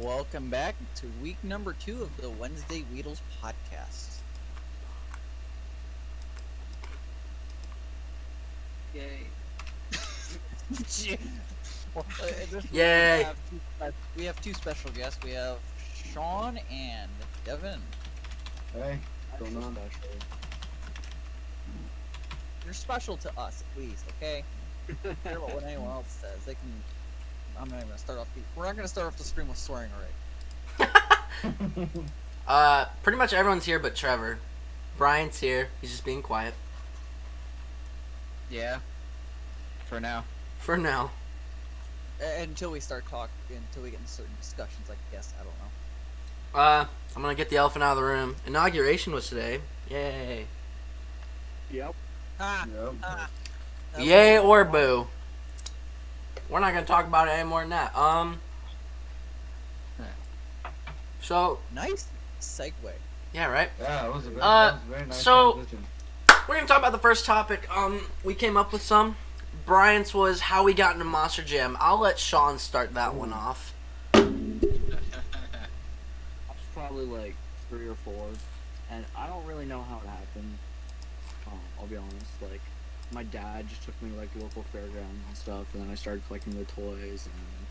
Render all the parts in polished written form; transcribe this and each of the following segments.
welcome back to week number 2 of the Wednesday Weedles podcast. Yay. Well, this week Yay. we have two special guests. We have Sean and Devin. Hey, what's going on? You're special to us, at least, okay? I don't care about what anyone else says. They can. I'm not even gonna start off. We're not gonna start off the stream with swearing, alright? Pretty much everyone's here but Trevor. Brian's here. He's just being quiet. Yeah. For now. For now. Until we start talking, until we get into certain discussions, I guess. I don't know. I'm gonna get the elephant out of the room. Inauguration was today. Yay. Yep. Ah, Yep. ah. Yay or boo. We're not gonna talk about it any more than that. So, Nice segue. yeah, right? Yeah, it was a very nice so- transition. We're gonna talk about the first topic. We came up with some. Brian's was how we got into Monster Jam. I'll let Sean start that one off. I was probably like 3 or 4, and I don't really know how it happened. I'll be honest. Like, my dad just took me to like local fairgrounds and stuff, and then I started collecting the toys, and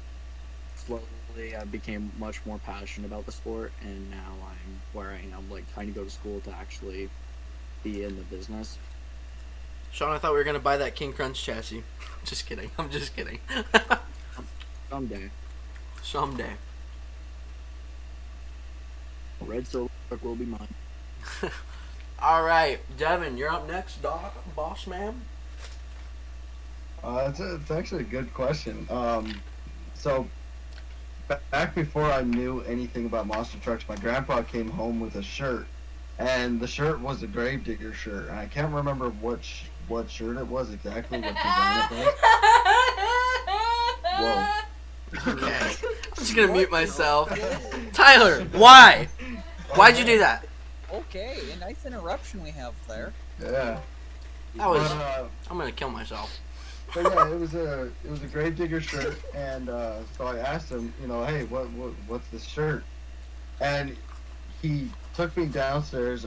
slowly I became much more passionate about the sport, and now I'm where I am, like trying to go to school to actually be in the business. Sean, I thought we were gonna buy that King Crunch chassis. Just kidding. I'm just kidding. Someday, Someday. Red Silver will be mine. All right, Devin, you're up next, boss man. It's actually a good question. So back before I knew anything about monster trucks, my grandpa came home with a shirt, and the shirt was a Gravedigger shirt, and I can't remember what shirt it was exactly, what design it was. Whoa. Okay. I'm just gonna mute myself. Tyler, why? Why'd you do that? Okay, a nice interruption we have there. Yeah. That was. But, I'm gonna kill myself. But yeah, it was a Gravedigger shirt, and so I asked him, hey, what's this shirt? And he took me downstairs.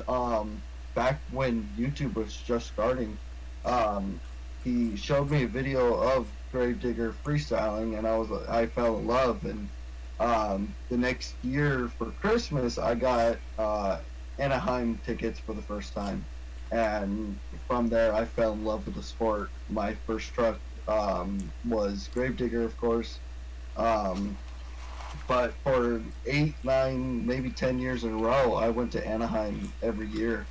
Back when YouTube was just starting, he showed me a video of Gravedigger freestyling, and I fell in love. And the next year for Christmas, I got Anaheim tickets for the first time. And from there, I fell in love with the sport. My first truck was Gravedigger, of course. But for 8, 9, maybe 10 years in a row, I went to Anaheim every year.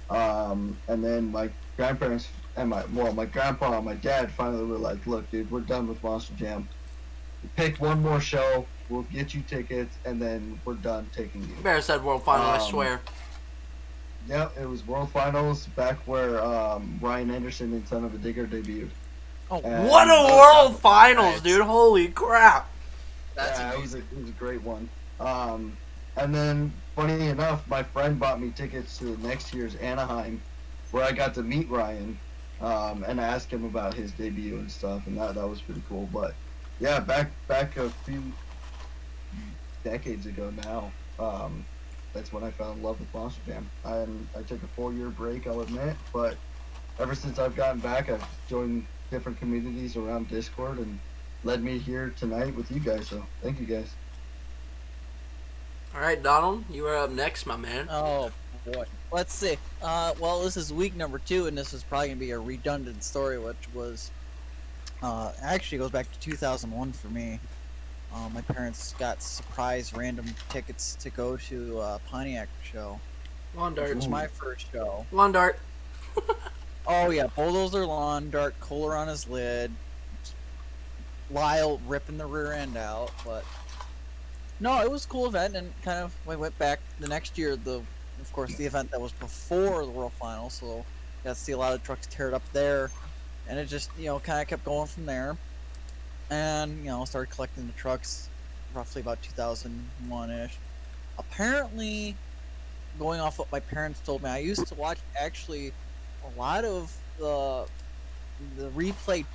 And then my grandparents and my grandpa and my dad finally were like, "Look, dude, we're done with Monster Jam. Pick one more show. We'll get you tickets, and then we're done taking you." Bear said world final, I swear. Yep, it was World Finals back where Ryan Anderson and Son of a Digger debuted. Oh, And- What a world finals, dude! Holy crap! that's yeah, amazing. it was a great one. And then, funny enough, my friend bought me tickets to the next year's Anaheim, where I got to meet Ryan, and ask him about his debut and stuff, and that was pretty cool. But yeah, back a few decades ago now, that's when I fell in love with Monster Jam. I took a 4-year break, I'll admit, but ever since I've gotten back, I've joined different communities around Discord, and led me here tonight with you guys. So thank you guys. All right, Donald, you are up next, my man. Oh boy. Let's see. Well, this is week number 2, and this is probably gonna be a redundant story, which was actually goes back to 2001 for me. My parents got surprise random tickets to go to a Pontiac show. Lawn It dart. was my first show. Lawn dart. Oh yeah, bulldozer lawn dart, cooler on his lid, Lyle ripping the rear end out, but no, it was a cool event, and kind of we went back the next year. Of course, the event that was before the World Finals, so got to see a lot of trucks tear it up there, and it just kind of kept going from there, and started collecting the trucks, roughly about 2001-ish. Apparently, going off what my parents told me, I used to watch actually a lot of the replay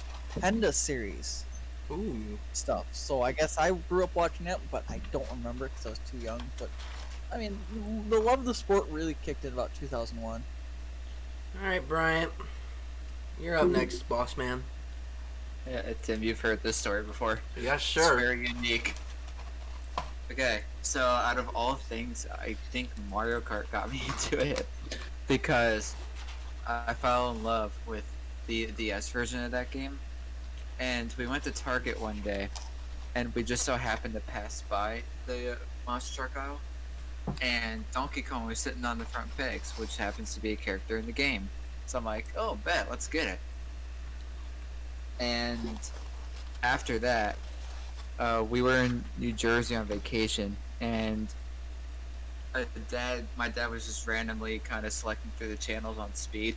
Penda series Ooh. stuff. So I guess I grew up watching it, but I don't remember because I was too young. But I mean, the love of the sport really kicked in about 2001. All right, Bryant. You're up next, boss man. Yeah, Tim, you've heard this story before. Yeah, It's sure. very unique. Okay, so out of all things, I think Mario Kart got me into it because I fell in love with the DS version of that game, and we went to Target one day, and we just so happened to pass by the monster truck aisle, and Donkey Kong was sitting on the front pegs, which happens to be a character in the game. So I'm like, oh, bet, let's get it. And after that, we were in New Jersey on vacation, and my dad was just randomly kind of selecting through the channels on speed,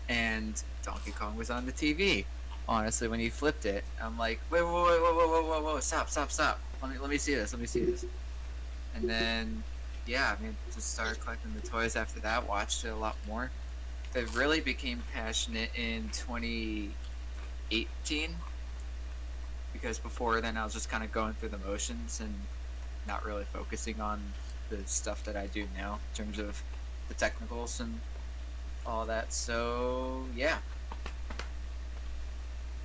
and Donkey Kong was on the TV. Honestly, when he flipped it, I'm like, wait, whoa, stop, let me see this, and then, yeah, I mean, just started collecting the toys after that, watched it a lot more. I really became passionate in 2018, because before then I was just kind of going through the motions and not really focusing on the stuff that I do now in terms of the technicals and all that. So yeah.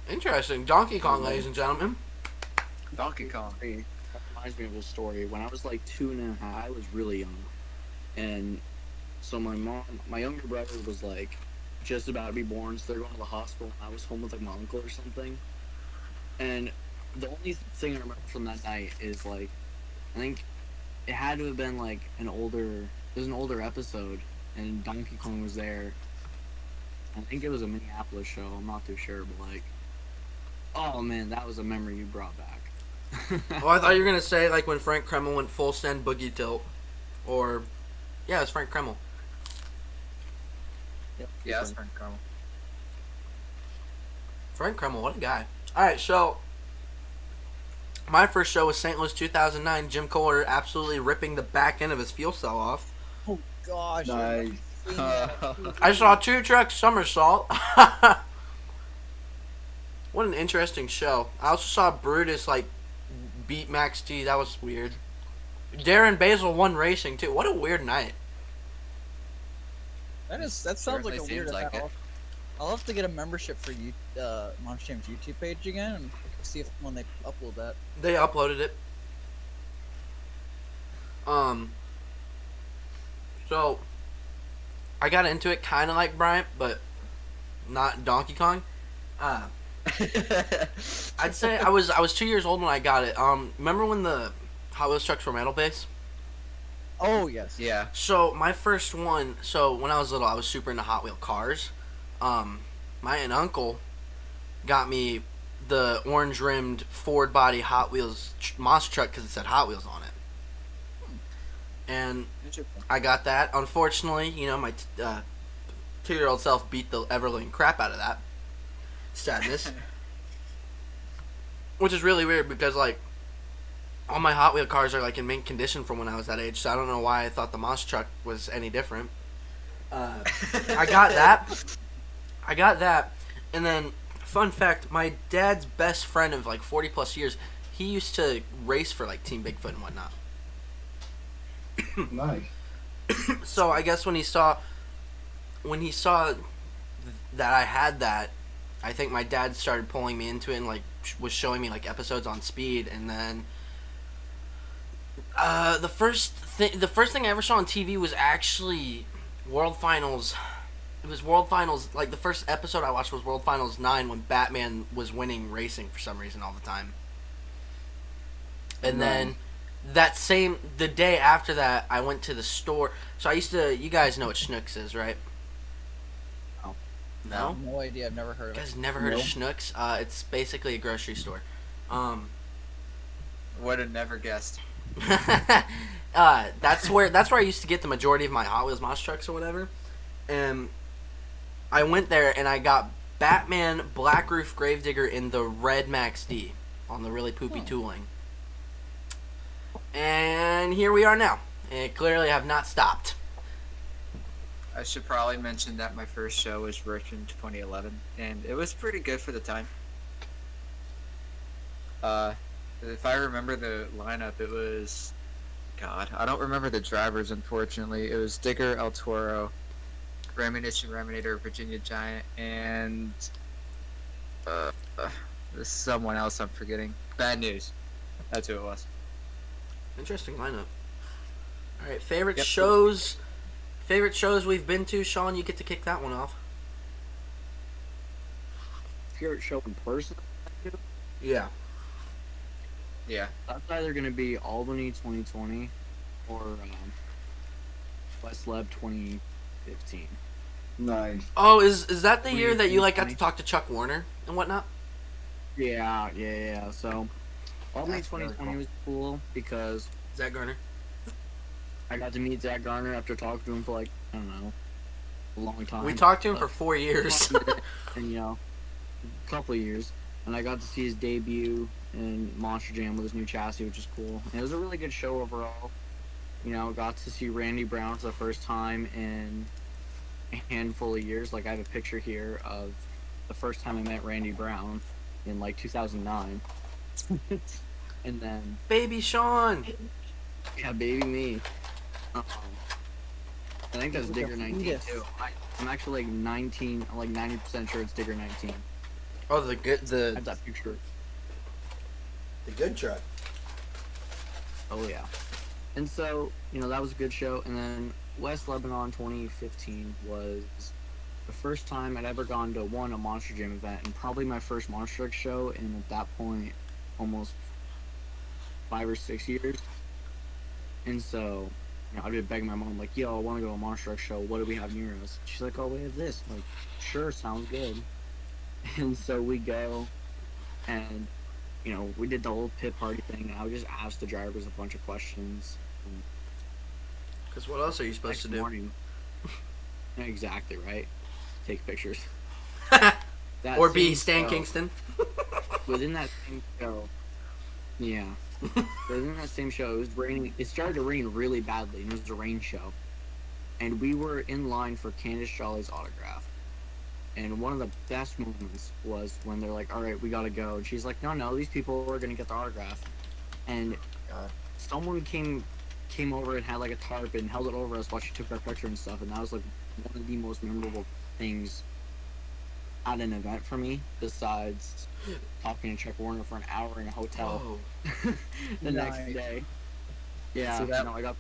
Interesting. Donkey Kong, ladies and gentlemen. Donkey Kong. That reminds me of a story. When I was like 2.5, I was really young, and so my younger brother was like just about to be born, so they're going to the hospital. And I was home with like my uncle or something, and the only thing I remember from that night is like, I think it had to have been like it was an older episode, and Donkey Kong was there. I think it was a Minneapolis show. I'm not too sure, but like, oh man, that was a memory you brought back. Oh, I thought you were gonna say like when Frank Kreml went full send boogie tilt, or yeah, it's Frank Kreml. Yeah, that's Frank Carmel. Frank Kreml, what a guy. All right, so my first show was St. Louis 2009. Jim Kohler absolutely ripping the back end of his fuel cell off. Oh gosh. Nice. I saw 2 trucks somersault. What an interesting show. I also saw Brutus like beat Max T. That was weird. Darren Basil won racing too. What a weird night. That sounds like a Certainly weird seems like event. I'll have to get a membership for you, Monster Jam's YouTube page again, and see if when they upload that. They uploaded it. So I got into it kind of like Bryant, but not Donkey Kong. I'd say I was 2 years old when I got it. Remember when the Hot Wheels trucks were metal based? Oh yes. Yeah. So my first one. So when I was little, I was super into Hot Wheel cars. My aunt and uncle got me the orange rimmed Ford body Hot Wheels monster truck because it said Hot Wheels on it. And Interesting. I got that. Unfortunately, you know, my 2-year-old self beat the ever-living crap out of that. Sadness. Which is really weird because, like, all my Hot Wheel cars are, like, in mint condition from when I was that age, so I don't know why I thought the monster truck was any different. I got that. And then, fun fact, my dad's best friend of, like, 40-plus years, he used to race for, like, Team Bigfoot and whatnot. Nice. So I guess when he saw that I had that, I think my dad started pulling me into it and like was showing me like episodes on Speed, and then the first thing I ever saw on TV was actually World Finals. It was World Finals. Like the first episode I watched was World Finals 9 when Batman was winning racing for some reason all the time. And then the day after that, I went to the store. So you guys know what Schnucks is, right? No? No idea. I've never heard You of it. guys never heard of Schnucks? It's basically a grocery store. Would have never guessed. That's where I used to get the majority of my Hot Wheels monster trucks or whatever. And I went there and I got Batman Black Roof Gravedigger in the red Max D on the really poopy tooling. And here we are now. And clearly have not stopped. I should probably mention that my first show was Richmond 2011, and it was pretty good for the time. If I remember the lineup, it was God. I don't remember the drivers, unfortunately. It was Digger, El Toro, Ramunition, Raminator, Virginia Giant, and there's someone else I'm forgetting. Bad News. That's who it was. Interesting lineup. All right, favorite Yep. shows. Favorite shows we've been to. Sean, you get to kick that one off. Favorite show in person? Yeah. Yeah. That's either going to be Albany 2020 or West Leb 2015. Nice. Oh, is that the year that you like got to 2020? talk to Chuck Warner and whatnot? Yeah. So Albany That's really 2020 cool. was cool because Zach Garner. I got to meet Zach Garner after talking to him for like, I don't know, a long time. We talked to him for 4 years. and a couple of years, and I got to see his debut in Monster Jam with his new chassis, which is cool. And it was a really good show overall. Got to see Randy Brown for the first time in a handful of years. Like I have a picture here of the first time I met Randy Brown in like 2009, and then Baby Sean. yeah, baby me. I think that's Look Digger at 19 Fetus. too. I'm actually like 19, I'm like 90% sure it's Digger 19. Oh, the good I have that picture. the good truck. Oh yeah. And so, that was a good show. And then West Lebanon 2015 was the first time I'd ever gone to a Monster Jam event, and probably my first Monster Truck show in at that point almost 5 or 6 years. And so, I'd be begging my mom like, "Yo, I want to go to a Monster Truck show. What do we have near us?" She's like, "Oh, we have this." I'm like, sure, sounds good. And so we go, and we did the whole pit party thing, and I would just ask the drivers a bunch of questions. Because what else are you supposed Next to do? morning, exactly right. Take pictures. That Or be same Stan show- Kingston? Within that same show, yeah. Within that same show, it was raining. It started to rain really badly, and it was a rain show. And we were in line for Candace Jolly's autograph. And one of the best moments was when they're like, "All right, we gotta go," and she's like, "No, these people are gonna get the autograph." And God. someone came over and had like a tarp and held it over us while she took our picture and stuff, and that was like one of the most memorable things at an event for me, besides talking to Chuck Warner for an hour in a hotel Oh. the Nice. next day. Yeah, See, that- I got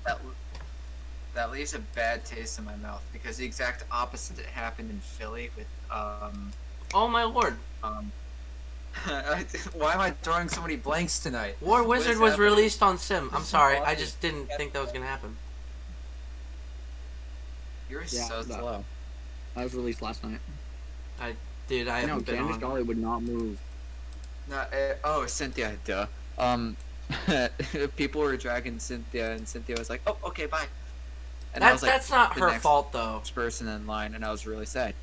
That leaves a bad taste in my mouth because the exact opposite happened in Philly with Oh my lord. why am I throwing so many blanks tonight? War What is Wizard was happening? released on Sim. I'm sorry. I Awesome. just didn't think that was going to happen. You're Yeah, so that- slow. that was released last night. Dude, I I know haven't been Candace on. Jolly would not move. No, oh, Cynthia, duh. People were dragging Cynthia, and Cynthia was like, "Oh, okay, bye." And I was like, That's not the her next fault, though. person in line, and I was really sad.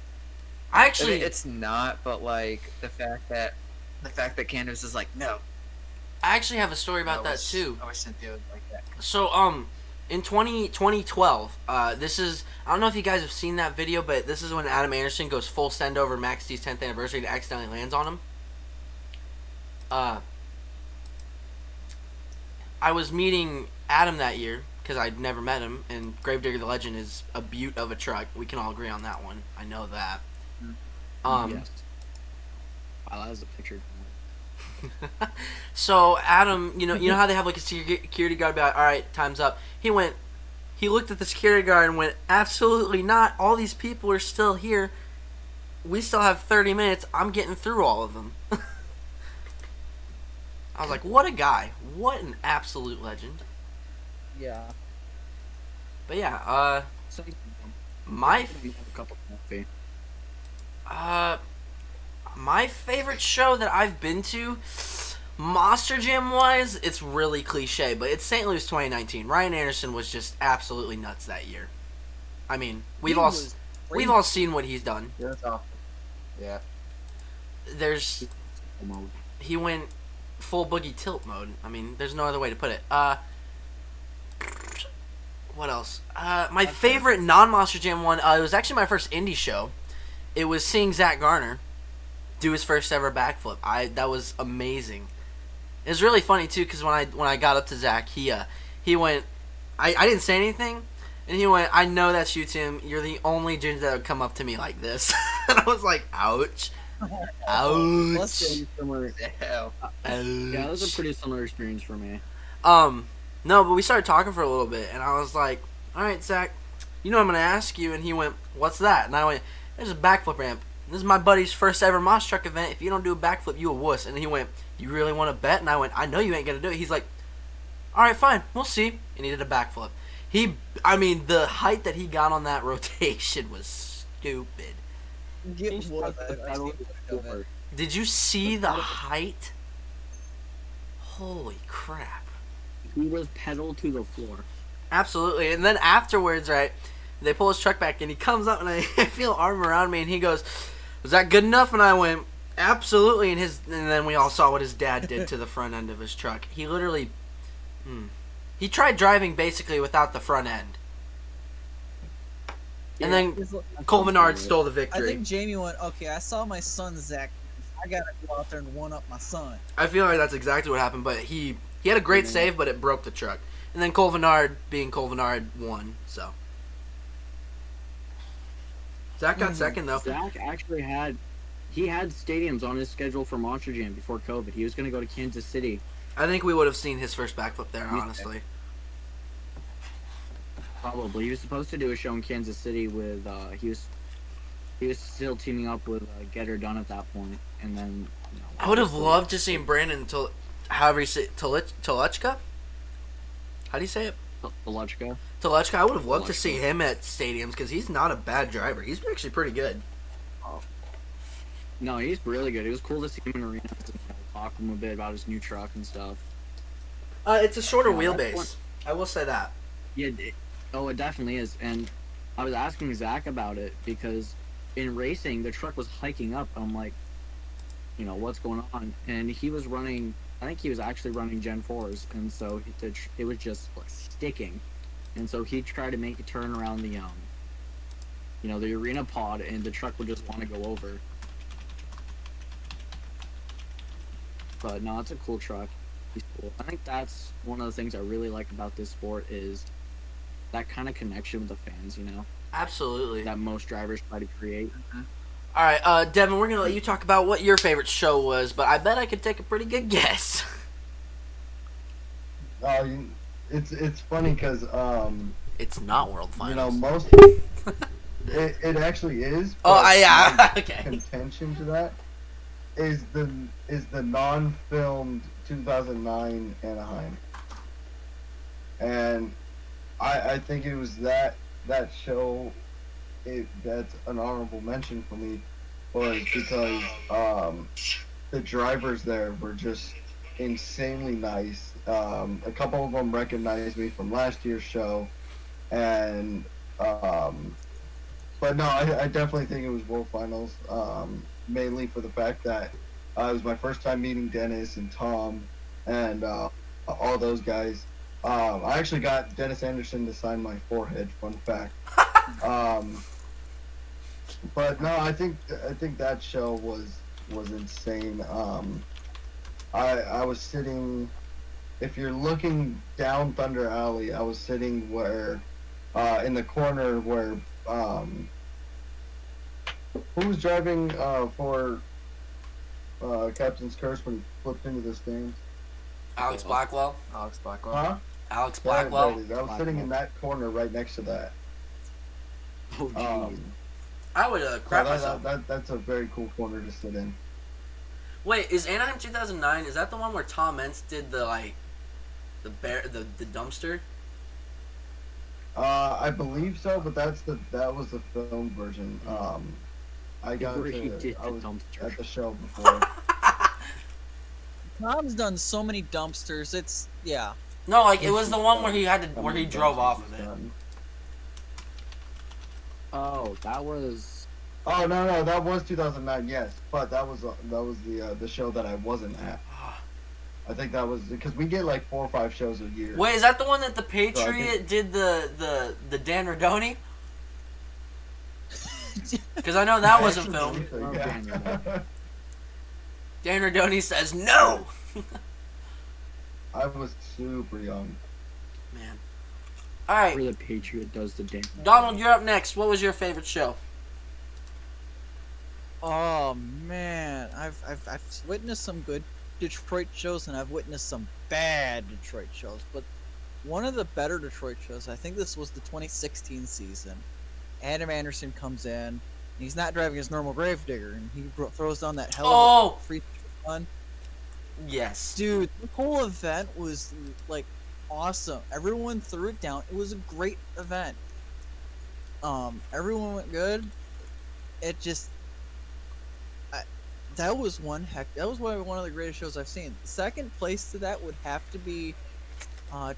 I I actually... mean, it's not, but like the fact that Candace is like, "No." I actually have a story about I that wish- too. I wish Cynthia was like that. So, in 2012, this is, I don't know if you guys have seen that video, but this is when Adam Anderson goes full send over Max D's 10th anniversary and accidentally lands on him. I was meeting Adam that year, because I'd never met him, and Gravedigger the Legend is a beaut of a truck. We can all agree on that one. I know that. Yes. Wow, that was a picture. So Adam, you know how they have like a security guard be like, "All right, time's up." He looked at the security guard and went, "Absolutely not. All these people are still here. We still have 30 minutes. I'm getting through all of them." I was like, "What a guy! What an absolute legend!" Yeah. But yeah, So, my have a cup of coffee. my favorite show that I've been to, Monster Jam wise, it's really cliche, but it's St. Louis 2019. Ryan Anderson was just absolutely nuts that year. I mean, we've all seen what he's done. Yeah, that's awful. Yeah. He went full boogie tilt mode. I mean, there's no other way to put it. What else? My favorite non-Monster Jam one, it was actually my first indie show. It was seeing Zach Garner do his first ever backflip. That was amazing. It was really funny too, because when I got up to Zach, he went, I didn't say anything, and he went, I know that's you, Tim. You're the only ginger that would come up to me like this, and I was like, ouch, Let's ouch, see. Similar. Hell. ouch. Yeah, it was a pretty similar experience for me. No, but we started talking for a little bit, and I was like, all right, Zach, you know what I'm gonna ask you, and he went, what's that? And I went, there's a backflip ramp. This is my buddy's first ever Moss Truck event. If you don't do a backflip, you a wuss. And he went, you really want to bet? And I went, I know you ain't gonna do it. He's like, all right, fine, we'll see. And he did a backflip. The height that he got on that rotation was stupid. Get He wood stuck of the it. I pedal see to the wood of it. floor. Did you see the height? Holy crap. He was pedal to the floor. Absolutely. And then afterwards, right, they pull his truck back and he comes up and I feel an arm around me and he goes, was that good enough? And I went, absolutely. And then we all saw what his dad did to the front end of his truck. He literally, he tried driving basically without the front end. And then Cole Menard stole the I victory. think Jamie went, okay, I saw my son, Zach. I gotta go out there and one up my son. I feel like that's exactly what happened, but he had a great save, but it broke the truck. And then Cole Menard, being Cole Menard, won, so. Zach got second, though. Zach actually had stadiums on his schedule for Monster Jam before COVID. He was going to go to Kansas City. I think we would have seen his first backflip there, honestly. Probably. He was supposed to do a show in Kansas City with he was still teaming up with Get Her Done at that point, and then I would have loved to see Brandon however you say Toluchka? How do you say it? Toluchka. Toluchka. I would have loved to see him at stadiums because he's not a bad driver. He's actually pretty good. No, he's really good. It was cool to see him in arenas and talk to him a bit about his new truck and stuff. It's a shorter Yeah, that's wheelbase. what- I will say that. Yeah, it definitely is. And I was asking Zach about it because in racing, the truck was hiking up. I'm like, what's going on? And he was running, I think he was actually running Gen 4s. And so it was just like sticking. And so he tried to make a turn around the arena pod, and the truck would just want to go over. But no, it's a cool truck. He's cool. I think that's one of the things I really like about this sport is that kind of connection with the fans, Absolutely. that most drivers try to create. All right, Devin, we're gonna let you talk about what your favorite show was, but I bet I could take a pretty good guess. It's funny because It's not World Finals. most it actually is. Oh, but yeah. my Okay. Contention to that is the non-filmed 2009 Anaheim, and I think it was that show. That's an honorable mention for me, was because the drivers there were just insanely nice. A couple of them recognized me from last year's show, and but no, I definitely think it was World Finals, mainly for the fact that it was my first time meeting Dennis and Tom and all those guys. I actually got Dennis Anderson to sign my forehead. Fun fact. But no, I think that show was insane. I was sitting. If you're looking down Thunder Alley, I was sitting where, in the corner where, who was driving for Captain's Curse when he flipped into the stands? Alex Blackwell. Alex Blackwell. Huh? Alex There it Blackwell. is. I was sitting in that corner right next to that. Oh, jeez. I would crap So myself. that's a very cool corner to sit in. Wait, is Anaheim 2009? Is that the one where Tom Mentz did the dumpster? I believe so, but that was the film version. I got Where he to, did I the was dumpster. at the show before. Tom's done so many dumpsters. It's yeah. No, like it was the one where he drove off of it. Oh, that was. Oh no, that was 2009. Yes, but that was the show that I wasn't at. I think that was because we get like 4 or 5 shows a year. Wait, is that the one that the So I Patriot did the Dan Radoni? Because I know that wasn't filmed. Yeah. Dan Radoni says no. I was super young. Man. All right, Where the Patriot does the dance. Donald, you're up next. What was your favorite show? Oh man, I've witnessed some good Detroit shows and I've witnessed some bad Detroit shows. But one of the better Detroit shows, I think this was the 2016 season. Adam Anderson comes in. And he's not driving his normal Gravedigger, and he throws down that hell of a free run. Yes. Dude, the whole event was like awesome. Everyone threw it down. It was a great event. Everyone went good. It just that was one of the greatest shows I've seen. Second place to that would have to be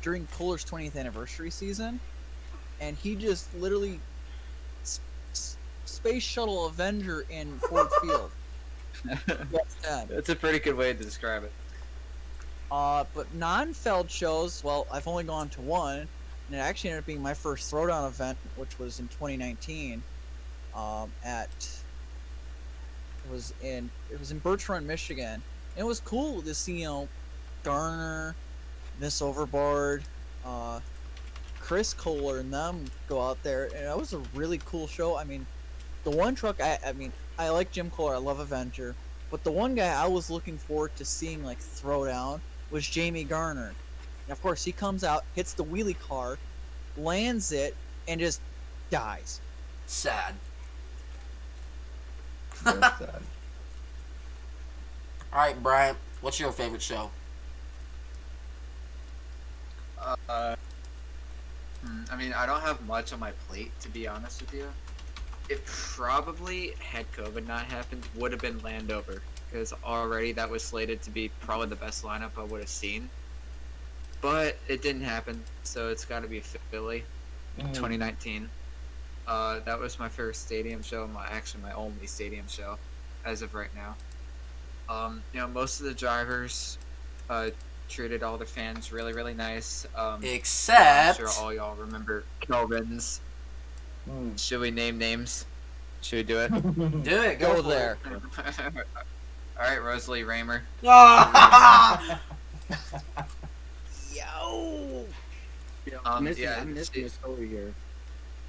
during Kohler's 20th anniversary season, and he just literally space shuttle Avenger in Ford Field. Yeah. That's a pretty good way to describe it. But non-Feld shows, well, I've only gone to one, and it actually ended up being my first Throwdown event, which was in 2019. It was in Birch Run, Michigan. And it was cool to see, Garner, Miss Overboard, Chris Kohler, and them go out there, and it was a really cool show. I mean, the one truck, I like Jim Kohler, I love Avenger, but the one guy I was looking forward to seeing like throw down was Jamie Garner. And of course, he comes out, hits the wheelie car, lands it, and just dies. Sad. Very sad. All right, Brian, what's your favorite show? I mean, I don't have much on my plate, to be honest with you. It probably, had COVID not happened, would have been Landover. Because already that was slated to be probably the best lineup I would have seen. But it didn't happen, so it's got to be Philly, 2019. That was my first stadium show, my only stadium show, as of right now. Most of the drivers treated all the fans really, really nice. Except... I'm sure all y'all remember Kelvin's. Should we name names? Should we do it? Do it. Go for there. it. All right, Rosalie Raymer. Ah! Yo! I'm missing yeah, this over here.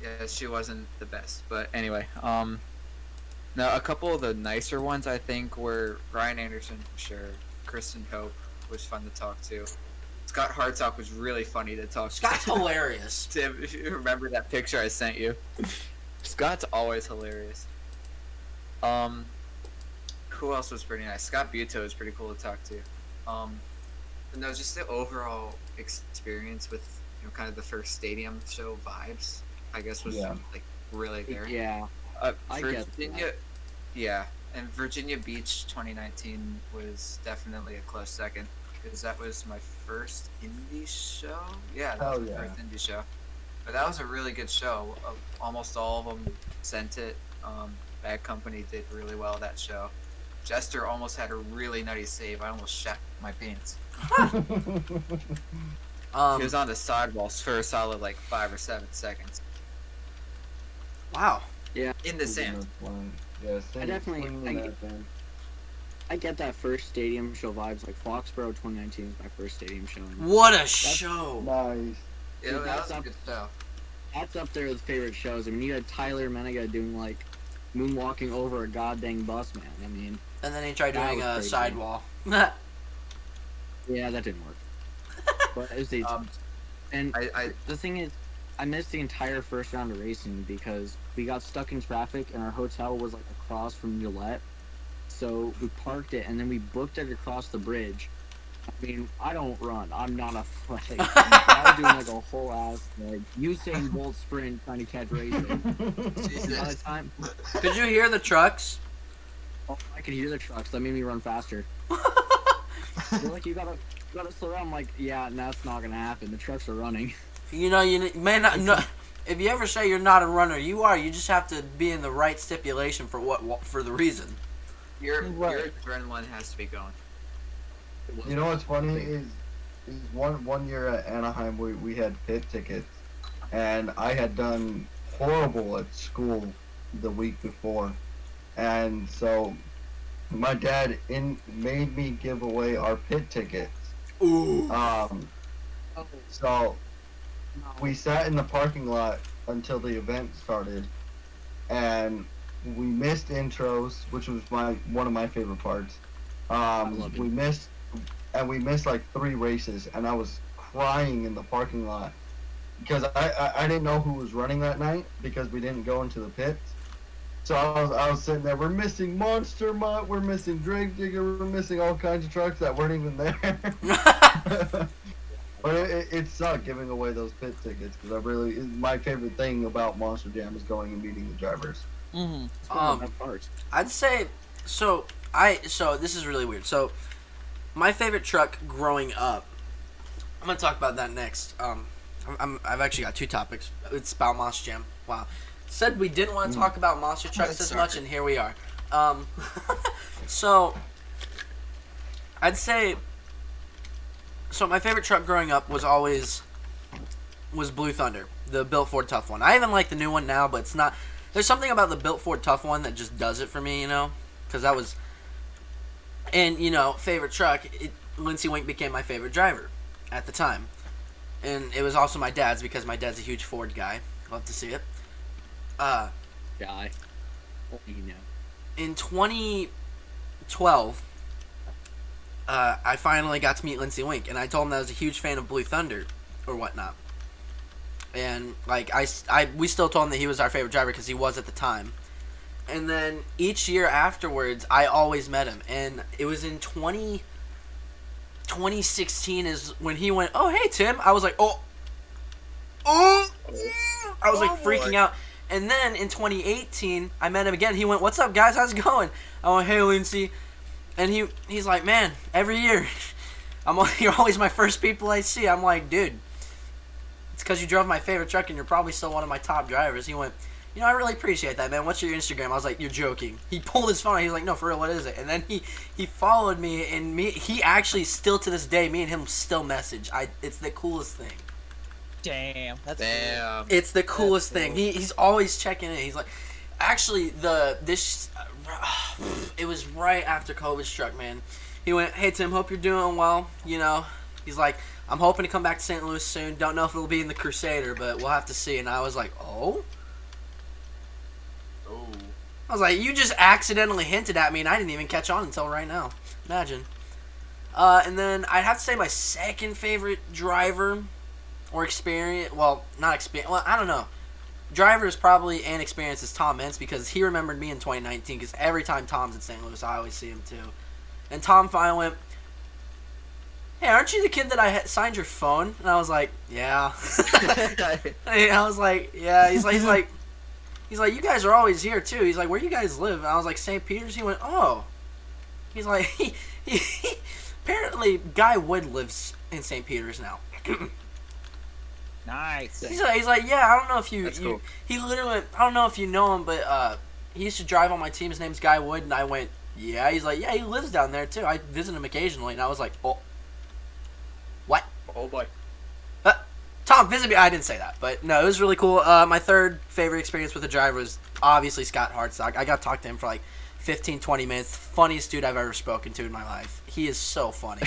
Yeah, she wasn't the best, but anyway. Now a couple of the nicer ones I think were Ryan Anderson for sure. Kristen Hope was fun to talk to. Scott Hartsock was really funny to talk Scott's to. hilarious. Tim, if you remember that picture I sent you. Scott's always hilarious. Who else was pretty nice? Scott Buto was pretty cool to talk to. No, just the overall experience with kind of the first stadium show vibes, I guess was like really there. Yeah. I get Virginia, that. yeah, and Virginia Beach 2019 was definitely a close second because that was my first indie show. Yeah, that was my first indie show. But that was a really good show. Almost all of them sent it. Bad Company did really well that show. Jester almost had a really nutty save. I almost shat my pants. He was on the sidewalls for a solid like 5 or 7 seconds. Wow. In the sand. I definitely- I get that first stadium show vibes. Like Foxborough 2019 is my first stadium show. And What a show. Nice. Yeah, Dude, that was a good show. that's up there with favorite shows. I mean, you had Tyler Menega doing like moonwalking over a goddamn bus, man. I mean, And then he tried That doing was a crazy. sidewall. yeah, that didn't work. But it was the and I the thing is, I missed the entire first round of racing because we got stuck in traffic and our hotel was like across from Gillette. So we parked it and then we booked it across the bridge. I mean, I don't run. I'm not athletic. I was doing like a whole ass like Usain Bolt sprint trying to catch racing. By the time Could you hear the trucks? I could hear the trucks, that made me run faster. They're like, you gotta slow down. I'm like, yeah, that's not gonna happen. The trucks are running. You may not know. If you ever say you're not a runner, you are. You just have to be in the right stipulation for the reason. your Right. adrenaline has to be going. You know what's funny is one year at Anaheim we had pit tickets, and I had done horrible at school the week before, and so my dad made me give away our pit tickets, Ooh. So we sat in the parking lot until the event started, and we missed intros, which was one of my favorite parts. love We missed like 3 races, and I was crying in the parking lot because I didn't know who was running that night because we didn't go into the pits. So I was sitting there. We're missing Monster Mutt. We're missing Gravedigger. We're missing all kinds of trucks that weren't even there. But it sucked giving away those pit tickets because my favorite thing about Monster Jam is going and meeting the drivers. Mm-hmm. I'd say so. This is really weird. So, my favorite truck growing up. I'm gonna talk about that next. I've actually got 2 topics. It's about Monster Jam. Wow. Said we didn't want to talk about monster trucks as much, and here we are. So, I'd say. So my favorite truck growing up was Blue Thunder, the Built Ford Tough one. I even like the new one now, but it's not. There's something about the Built Ford Tough one that just does it for me, because that was. And favorite truck. Lindsey Wink became my favorite driver at the time, and it was also my dad's because my dad's a huge Ford guy. Love to see it. Guy. In 2012. I finally got to meet Lindsey Wink, and I told him that I was a huge fan of Blue Thunder, or whatnot. And we still told him that he was our favorite driver because he was at the time. And then each year afterwards, I always met him, and it was in 2016 is when he went, "Oh hey Tim," I was like, I was like freaking out. And then in 2018, I met him again. He went, "What's up guys? How's it going?" I went, "Hey Lindsey." And he's like, "Man, every year, you're always my first people I see." I'm like, "Dude, it's because you drove my favorite truck and you're probably still one of my top drivers." He went, "I really appreciate that, man. What's your Instagram?" I was like, "You're joking." He pulled his phone. He was like, "No, for real, what is it?" And then he followed me, and he actually still to this day, me and him still message. It's the coolest thing. Damn. That's Damn. It's the coolest That's thing. cool. He's always checking in. He's like, actually, it was right after COVID struck, man. He went, "Hey Tim, hope you're doing well." He's like, "I'm hoping to come back to St. Louis soon. Don't know if it'll be in the Crusader, but we'll have to see." And I was like, "Oh." I was like, "You just accidentally hinted at me, and I didn't even catch on until right now. Imagine." And then I'd have to say my second favorite driver or experience. Well, not experience. Well, I don't know. Driver is probably and experience is Tom Mentz because he remembered me in 2019 because every time Tom's in St. Louis, I always see him too. And Tom finally went, "Hey, aren't you the kid that I signed your phone?" And I was like, "Yeah." I was like, "Yeah." He's like, "You guys are always here too." He's like, "Where do you guys live?" And I was like, "St. Peter's." He went, "Oh." He's like, he apparently Guy Wood lives in St. Peter's now. nice. He's like, "Yeah, I don't know if That's cool. He literally went, "I don't know if you know him, but he used to drive on my team. His name's Guy Wood." And I went, "Yeah." He's like, "Yeah, he lives down there too. I visit him occasionally." And I was like, "Oh, what?" Oh boy. Tom, visit me. I didn't say that, but no, it was really cool. My third favorite experience with a driver was obviously Scott Hartsock. I got to talk to him for like 15, 20 minutes. Funniest dude I've ever spoken to in my life. He is so funny.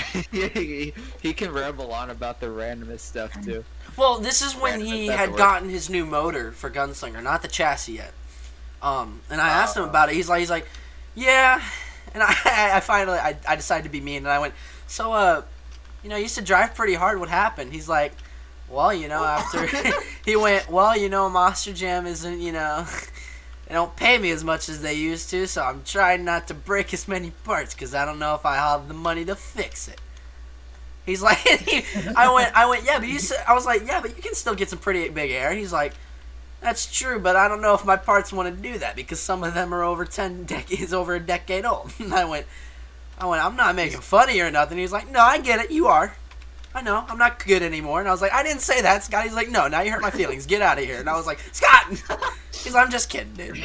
he can ramble on about the randomest stuff too. Well, this is when Random, he that's had the word. gotten his new motor for Gunslinger, not the chassis yet. And I asked him about it. He's like, "Yeah." And I finally I decided to be mean, and I went, "So you used to drive pretty hard. What happened?" He's like, "Well, after." He went, "Well, Monster Jam isn't, they don't pay me as much as they used to, so I'm trying not to break as many parts because I don't know if I have the money to fix it." He's like, I went, "Yeah, but I was like, "Yeah, but you can still get some pretty big air." He's like, "That's true, but I don't know if my parts want to do that because some of them are over over a decade old." And I went, "I'm not making fun of you or nothing." He's like, "No, I get it. You are. I know. I'm not good anymore." And I was like, "I didn't say that, Scott." He's like, "No, now you hurt my feelings. Get out of here." And I was like, "Scott!" He's like, "I'm just kidding, dude."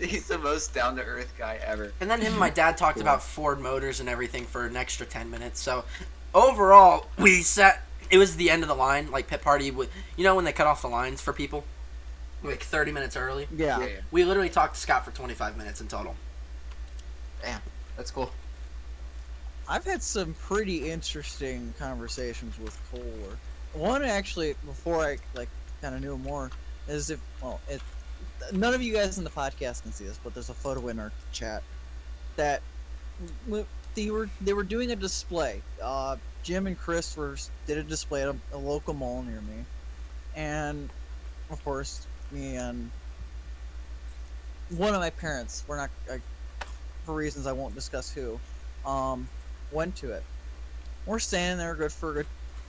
He's the most down to earth guy ever. And then him and my dad talked about Ford motors and everything for an extra 10 minutes. So overall, it was the end of the line, like pit party with, when they cut off the lines for people? Like 30 minutes early. Yeah. We literally talked to Scott for 25 minutes in total. Damn, that's cool. I've had some pretty interesting conversations with Kohler. One actually, before I like kind of knew him more, is if well, it none of you guys in the podcast can see this, but there's a photo in our chat that they were doing a display. Jim and Chris did a display at a local mall near me, and of course, me and one of my parents. We're not for reasons I won't discuss who. Went to it. We're standing there good for a good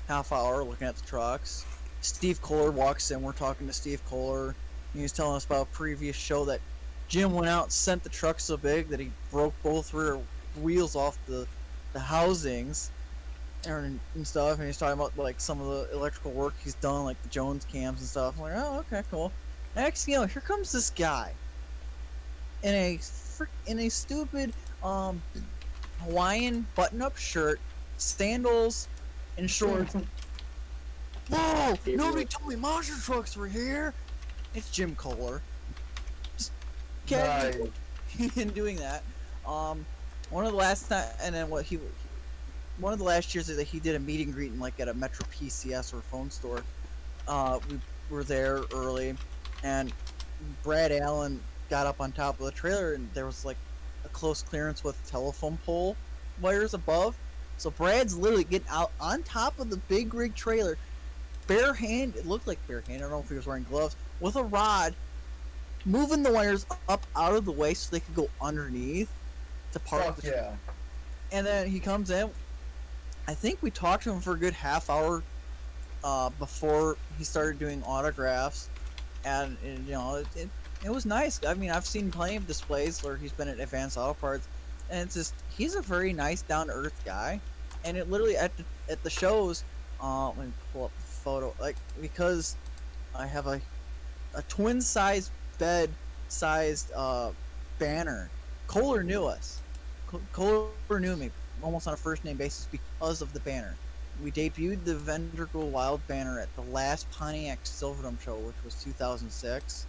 half hour looking at the trucks. Steve Kohler walks in. We're talking to Steve Kohler. He was telling us about a previous show that Jim went out and sent the truck so big that he broke both rear wheels off the housings and stuff. And he's talking about like some of the electrical work he's done, like the Jones cams and stuff. I'm like, oh, okay, cool. Next, you know, here comes this guy in a stupid Hawaiian button-up shirt, sandals, and shorts. Whoa! Nobody told me monster trucks were here. It's Jim Kohler. Just casually and doing that. One of the last time, and then one of the last years that he did a meet and greet in like at a Metro PCS or phone store. We were there early, and Brad Allen got up on top of the trailer, and there was like a close clearance with telephone pole wires above. So Brad's literally getting out on top of the big rig trailer, bare hand. It looked like bare hand. I don't know if he was wearing gloves, with a rod, moving the wires up out of the way so they could go underneath to park. Fuck yeah. And then he comes in. I think we talked to him for a good half hour before he started doing autographs, and you know it was nice. I mean, I've seen plenty of displays where he's been at Advanced Auto Parts, and it's just he's a very nice, down to earth guy. And it literally at the shows, let me pull up the photo, like because I have a twin size bed sized banner. Kohler knew us. Kohler knew me almost on a first name basis because of the banner. We debuted the Ventricle Wild banner at the last Pontiac Silverdome show, which was 2006.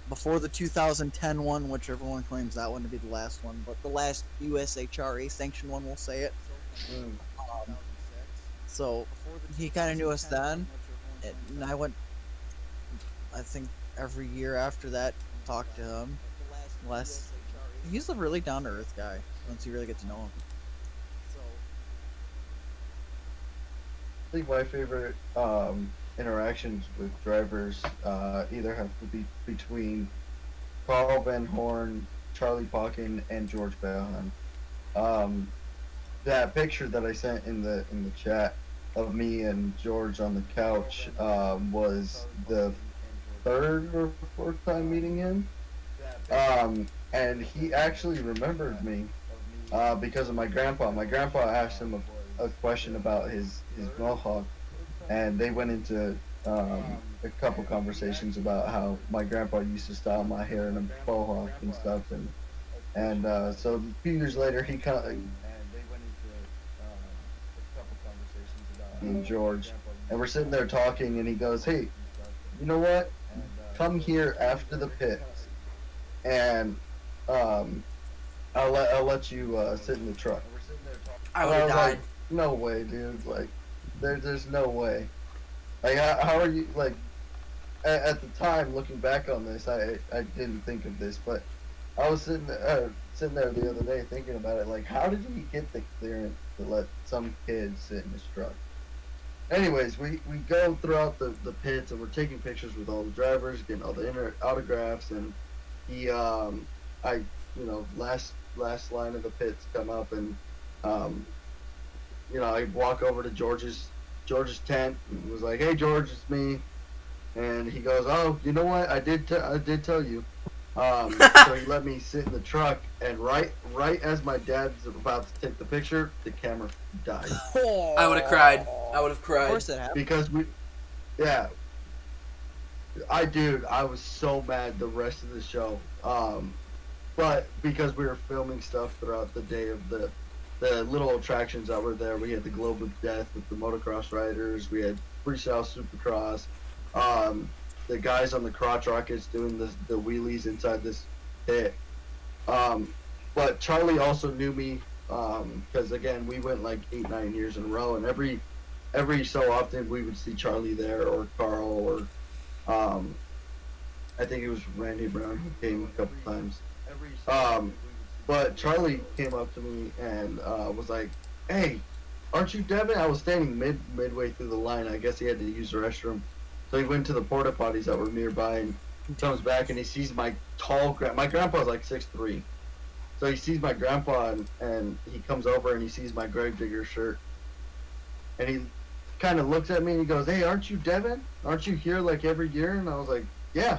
Before the 2010 one, which everyone claims that one to be the last one, but the last USHRA sanctioned one, we'll say it. So he kind of knew us then, and I went, I think, every year after that, talked to him. He's a really down to earth guy once you really get to know him. I think my favorite interactions with drivers either have to be between Carl Van Horn, Charlie Pauken, and George Behan. That picture that I sent in the chat of me and George on the couch was the third or fourth time meeting him, and he actually remembered me because of my grandpa. My grandpa asked him a question about his mohawk, and they went into a couple conversations about how my grandpa used to style my hair in a mohawk and stuff, and so a few years later he kind of and George, and we're sitting there talking, and he goes, "Hey, you know what? Come here after the pits, and I'll let you sit in the truck." I would have was died. like, no way, dude. Like, there's no way. Like, how are you? Like, at the time, looking back on this, I didn't think of this, but I was sitting there the other day thinking about it. Like, how did he get the clearance to let some kid sit in his truck? Anyways, we go throughout the pits, and we're taking pictures with all the drivers, getting all the autographs, and he last line of the pits come up, and I walk over to George's tent and was like, "Hey, George, it's me," and he goes, "Oh, you know what? I did tell you." So he let me sit in the truck, and right as my dad's about to take the picture, the camera died. I would have cried. I would have Of cried. course it happened. Because I was so mad the rest of the show. But because we were filming stuff throughout the day of the little attractions that were there, we had the Globe of Death with the motocross riders, we had Freestyle Supercross, the guys on the crotch rockets doing the wheelies inside this pit. But Charlie also knew me because again we went like 8-9 years in a row, and every so often we would see Charlie there or Carl or I think it was Randy Brown who came a couple times. But Charlie came up to me and was like, "Hey, aren't you Devin?" I was standing midway through the line. I guess he had to use the restroom, so he went to the porta potties that were nearby, and he comes back and he sees my my grandpa's like 6'3", so he sees my grandpa and he comes over and he sees my Gravedigger shirt, and he kind of looks at me and he goes, "Hey, aren't you Devin? Aren't you here like every year?" And I was like, "Yeah."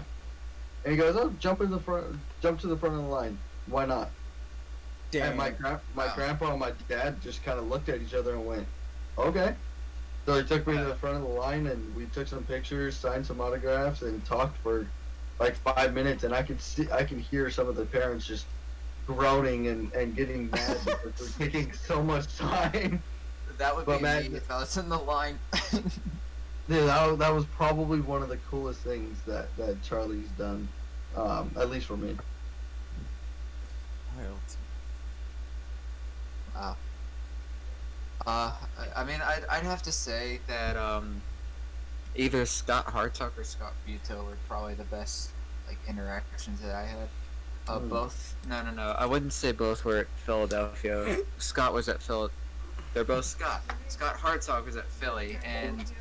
And he goes, "Oh, jump to the front of the line. Why not?" Damn. And my grandpa and my dad just kind of looked at each other and went, "Okay." So he took me to the front of the line and we took some pictures, signed some autographs, and talked for like 5 minutes. And I can hear some of the parents just groaning and getting mad because we're taking so much time. That would But be man- me if I was in the line. Yeah, that was probably one of the coolest things that Charlie's done, at least for me. Wow. I mean, I'd have to say that either Scott Hartog or Scott Buto were probably the best like interactions that I had. Both. No. I wouldn't say both were at Philadelphia. Scott was at Phil. They're both Scott. Scott Hartog was at Philly, and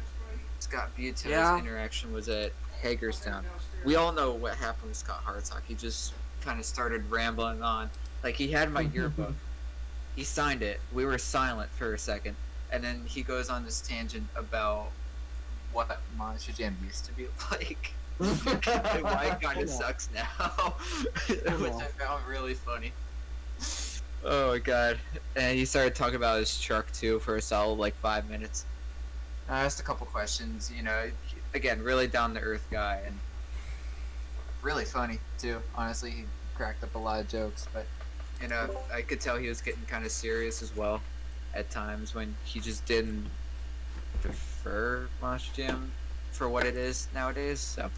Scott Buto's Yeah. interaction was at Hagerstown. We all know what happened with Scott Hartog. He just kind of started rambling on. Like, he had my yearbook. He signed it. We were silent for a second. And then he goes on this tangent about what Monster Jam used to be like. And why it kind of sucks now. Which I found really funny. Oh my god. And he started talking about his truck too for a solid like 5 minutes. I asked a couple questions, you know, again, really down to earth guy and really funny too. Honestly, he cracked up a lot of jokes, but you know, I could tell he was getting kind of serious as well at times when he just didn't prefer Monster Jam for what it is nowadays. So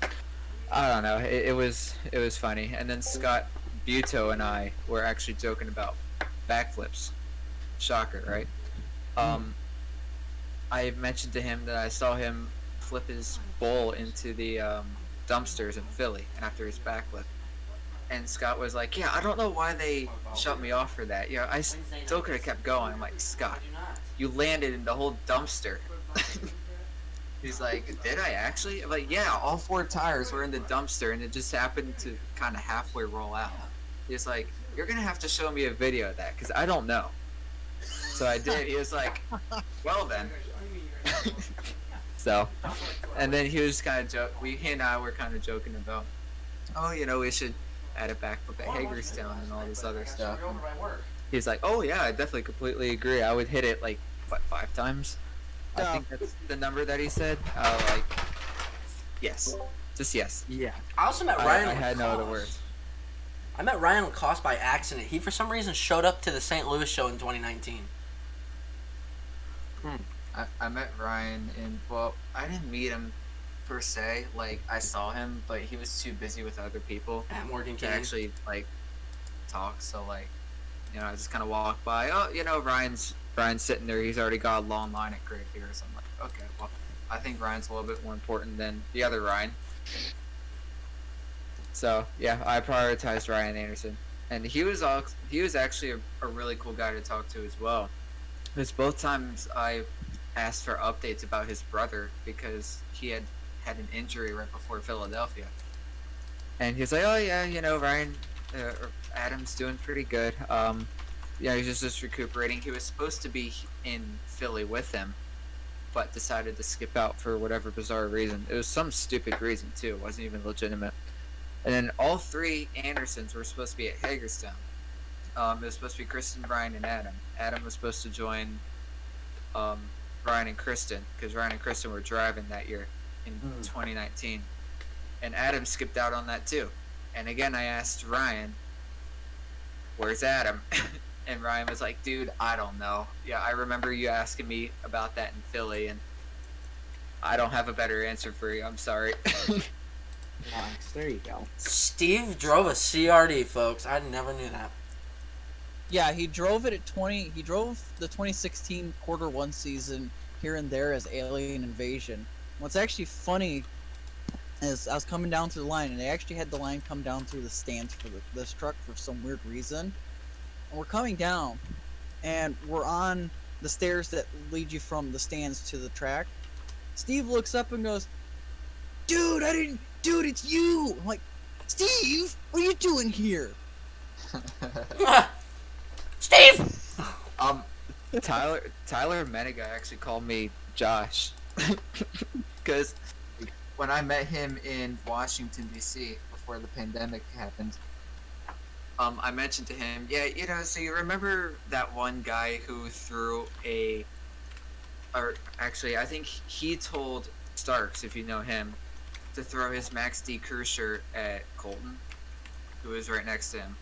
I don't know. It was funny. And then Scott Buto and I were actually joking about backflips. Shocker, right? I mentioned to him that I saw him flip his bowl into the dumpsters in Philly after his backflip. And Scott was like, "Yeah, I don't know why they shut me off for that. Yeah, I still could have kept going." I'm like, "Scott, you landed in the whole dumpster." He's like, "Did I actually?" I'm like, "Yeah, all 4 tires were in the dumpster, and it just happened to kind of halfway roll out." He's like, "You're gonna have to show me a video of that, because I don't know." So I did. He was like, "Well then." So, and then he was kind of he and I were kind of joking about, "Oh, you know, we should add it back with at Hagerstown and all this other stuff." And he's like, "Oh yeah, I definitely completely agree. I would hit it like what 5 times." I Yeah. think that's the number that he said. Like, yes, just yes. Yeah. I also met I Ryan. had no other Lacoste. words. I met Ryan Lacoste by accident. He for some reason showed up to the St. Louis show in 2019. I met Ryan in, well, I didn't meet him per se. Like, I saw him, but he was too busy with other people At Morgan to King. actually like talk. So like, you know, I just kind of walked by. Oh, you know, Ryan's sitting there. He's already got a long line at Great Beer. So I'm like, okay, well, I think Ryan's a little bit more important than the other Ryan. So yeah, I prioritized Ryan Anderson, and he was actually a really cool guy to talk to as well. Because both times I asked for updates about his brother because he had an injury right before Philadelphia, and he was like, "Oh yeah, you know, Ryan Adam's doing pretty good. Yeah, he's just recuperating. He was supposed to be in Philly with him, but decided to skip out for whatever bizarre reason. It was some stupid reason too. It wasn't even legitimate." And then all 3 Andersons were supposed to be at Hagerstown. It was supposed to be Kristen, Ryan, and Adam. Adam was supposed to join Ryan and Kristen because Ryan and Kristen were driving that year in 2019, and Adam skipped out on that too. And again, I asked Ryan, "Where's Adam?" And Ryan was like, "Dude, I don't know. Yeah, I remember you asking me about that in Philly, and I don't have a better answer for you. I'm sorry." Nice. There you go. Steve drove a CRD, folks. I never knew that. Yeah, he drove it at 20. He drove the 2016 quarter one season here and there as Alien Invasion. What's actually funny is I was coming down through the line, and they actually had the line come down through the stands for this truck for some weird reason. And we're coming down, and we're on the stairs that lead you from the stands to the track. Steve looks up and goes, "Dude, Dude, it's you!" I'm like, "Steve, what are you doing here?" Steve. Tyler Menega actually called me Josh because when I met him in Washington D.C. before the pandemic happened, I mentioned to him, yeah, so you remember that one guy who threw or actually, I think he told Starks, if you know him, to throw his Max D. Crew shirt at Colton, who was right next to him.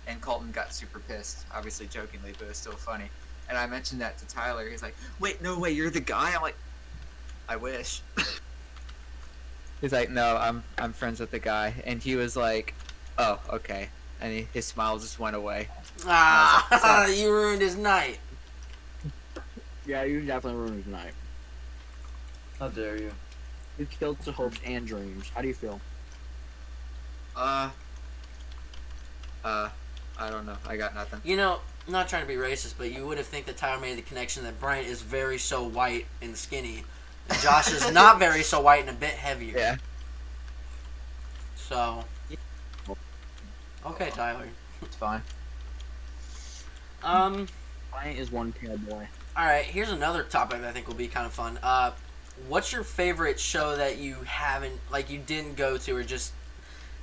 And Colton got super pissed, obviously jokingly, but it was still funny. And I mentioned that to Tyler. He's like, "Wait, no way, you're the guy?" I'm like, "I wish." He's like, "No, I'm friends with the guy," and he was like, "Oh, okay," and his smile just went away. Ah, you ruined his night. Yeah, you definitely ruined his night. How dare you? You killed the hopes and dreams. How do you feel? I don't know. I got nothing. You know, I'm not trying to be racist, but you would have think that Tyler made the connection that Bryant is very so white and skinny, and Josh is not very so white and a bit heavier. Yeah. So, okay, Tyler. It's fine. All Bryant is one cowboy. right. Here's another topic that I think will be kind of fun. What's your favorite show that you haven't, like, you didn't go to, or just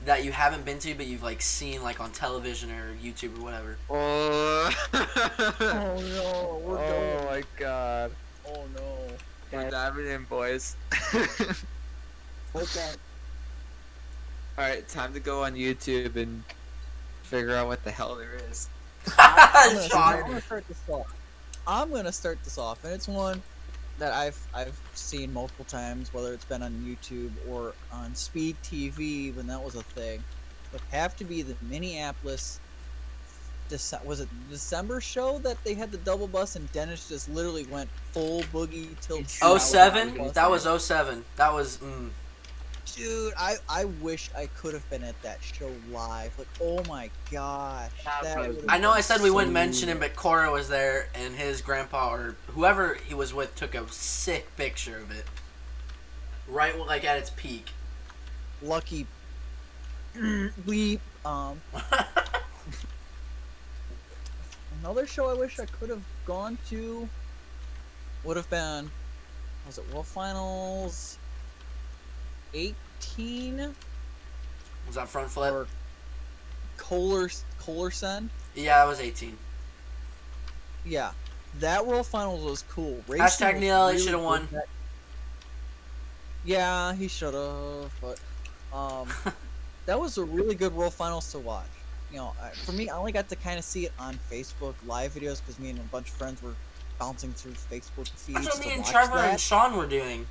that you haven't been to, but you've like seen like on television or YouTube or whatever? Oh. Oh no, we're Oh going. my god. Oh no. We're diving in, boys. Okay. Alright, time to go on YouTube and figure out what the hell there is. I'm gonna Sean. start this off. And it's one that I've seen multiple times, whether it's been on YouTube or on Speed TV when that was a thing. Would have to be the Minneapolis. Was it the December show that they had the double bus and Dennis just literally went full boogie till 07? That was 07. That was. Dude, I wish I could have been at that show live. Like, oh my gosh. That would've I know I been said we wouldn't so mention him, but Cora was there, and his grandpa or whoever he was with took a sick picture of it. Right, like at its peak. lucky bleep. Another show I wish I could have gone to would have been, was it World Finals 18 Was that front flip? or Kohler-Sen? Yeah, that was 18. Yeah, that World Finals was cool. Racing Hashtag was Neil Elliott really should have good won. Yeah, he should have, but that was a really good World Finals to watch. You know, for me, I only got to kind of see it on Facebook live videos because me and a bunch of friends were bouncing through Facebook feeds. That's what to me and watch Trevor that. and Sean were doing.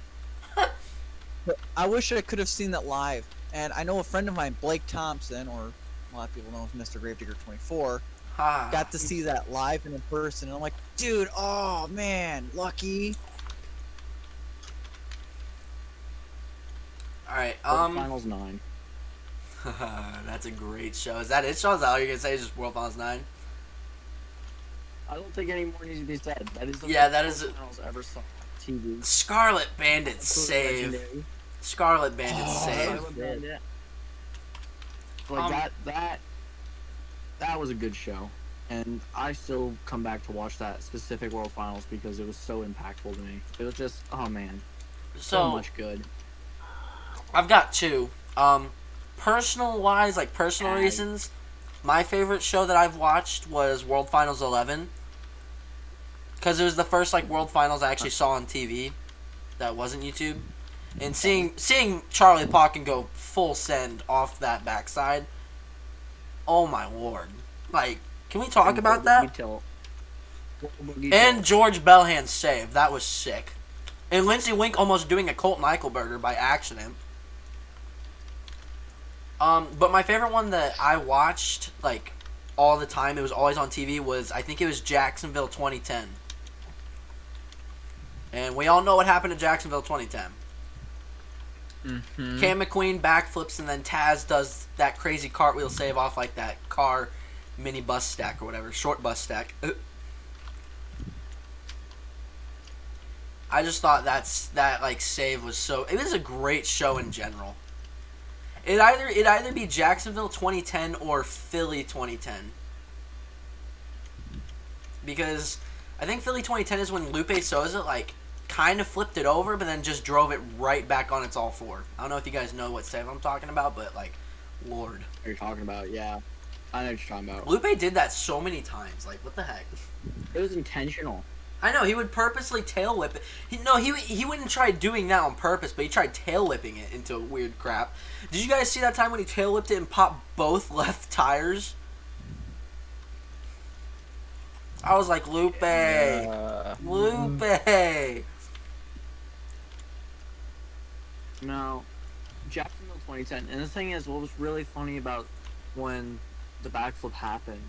But I wish I could have seen that live. And I know a friend of mine, Blake Thompson, or a lot of people know him as Mr. Gravedigger 24, Ha. got to see that live and in person. And I'm like, dude, oh man, lucky. All right. World Finals 9. That's a great show. Is that it, Sean? Is that all you're gonna say? Is just World Finals 9? I don't think any more needs to be said. That is the Yeah, most that is World Finals I ever saw on TV. Scarlet Bandit Absolutely save. legendary. Scarlet Bandit save. Silent Bandit. Like Um, that was a good show, and I still come back to watch that specific World Finals because it was so impactful to me. It was just, oh man, so So much good. I've got two. Personal wise, like personal Ag. reasons, my favorite show that I've watched was World Finals 11. Because it was the first like World Finals I actually saw on TV that wasn't YouTube. And seeing Charlie Pauken go full send off that backside, oh my lord. Like, can we talk about that? And George Bellhand's save, that was sick. And Lindsey Wink almost doing a Colt Eichelberger by accident. But my favorite one that I watched, like, all the time. It was always on TV. I think it was Jacksonville 2010. And we all know what happened to Jacksonville 2010. Mm-hmm. Cam McQueen backflips, and then Taz does that crazy cartwheel save off like that car mini bus stack or whatever, short bus stack. I just thought that like save was so. It was a great show in general. It either be Jacksonville 2010 or Philly 2010. Because I think Philly 2010 is when Lupe Souza like kind of flipped it over, but then just drove it right back on its all four. I don't know if you guys know what save I'm talking about, but like, Lord. What you're talking about, yeah. I know what you're talking about. Lupe did that so many times. Like, what the heck? It was intentional. I know, he would purposely tail whip it. He wouldn't try doing that on purpose, but he tried tail whipping it into weird crap. Did you guys see that time when he tail whipped it and popped both left tires? I was like, Lupe. Lupe. No, Jacksonville 2010. And the thing is, what was really funny about when the backflip happened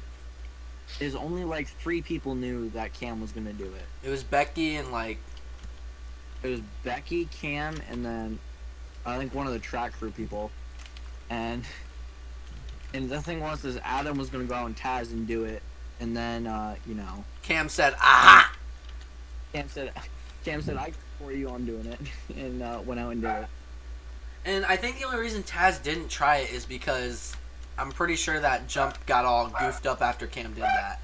is only like 3 people knew that Cam was gonna do it. It was Becky and like It was Becky, Cam, and then I think one of the track crew people. And the thing was, is Adam was gonna go out and Taz and do it, and then Cam said, "Aha!" Cam said, I for you, I'm doing it, and went out and did it. And I think the only reason Taz didn't try it is because I'm pretty sure that jump got all goofed up after Cam did that.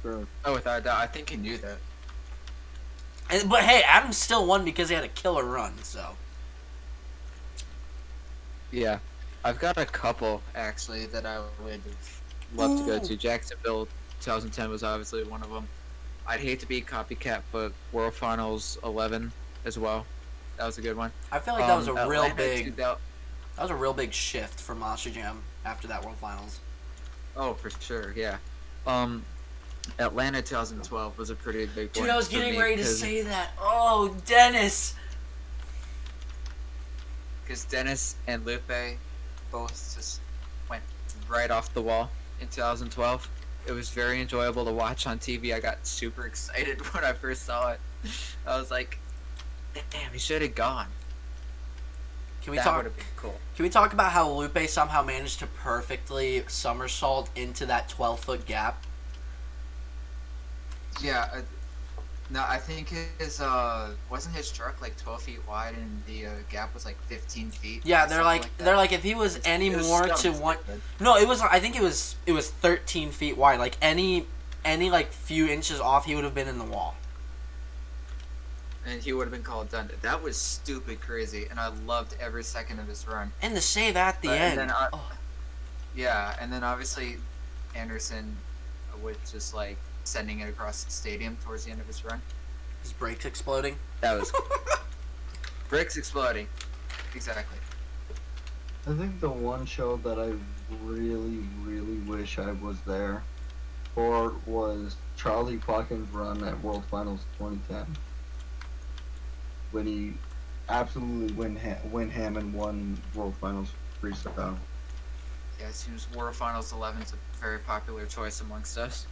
Sure. Oh, without a doubt, I think he knew that. But hey, Adam still won because he had a killer run. So Yeah, I've got a couple actually that I would love to go to. Jacksonville 2010 was obviously one of them. I'd hate to be copycat, but World Finals 11 as well. That was a good one. I feel like that was a real Atlanta big 2000 that was a real big shift for Monster Jam after that World Finals. Oh, for sure, yeah. Atlanta 2012 was a pretty big one. Dude, I was for getting me ready to 'cause- say that. Oh, Dennis. Because Dennis and Lupe both just went right off the wall in 2012. It was very enjoyable to watch on TV. I got super excited when I first saw it. I was like, damn, he should have gone. Can we That talk? would have been cool. Can we talk about how Lupe somehow managed to perfectly somersault into that 12-foot gap? Yeah, no, I think his, wasn't his truck like 12 feet wide and the gap was like 15 feet? Yeah, or they're something like that? they're like if he was any It was more dumb to as one. stupid. No, it was. I think it was 13 feet wide. Like any like few inches off, he would have been in the wall. And he would have been called done. That was stupid crazy, and I loved every second of his run. And the save at the But- end. and then Oh. Yeah, and then obviously Anderson with just like sending it across the stadium towards the end of his run. His brakes exploding. That was bricks exploding. Exactly. I think the one show that I really, really wish I was there for was Charlie Plotkin's run at World Finals 2010. When he absolutely went ham and won World Finals freestyle. Yeah, it seems World Finals 11 is a very popular choice amongst us.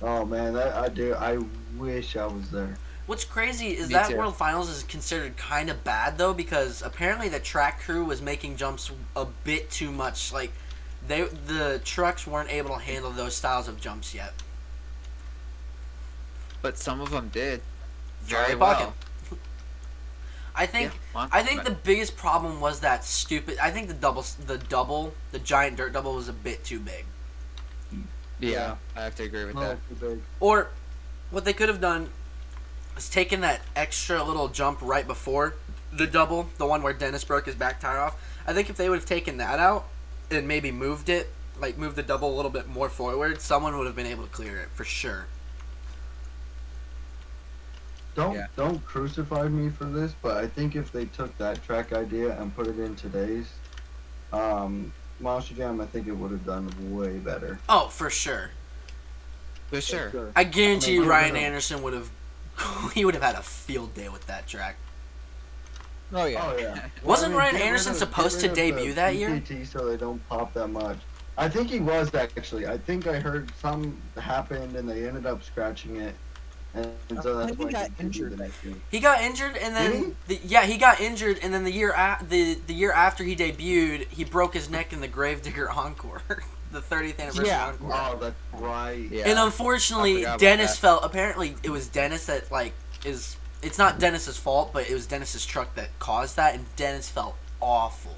Oh man, I wish I was there. What's crazy is Me that too. World Finals is considered kind of bad though, because apparently the track crew was making jumps a bit too much. Like the trucks weren't able to handle those styles of jumps yet. But some of them did very Charlie well. Plotkin. I think Yeah, I think the biggest problem was that stupid. I think the giant dirt double was a bit too big. Yeah, I have to agree with that. Too big. Or what they could have done is taken that extra little jump right before the double, the one where Dennis broke his back tire off. I think if they would have taken that out and maybe moved it, like moved the double a little bit more forward, someone would have been able to clear it for sure. Yeah. Don't crucify me for this, but I think if they took that track idea and put it in today's Monster Jam, I think it would have done way better. Oh, for sure. For sure. I guarantee I you mean, Ryan no. Anderson would have he would have had a field day with that track. Oh yeah. Oh yeah. Wasn't Ryan get rid Anderson supposed to get rid of debut the that year? PKT so they don't pop that much. I think he was actually. I think I heard something happened and they ended up scratching it, and so I that's think he why got continued injured. the next year. He got injured, and then he got injured, and then the year after he debuted, he broke his neck in the Gravedigger Encore, the 30th anniversary Yeah. Encore. Oh, that's right. Yeah. And I unfortunately, forgot about Dennis that. felt. Apparently, it was Dennis that It's not Dennis's fault, but it was Dennis's truck that caused that, and Dennis felt awful.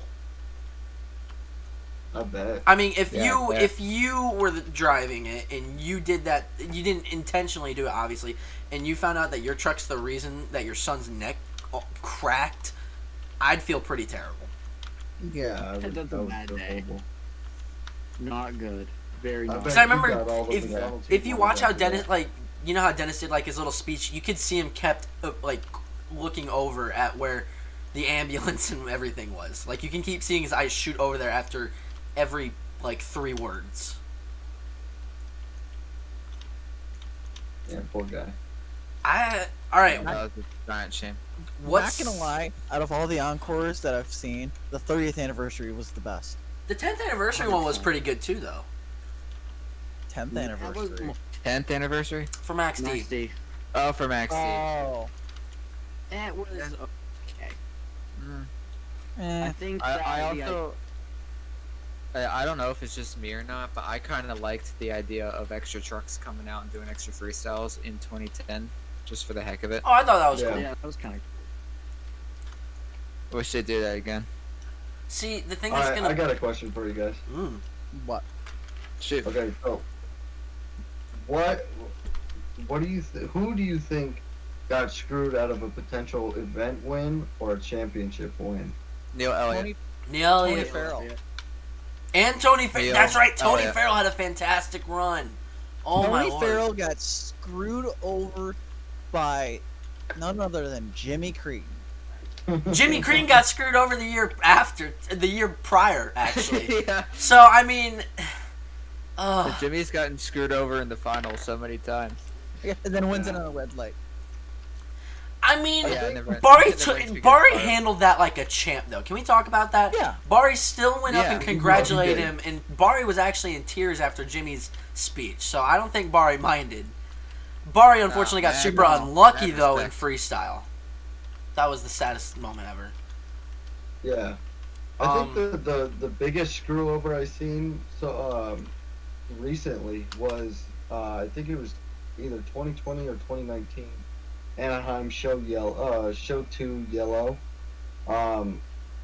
I bet. I mean, if Yeah, I bet. if you were driving it and you did that, you didn't intentionally do it, obviously, and you found out that your truck's the reason that your son's neck cracked, I'd feel pretty terrible. Yeah. I would- That's a that would bad feel day. horrible. Not good. Very I not. bet So I he remember got all the if McDonald's if you watch how after that. Dennis you know how Dennis did his little speech, you could see him kept looking over at where the ambulance and everything was. Like, you can keep seeing his eyes shoot over there after every 3 words. Yeah, poor guy. All right. That was a giant shame. What's Not gonna lie, out of all the encores that I've seen, the 30th anniversary was the best. The 10th anniversary one was pretty good too, though, 10th That was anniversary. 10th anniversary? for Max Max D. D. Oh, for Max D. Oh. It was okay. Mm. Eh. I think I that also. I don't know if it's just me or not, but I kind of liked the idea of extra trucks coming out and doing extra freestyles in 2010, just for the heck of it. Oh, I thought that was Yeah. cool. yeah, that was kind of Wish they'd do that again. See, the thing All that's right, gonna. I got a question for you guys. What? Shoot. Okay, so what do you who do you think got screwed out of a potential event win or a championship win? Neil Elliott. Tony, Neil Tony Elliott. Farrell. And Tony Farrell. Neil That's right. Tony Elliott. Farrell had a fantastic run. Oh my Tony lord. Farrell got screwed over by none other than Jimmy Creed. Jimmy Crean got screwed over the year prior, actually. Yeah. So I mean, But Jimmy's gotten screwed over in the final so many times. And then wins it on a red light. I mean, Yeah, I never- Barry I never actually Barry got fired. handled that like a champ, though. Can we talk about that? Yeah. Barry still went up Yeah, and he congratulated did. him, and Barry was actually in tears after Jimmy's speech. So I don't think Barry minded. Barry unfortunately got man, super no. unlucky Mad though in respect. freestyle. That was the saddest moment ever. Yeah. I Um, think the biggest screw over I seen recently was I think it was either 2020 or 2019. Anaheim show 2 yellow.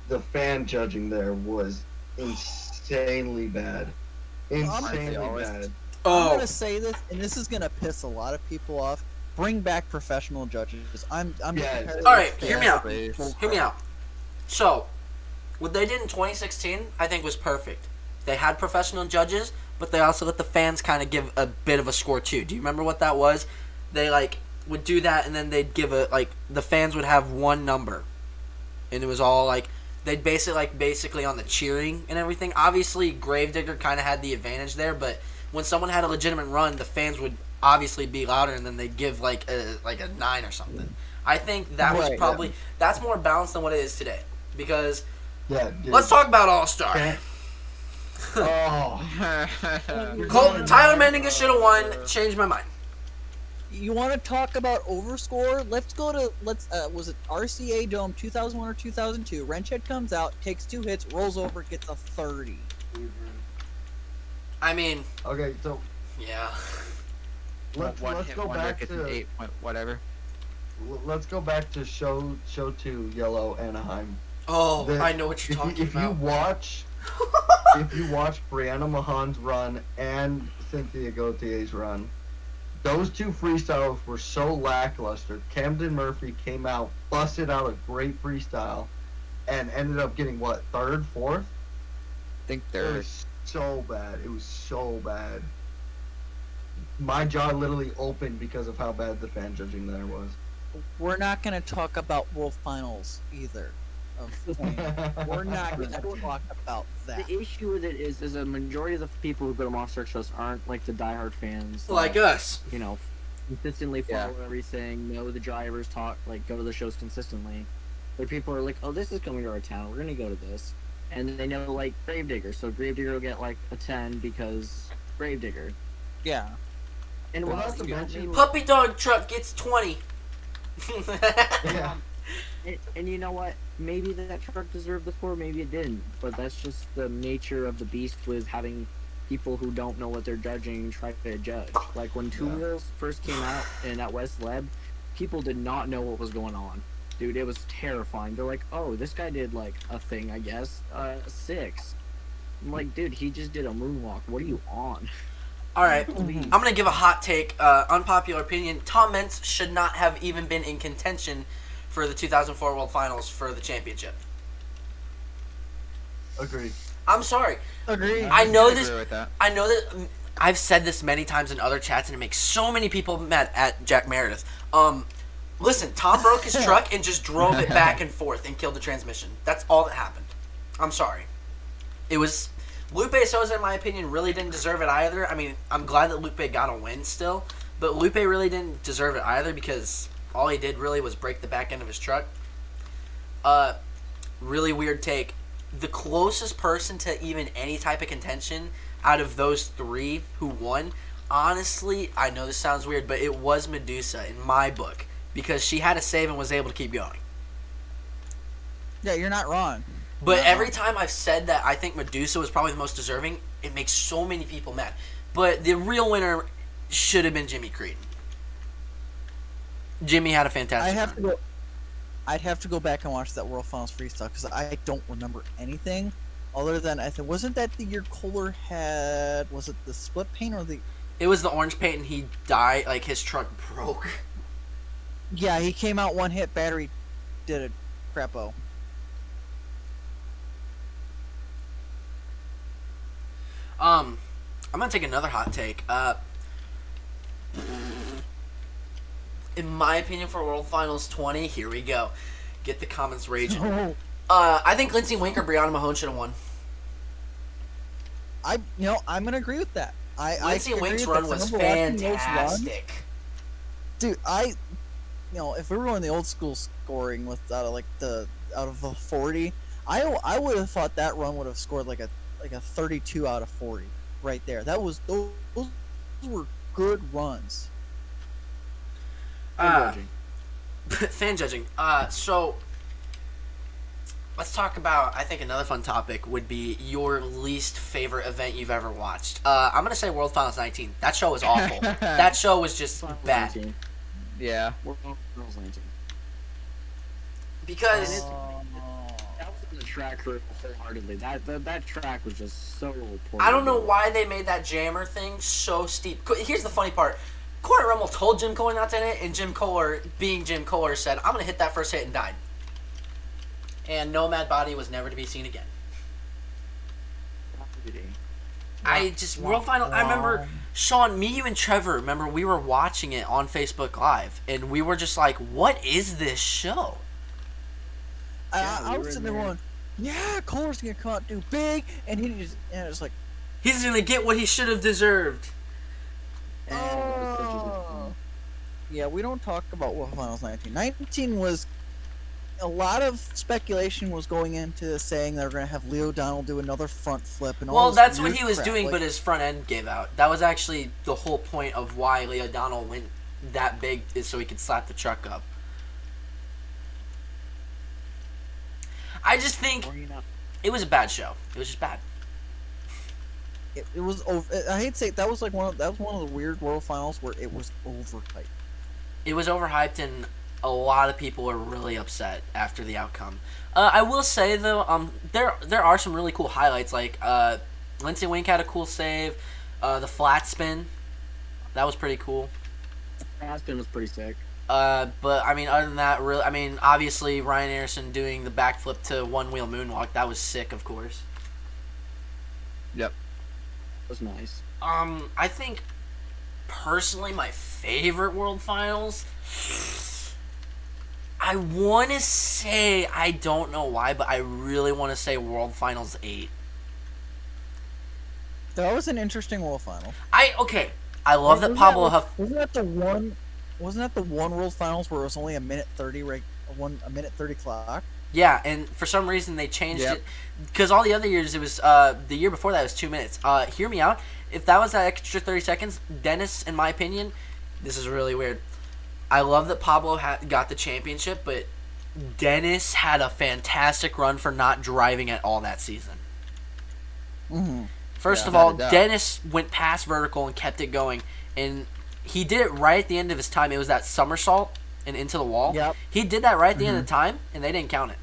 The fan judging there was insanely bad. Insanely always- bad. I'm Oh, gonna say this, and this is gonna piss a lot of people off. Bring back professional judges. I'm Yes. tired of all right. this Hear me fan- out. Please. Hear me out. So, what they did in 2016, I think, was perfect. They had professional judges, but they also let the fans kind of give a bit of a score too. Do you remember what that was? They would do that, and then they'd give the fans would have one number, and it was all they'd base it basically on the cheering and everything. Obviously, Gravedigger kind of had the advantage there, but when someone had a legitimate run, the fans would obviously be louder, and then they'd give a 9 or something. I think that was Right, probably that's more balanced than what it is today. Because Yeah. Dude. let's talk about All Star. Fan- Oh. Tyler Mendinger should have won. Changed my mind. You want to talk about overscore? Let's go to was it RCA Dome 2001 or 2002? Wrenchhead comes out, takes 2 hits, rolls over, gets a 30. I mean, Okay, so yeah. let's hit go wonder back gets an to 8 point whatever. let's go back to show 2 yellow Anaheim. Oh, The- I know what you're talking if you about. watch if you watch Brianna Mahan's run and Cynthia Gautier's run, those 2 freestyles were so lackluster. Camden Murphy came out, busted out a great freestyle, and ended up getting what, 3rd, 4th? I think It they're. was so bad. It was so bad. My jaw literally opened because of how bad the fan judging there was. We're not going to talk about World Finals either. Of 20. We're not going to talk about that. The issue with it is a majority of the people who go to Monster Truck shows aren't like the diehard fans. Like that, us. you know, consistently Yeah. follow everything, know the drivers, go to the shows consistently. But people are like, oh, this is coming to our town. We're gonna go to this. and they know like Gravedigger, so Gravedigger will get like a 10 because Gravedigger. Yeah. And Well, what not to mention- Puppy dog truck gets 20. Yeah. And you know what? Maybe that truck deserved the score, maybe it didn't. But that's just the nature of the beast with having people who don't know what they're judging try to judge. Like when Two Wheels first came out and at West Leb, people did not know what was going on. Dude, it was terrifying. They're like, oh, this guy did like a thing, I guess. 6. I'm like, dude, he just did a moonwalk. What are you on? All right, Please. I'm gonna give a hot take, unpopular opinion. Tom Meents should not have even been in contention for the 2004 World Finals for the championship. Agreed. I'm sorry. Agree. I know agree this. with that. I know that I've said this many times in other chats, and it makes so many people mad at Jack Meredith. Listen, Tom broke his truck and just drove it back and forth and killed the transmission. That's all that happened. I'm sorry. It was Lupe Souza, in my opinion, really didn't deserve it either. I mean, I'm glad that Lupe got a win still, but Lupe really didn't deserve it either because all he did really was break the back end of his truck. Really weird take. The closest person to even any type of contention out of those 3 who won, honestly, I know this sounds weird, but it was Medusa in my book because she had a save and was able to keep going. Yeah, you're not wrong. But every time I've said that I think Medusa was probably the most deserving, it makes so many people mad. But the real winner should have been Jimmy Creedon. Jimmy had a fantastic run. I'd have to go back and watch that World Finals freestyle because I don't remember anything other than I think wasn't that the year Kohler had, was it the split paint or the? It was the orange paint and he died, like his truck broke. Yeah, he came out one hit, battery did a crapo. I'm gonna take another hot take. In my opinion, for World Finals 20, here we go. Get the comments raging. I think Lindsey Wink or Brianna Mahone should have won. I'm gonna agree with that. Lindsey agree Wink's with run that, 'cause was I remember watching those runs. fantastic. Dude, if we were on the old school scoring with out of the 40, I would have thought that run would have scored like a 32 out of 40 right there. Those were good runs. Fan judging. So let's talk about. I think another fun topic would be your least favorite event you've ever watched. I'm gonna say World Finals 19. That show was awful. That show was just bad. Yeah. World Finals 19. Because That was in the track for wholeheartedly. That track was just so poor. I don't know why they made that jammer thing so steep. Here's the funny part. Corey Rummel told Jim Kohler not to hit, and Jim Kohler, being Jim Kohler, said, I'm going to hit that first hit, and died. And Nomad Body was never to be seen again. World Final, I remember, Sean, me, you, and Trevor, remember, we were watching it on Facebook Live, and we were just like, what is this show? I was sitting there going, yeah, Kohler's gonna come out do big, and it's like, He's going to get what he should have deserved. yeah, we don't talk about World Finals 19. 19 was a lot of speculation was going into saying they were gonna have Leo O'Donnell do another front flip and all. Well, this that's what weird he was crap. doing, Like, but his front end gave out. That was actually the whole point of why Leo O'Donnell went that big, is so he could slap the truck up. I just think it was a bad show. It was just bad. it was over. I hate to say it, that was one of the weird World Finals where it was overhyped. It was overhyped, and a lot of people were really upset after the outcome. I will say though, there are some really cool highlights. Like Lindsey Wink had a cool save. The flat spin, that was pretty cool. Aspen was pretty sick. But I mean, other than that, really, I mean, obviously Ryan Anderson doing the backflip to one wheel moonwalk, that was sick, of course. Yep. It was nice. I think personally my favorite World Finals, I want to say, I don't know why, but I really want to say World Finals 8. That was an interesting World Final. I love that Pablo Huff. Wasn't that the one World Finals where it was only a minute 30, right? A minute 30 clock. Yeah, and for some reason they changed Yep. it because all the other years it was the year before that was 2 minutes. Hear me out. If that was that extra 30 seconds, Dennis, in my opinion, this is really weird. I love that Pablo got the championship, but Dennis had a fantastic run for not driving at all that season. Mm-hmm. First Yeah, of all, without a doubt. Dennis went past vertical and kept it going, and he did it right at the end of his time. It was that somersault and into the wall. Yep. He did that right at the end of the time, and they didn't count it.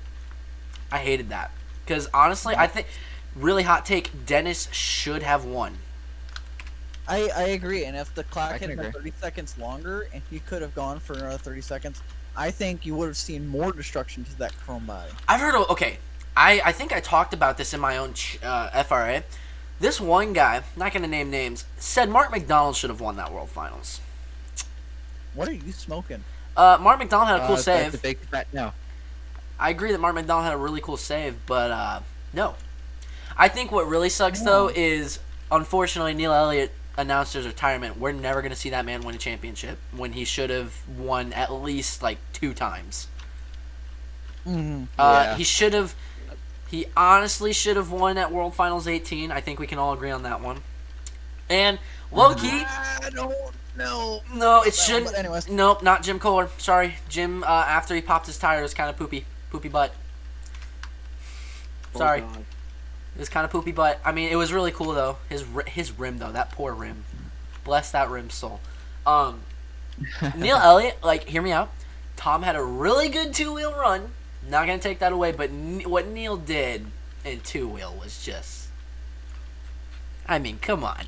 I hated that because honestly, I think really hot take. Dennis should have won. I agree, and if the clock I had can been agree. 30 seconds longer and he could have gone for another 30 seconds, I think you would have seen more destruction to that chrome body. I've heard of, okay, I think I talked about this in my own FRA. This one guy, not going to name names, said Mark McDonald should have won that World Finals. What are you smoking? Mark McDonald had a cool That's save. a big bet. No. I agree that Mark McDonald had a really cool save, but no. I think what really sucks, though, is unfortunately Neil Elliott announced his retirement. We're never going to see that man win a championship when he should have won at least like 2 times. Mm-hmm. Yeah. He should have. He honestly should have won at World Finals 18. I think we can all agree on that one. And low key, I don't know. no, it But shouldn't. anyways. Nope, not Jim Kohler. Sorry, Jim. After he popped his tire, was kind of poopy butt. Oh, Sorry. God. It was kind of poopy butt. I mean, it was really cool though. His rim though, that poor rim. Bless that rim's soul. Neil Elliott, like, hear me out. Tom had a really good 2-wheel run. Not gonna take that away, but what Neil did in 2-wheel was just. I mean, come on.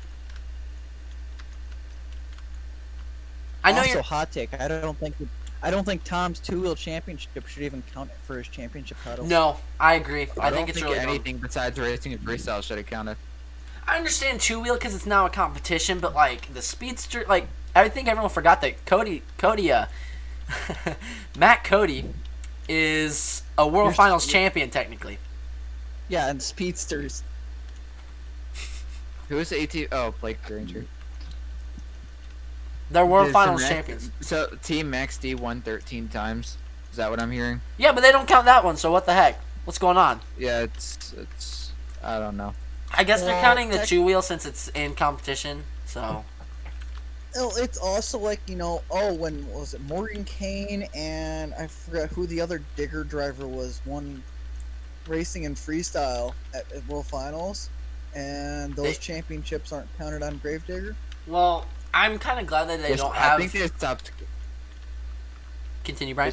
I know also, you're. hot take. I don't think Tom's 2-wheel championship should even count for his championship title. No, I agree. I, don't think it's really dumb. anything besides racing and freestyle should have counted. I understand 2-wheel because it's now a competition, but like the speedster, like I think everyone forgot that Cody, Matt Cody, is a World Finals champion technically. Yeah, and speedsters. Who was the AT? Oh, Blake Granger. They're World Did Finals Max- champions. So Team Max D won 13 times. Is that what I'm hearing? Yeah, but they don't count that one. So what the heck? What's going on? Yeah, it's. I don't know. I guess they're Well, counting the 2-wheel since it's in competition. So Oh, it's also like, when was it Morgan Kane and I forgot who the other digger driver was, one racing in freestyle at World Finals, and those They- championships aren't counted on Gravedigger. well, I'm kind of glad that they don't have. I think they stopped. Continue, Brian.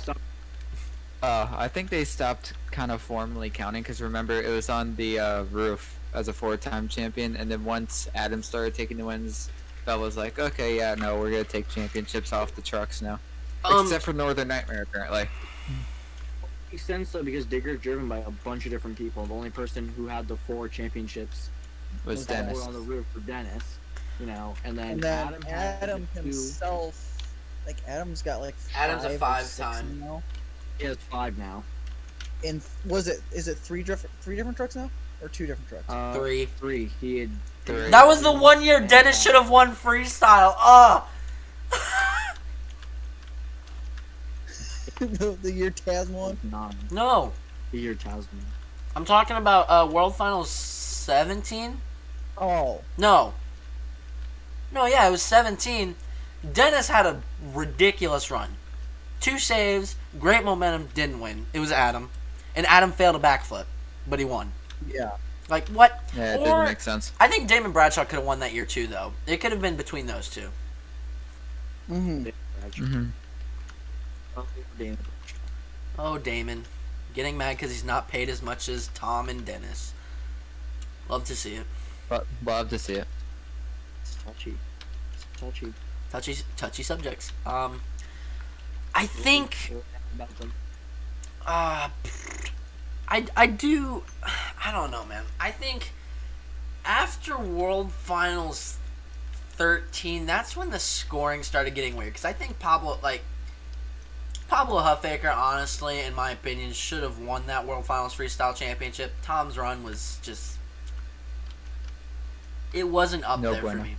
I think they stopped kind of formally counting because remember it was on the roof as a 4-time champion, and then once Adam started taking the wins, Bell was like, okay, yeah, no, we're gonna take championships off the trucks now, except for Northern Nightmare apparently. Makes sense though because Digger's driven by a bunch of different people. The only person who had the 4 championships Was that Dennis. were on the roof for Dennis, and then And then had Adam the 2. himself, like Adam's got like Adam's a 5 or 6 5-time. now. He has 5 now. And is it three different trucks now, or 2 different trucks? 3. 3. He had 3. That was the one year Dennis should have won freestyle. the year Taz won. 9. No, The year Tasman. I'm talking about World Finals 17. Oh, No, yeah, it was 17. Dennis had a ridiculous run. 2 saves, great momentum, didn't win. It was Adam. And Adam failed a backflip, but he won. yeah. Like, what? Yeah, it Or- didn't make sense. I think Damon Bradshaw could have won that year, too, though. It could have been between those 2. Mm-hmm. Mm-hmm. Oh, Damon. Getting mad because he's not paid as much as Tom and Dennis. Love to see it. But love to see it. It's touchy. It's touchy. Touchy subjects. I think About them. I do. I don't know, man. I think after World Finals 13, that's when the scoring started getting weird. Because I think Pablo Huffaker, honestly, in my opinion, should have won that World Finals Freestyle Championship. Tom's run was just. It wasn't up No there for bueno. me.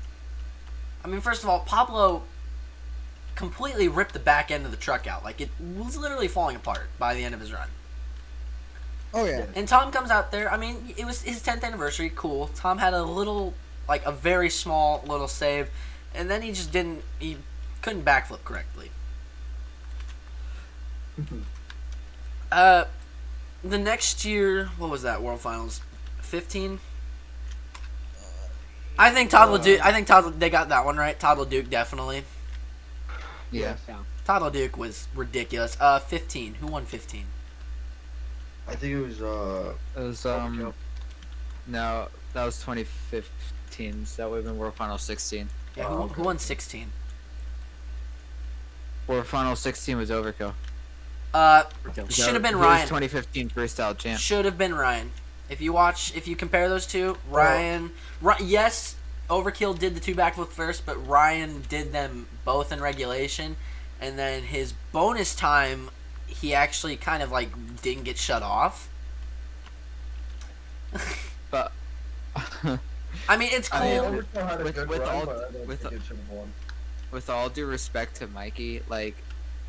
I mean, first of all, Pablo completely ripped the back end of the truck out. Like, it was literally falling apart by the end of his run. Oh yeah. And Tom comes out there. I mean, it was his 10th anniversary. Cool. Tom had a little, like a very small little save, and then he just didn't. He couldn't backflip correctly. The next year, what was that? World Finals, 15. I think Todd LeDuc. I think Todd. They got that one right. Todd LeDuc definitely. Yeah. Todd LeDuc was ridiculous. 15. Who won 15? I think it was It was no, that was 2015. So that would have been World Final 16. Yeah. Oh, Who won 16? World Final 16 was Overkill. Should have been He was Ryan. 2015 freestyle champ. Should have been Ryan. If you compare those two, Ryan. Yes, Overkill did the 2 backflip first, but Ryan did them both in regulation, and then his bonus time, he actually kind of like didn't get shut off. But I mean, it's cool. I mean, Overkill had a with- good with run, all- but I don't with- think it should have won. with all due respect to Mikey, like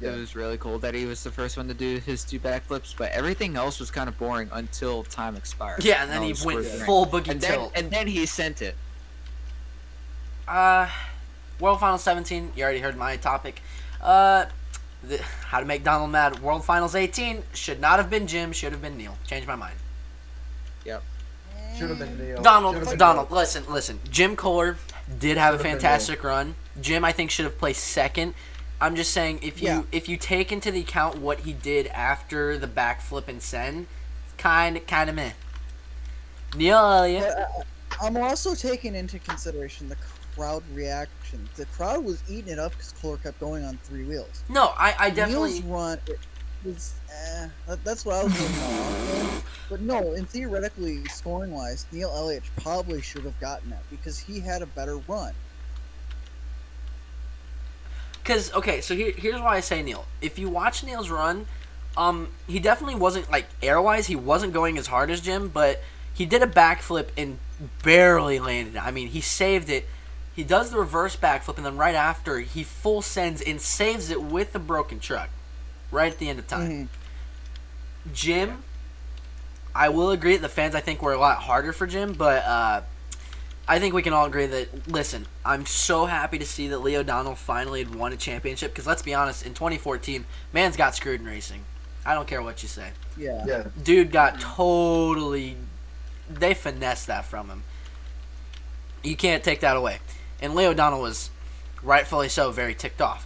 Yeah. it was really cool that he was the first one to do his 2 backflips, but everything else was kind of boring until time expired. Yeah, and then No he one went scored the full ring. boogie and then, tilt. and then he sent it. World Finals 17. You already heard my topic. How to make Donald mad. World Finals 18 should not have been Jim. Should have been Neil. Change my mind. Should have been Neil. Donald, Should've been Donald, Neil. listen. Jim Kohler did have a Should've been fantastic run. Jim, I think, should have placed second. I'm just saying, if you take into the account what he did after the backflip and send, kind of meh. Neil Elliott. But I'm also taking into consideration the crowd reaction. The crowd was eating it up because Kohler kept going on 3 wheels. No, I definitely. Neil's run was that's what I was looking at. But no, and theoretically, scoring wise, Neil Elliott probably should have gotten that because he had a better run. Because, okay, so here's why I say Neil. If you watch Neil's run, he definitely wasn't, like, air-wise, he wasn't going as hard as Jim, but he did a backflip and barely landed it. I mean, he saved it. He does the reverse backflip, and then right after, he full sends and saves it with the broken truck. Right at the end of time. Mm-hmm. Jim, I will agree that the fans, I think, were a lot harder for Jim, but I think we can all agree that, listen, I'm so happy to see that Leo O'Donnell finally had won a championship, because let's be honest, in 2014, man's got screwed in racing. I don't care what you say. Yeah. Yeah. Dude got totally... They finessed that from him. You can't take that away. And Leo O'Donnell was, rightfully so, very ticked off.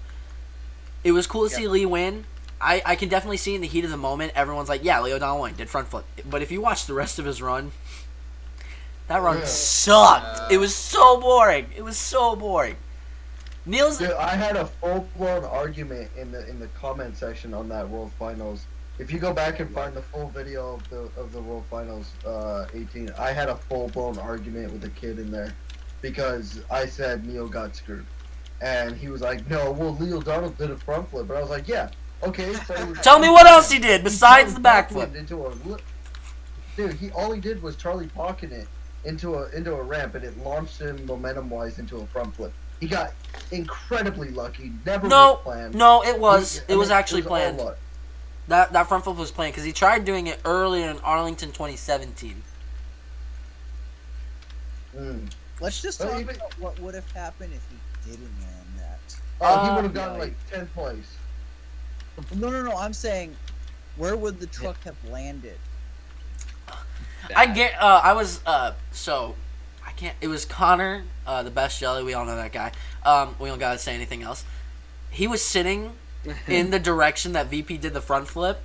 It was cool to see Lee win. I can definitely see in the heat of the moment, everyone's like, yeah, Leo O'Donnell won, did front flip. But if you watch the rest of his run, that run sucked. It was so boring. It was so boring. Neil's... Dude, I had a full-blown argument in the comment section on that World Finals. If you go back and find the full video of the World Finals 18, I had a full-blown argument with a kid in there because I said Neil got screwed. And he was like, no, well, Leo Donald did a front flip. But I was like, yeah, okay. So Tell me what else he did besides the backflip. Dude, all he did was Charlie pocketed it into a ramp, and it launched him momentum-wise into a front flip. He got incredibly lucky. Never was planned. No, it was. I It was mean, actually all planned. luck. That front flip was planned because he tried doing it earlier in Arlington 2017. Let's just Well, talk even- about what would have happened if he didn't land that. He would have gotten yeah. like 10th place. No. I'm saying, where would the truck have landed? I get. I was. So, I can't. It was Connor, the best jelly. We all know that guy. We don't gotta say anything else. He was sitting in the direction that VP did the front flip.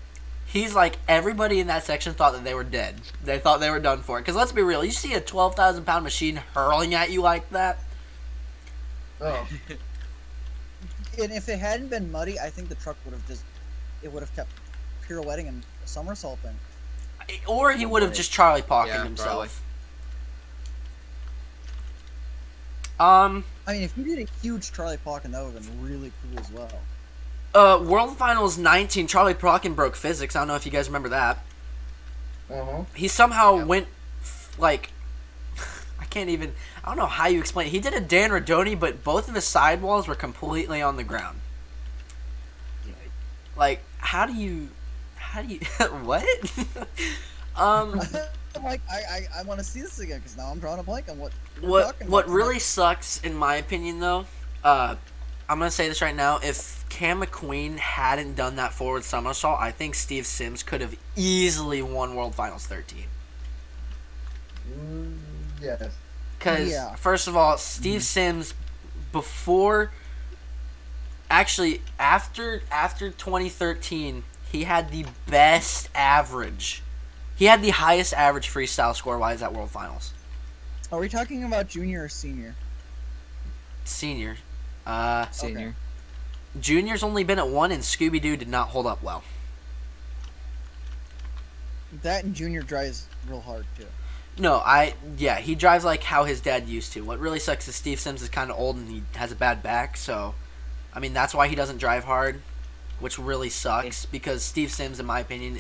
He's like, everybody in that section thought that they were dead. They thought they were done for. Because let's be real, you see a 12,000-pound machine hurling at you like that. Oh, And if it hadn't been muddy, I think the truck would have kept pirouetting and somersaulting. Or he would have just Charlie Pocketed Yeah, himself. I mean, if you did a huge Charlie Pocken, that would have been really cool as well. World Finals 19, Charlie Procken broke physics. I don't know if you guys remember that. He somehow went, like, I don't know how you explain it. He did a Dan Radoni, but both of his sidewalls were completely on the ground. Like, how do you, what? Um, I'm like, I want to see this again because now I'm drawing a blank on what we're talking what about. really sucks, in my opinion, though, I'm gonna say this right now. If Cam McQueen hadn't done that forward somersault, I think Steve Sims could have easily won World Finals 13. Yes. Because Yeah. first of all, Steve Sims, before, actually after 2013, he had the best average. He had the highest average freestyle score wise at World Finals. Are we talking about junior or senior? Senior. Senior. Junior's only been at one, and Scooby Doo did not hold up well. That and junior drives real hard too. No, he drives like how his dad used to. What really sucks is Steve Sims is kind of old and he has a bad back, so I mean that's why he doesn't drive hard, which really sucks because Steve Sims, in my opinion,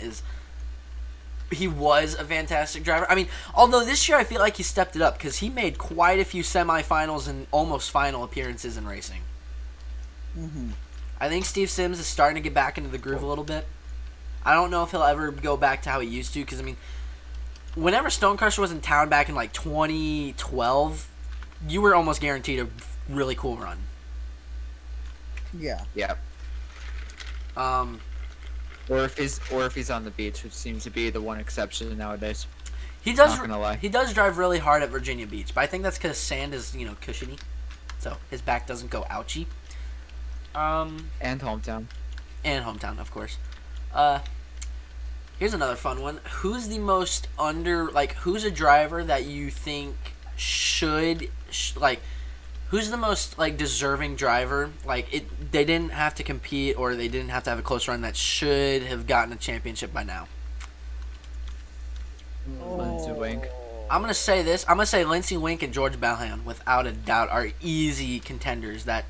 he was a fantastic driver. I mean, although this year I feel like he stepped it up because he made quite a few semifinals and almost final appearances in racing. Mm-hmm. I think Steve Sims is starting to get back into the groove a little bit. I don't know if he'll ever go back to how he used to because, I mean, whenever Stone Crusher was in town back in like 2012, you were almost guaranteed a really cool run. Yeah. Yeah. Um, Or if he's on the beach, which seems to be the one exception nowadays. he does. Not gonna lie. He does drive really hard at Virginia Beach, but I think that's because sand is cushiony, so his back doesn't go ouchy. And hometown. And hometown, of course. Here's another fun one. Who's the most who's a driver that you think who's the most deserving driver? They didn't have to compete or they didn't have to have a close run that should have gotten a championship by now. Lindsey Wink. I'm gonna say this. I'm gonna say Lindsey Wink and George Balhan, without a doubt, are easy contenders that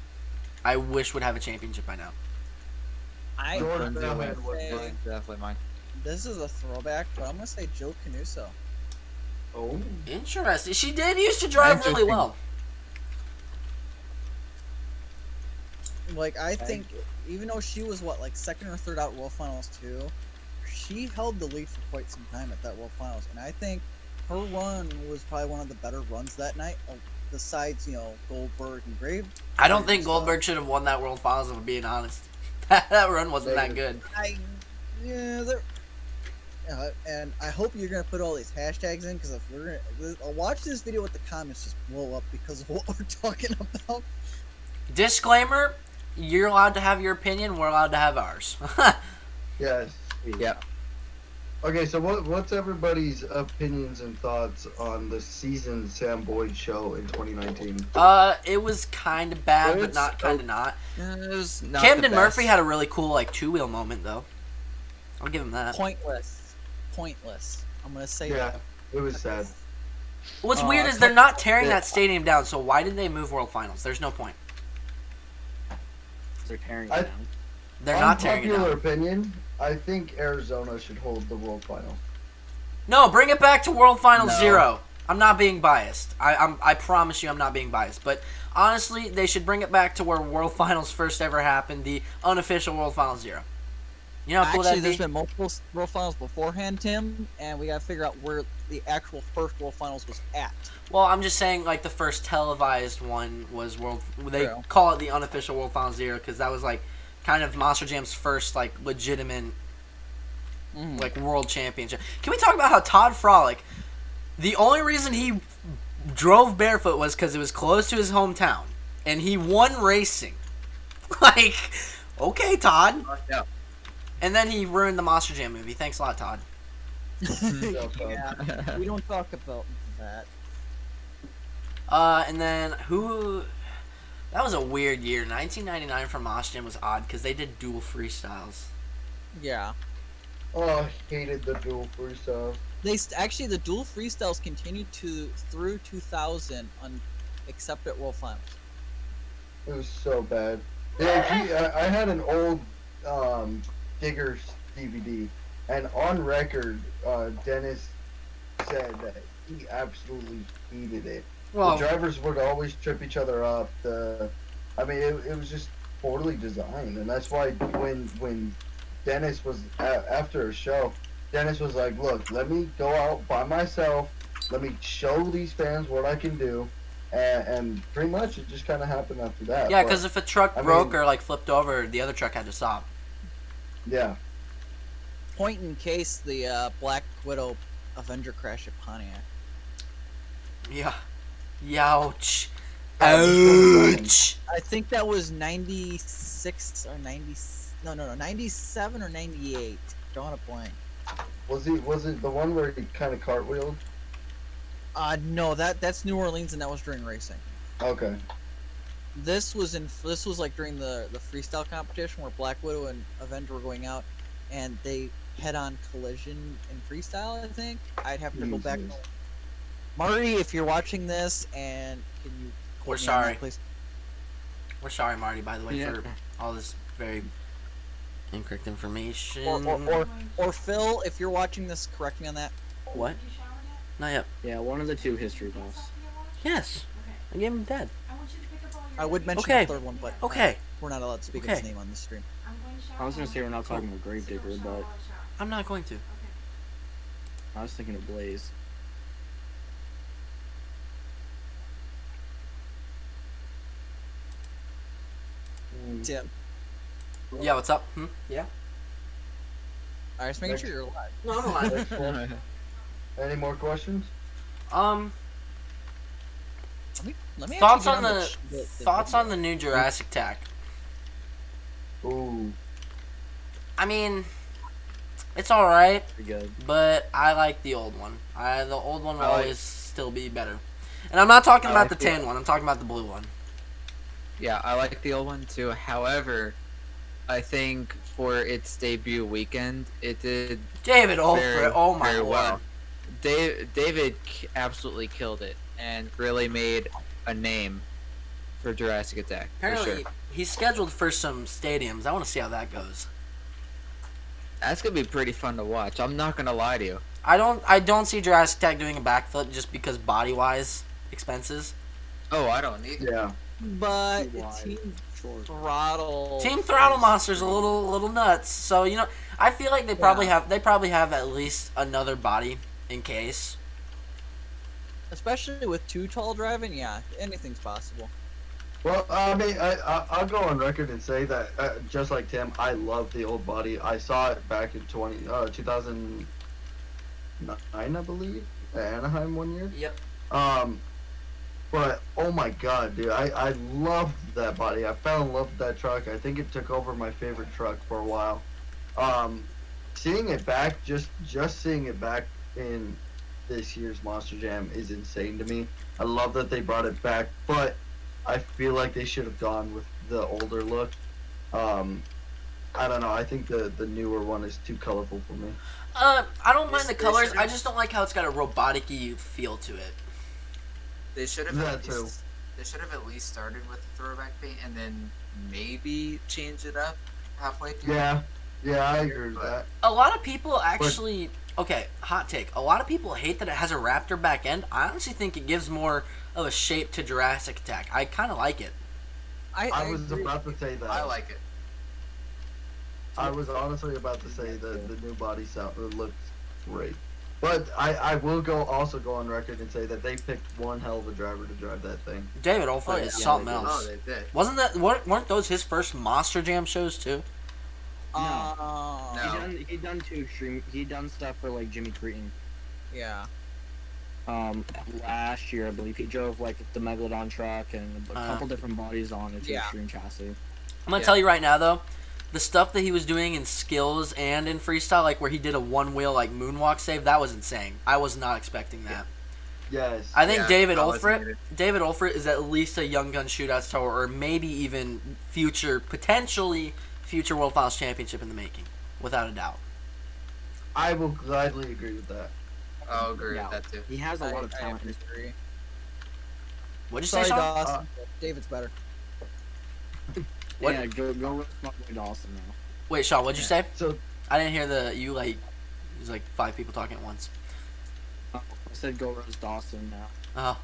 I wish would have a championship by now. I George would Bellman would say- Is definitely mine. This is a throwback, but I'm gonna say Joe Canuso. Oh. Interesting. She did used to drive really Interesting. well. Like I think, even though she was second or third out World Finals too, she held the lead for quite some time at that World Finals, and I think her run was probably one of the better runs that night. Besides, Goldberg and Grave. I don't think Goldberg should have won that World Finals, if I'm being honest. That run wasn't that good. And I hope you're gonna put all these hashtags in because if we're gonna I'll watch this video with the comments just blow up because of what we're talking about. Disclaimer, you're allowed to have your opinion, we're allowed to have ours. Yes. Yep. Okay, so what's everybody's opinions and thoughts on the season Sam Boyd show in 2019? It was kind of bad, It but was not kind of not. It was not Camden the Murphy best. had a really cool two-wheel moment, though. I'll give him that. Pointless. I'm gonna say Yeah, that. it was sad. What's weird is they're not tearing that stadium down, so why did they move World Finals? There's no point. They're tearing I- it down. They're not tearing it Unpopular down. opinion, I think Arizona should hold the World Final. No, bring it back to World Finals No. 0. I'm not being biased. I promise you I'm not being biased. But honestly, they should bring it back to where World Finals first ever happened, the unofficial World Finals 0. You know how cool Actually, that'd there's be? been multiple World Finals beforehand, Tim, and we gotta figure out where the actual first World Finals was at. Well, I'm just saying, the first televised one was They True. call it the unofficial World Finals 0 because that was kind of Monster Jam's first legitimate world championship. Can we talk about how Todd Frolic, the only reason he drove barefoot was because it was close to his hometown, and he won racing. Okay, Todd. Yeah. And then he ruined the Monster Jam movie. Thanks a lot, Todd. Yeah, we don't talk about that. And then who? That was a weird year. 1999 for Monster Jam was odd because they did dual freestyles. Yeah. Oh, I hated the dual freestyle. Actually the dual freestyles continued through 2000 except at World Finals. It was so bad. Yeah, I had an old Diggers DVD, and on record, Dennis said that he absolutely hated it. Well, The drivers would always trip each other up. It was just poorly designed, and that's why when Dennis was after a show, Dennis was like, "Look, let me go out by myself. Let me show these fans what I can do." And pretty much it just kind of happened after that. Yeah, but, because if a truck I broke mean- or like flipped over, the other truck had to stop. yeah, Point in case the Black Widow Avenger crash at Pontiac. Yeah. Youch. Oh, Ouch. I think that was 96 or 90. No, 97 or 98. Drawing a blank. was it the one where he kind of cartwheeled? No, that's New Orleans, and that was during racing. Okay. This was like during the freestyle competition where Black Widow and Avenger were going out, and they head-on collision in freestyle. I think I'd have to go back. Jesus. Marty, if you're watching this, and can you? We're quote me on that, sorry. please? We're sorry, Marty, by the way, Yeah. for all this very incorrect information. Or Phil, if you're watching this, correct me on that. What? Not yet. Yeah, one of the two history buffs. Yes. I gave him dead. I would mention Okay. the third one, but Okay. we're not allowed to speak Okay. his name on the stream. I was gonna say we're not talking about Gravedigger, but I'm not going to. I was thinking of Blaze. Tim, Yeah, what's up? Yeah? I was making sure you're alive. No, I'm alive. Any more questions? Let me Thoughts actually on get the the thoughts on the new Jurassic Tech. Ooh. I mean, it's all right, Pretty good. but I like the old one. The old one will I like- always still be better. And I'm not talking I about like the the- tan one. I'm talking about the blue one. Yeah, I like the old one too. However, I think for its debut weekend, it did David Olford. very, Oh my very lord. well. David absolutely killed it and really made a name for Jurassic Attack. For Apparently, sure. he's scheduled for some stadiums. I want to see how that goes. That's gonna be pretty fun to watch. I'm not gonna lie to you. I don't see Jurassic Tech doing a backflip just because body wise expenses. Oh, I don't need. Yeah. But Too wide, Team short. Throttle. Team Throttle Monster's a little nuts. So I feel like they probably have at least another body in case. Especially with too tall driving, yeah, anything's possible. Well, I mean, I'll go on record and say that, just like Tim, I love the old body. I saw it back in 2009, I believe, at Anaheim one year. Yep. But, oh my god, dude, I loved that body. I fell in love with that truck. I think it took over my favorite truck for a while. Seeing it back, just seeing it back in this year's Monster Jam is insane to me. I love that they brought it back, but I feel like they should have gone with the older look. I don't know. I think the newer one is too colorful for me. I don't mind the They colors. should've- I just don't like how it's got a robotic-y feel to it. They should have That too. They should have at least started with the throwback paint and then maybe change it up halfway through. Yeah, I agree with that. A lot of people actually. Okay, hot take. A lot of people hate that it has a Raptor back end. I honestly think it gives more of a shape to Jurassic Attack. I kind of like it. I was about to say that. I like it. I was honestly about to say that the new body looks great. But I will also go on record and say that they picked one hell of a driver to drive that thing. David Olford is something they did. else. they did. Weren't those his first Monster Jam shows too? No. No. He done two stream. He done stuff for like Jimmy Cretan. Yeah. Last year I believe he drove like the Megalodon truck and a couple different bodies on its Yeah. extreme chassis. I'm gonna Yeah. tell you right now though, the stuff that he was doing in skills and in freestyle, like where he did a one wheel like moonwalk save, that was insane. I was not expecting that. Yes. I think Yeah, David that was Olford, needed. David Olford is at least a Young Gun Shootouts tower, or maybe even potentially future World Finals Championship in the making, without a doubt. I will gladly agree with that. I'll agree Yeah. with that too. He has a lot of I talent. in his agree. What'd you Sorry, say, Sean? Dawson. David's better. What? Yeah, go with my boy Dawson now. Wait, Sean, what'd you say? So I didn't hear there's like 5 people talking at once. I said go Rose Dawson now.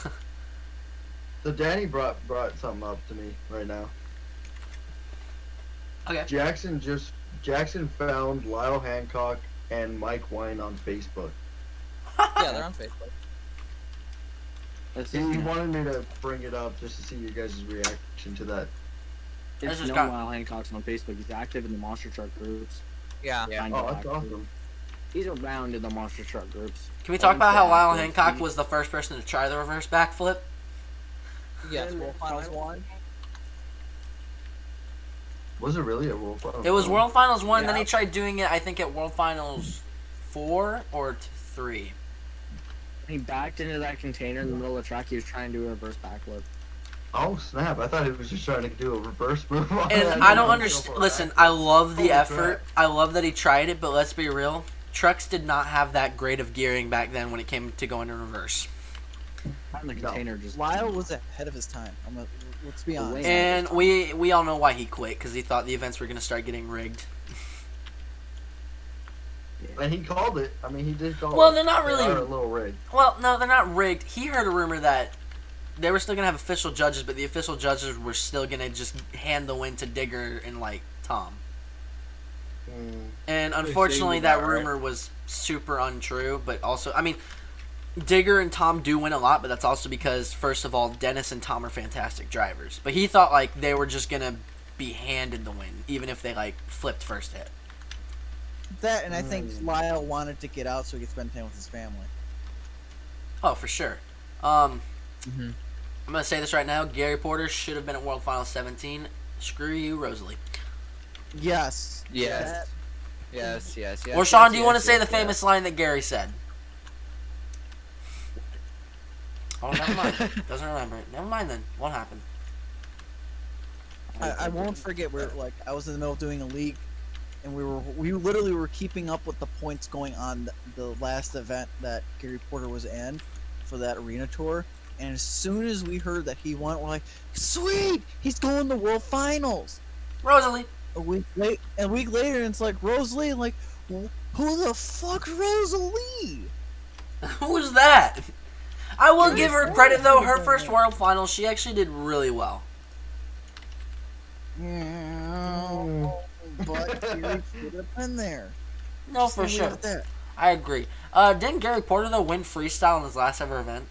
Oh. So Danny brought something up to me right now. Okay. Jackson found Lyle Hancock and Mike Wine on Facebook. Yeah, they're on Facebook. This He is wanted me to bring it up just to see your guys' reaction to that. This it's is no got- Lyle Hancock's on Facebook. He's active in the monster truck groups. Yeah. Yeah. Kind Oh, of that's active. awesome. He's around in the monster truck groups. Can we talk about how Lyle Active. Hancock was the first person to try the reverse backflip? Yes, Then World Finals 1. Was it really a World Finals? It was World Finals 1, then Yeah. he tried doing it, I think, at World Finals 4 or 3. He backed into that container in the middle of the track. He was trying to do a reverse backflip. Oh snap! I thought he was just trying to do a reverse move. On And it. I don't Go understand. for a Listen, backflip. I love the Holy effort. crap. I love that he tried it, but let's be real. Trucks did not have that great of gearing back then when it came to going in reverse. And the No. container just. Lyle was ahead of his time. Let's be honest. And we all know why he quit, because he thought the events were going to start getting rigged. And he called it. I mean, he did call it. Well, they're not They really- are a little rigged. Well, no, they're not rigged. He heard a rumor that they were still going to have official judges, but the official judges were still going to just hand the win to Digger and, like, Tom. And unfortunately, you that that, right? rumor was super untrue. But also, I mean, Digger and Tom do win a lot, but that's also because, first of all, Dennis and Tom are fantastic drivers. But he thought, like, they were just going to be handed the win, even if they, like, flipped first hit. That, and I think Lyle wanted to get out so he could spend time with his family. Oh, for sure. Mhm. I'm going to say this right now. Gary Porter should have been at World Finals 17. Screw you, Rosalie. Yes. Yes. That- Yes. Yes. Yes. Or, Sean, yes, do you want to yes, say yes, the famous line that Gary said? Oh, never mind. Doesn't remember it. Never mind then. What happened? I won't forget. I was in the middle of doing a league, and we literally were keeping up with the points going on the last event that Gary Porter was in for that arena tour. And as soon as we heard that he won, we're like, "Sweet, he's going to World Finals." Rosalie. A week later, and it's like Rosalie, like, who the fuck, Rosalie? Who's that? I will Gary give her Porter credit, though. was Her in first there. World Finals, she actually did really well. Yeah, but Gary should have been there. No, Just for leave it sure. at that. I agree. Didn't Gary Porter, though, win freestyle in his last ever event?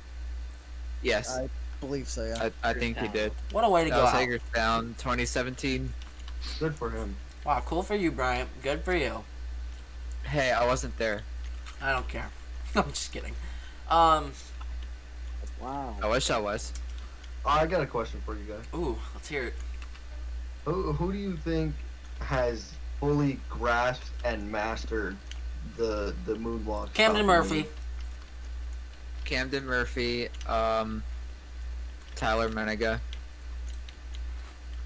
Yes. I believe so. Yeah. I think he did. What a way to That go was out. Hagerstown 2017. Good for him. Wow, cool for you, Bryant. Good for you. Hey, I wasn't there. I don't care. I'm just kidding. Wow. I wish I was. I got a question for you guys. Ooh, let's hear it. Who do you think has fully grasped and mastered the moonwalk? Camden style? Murphy. Camden Murphy, Tyler Menega,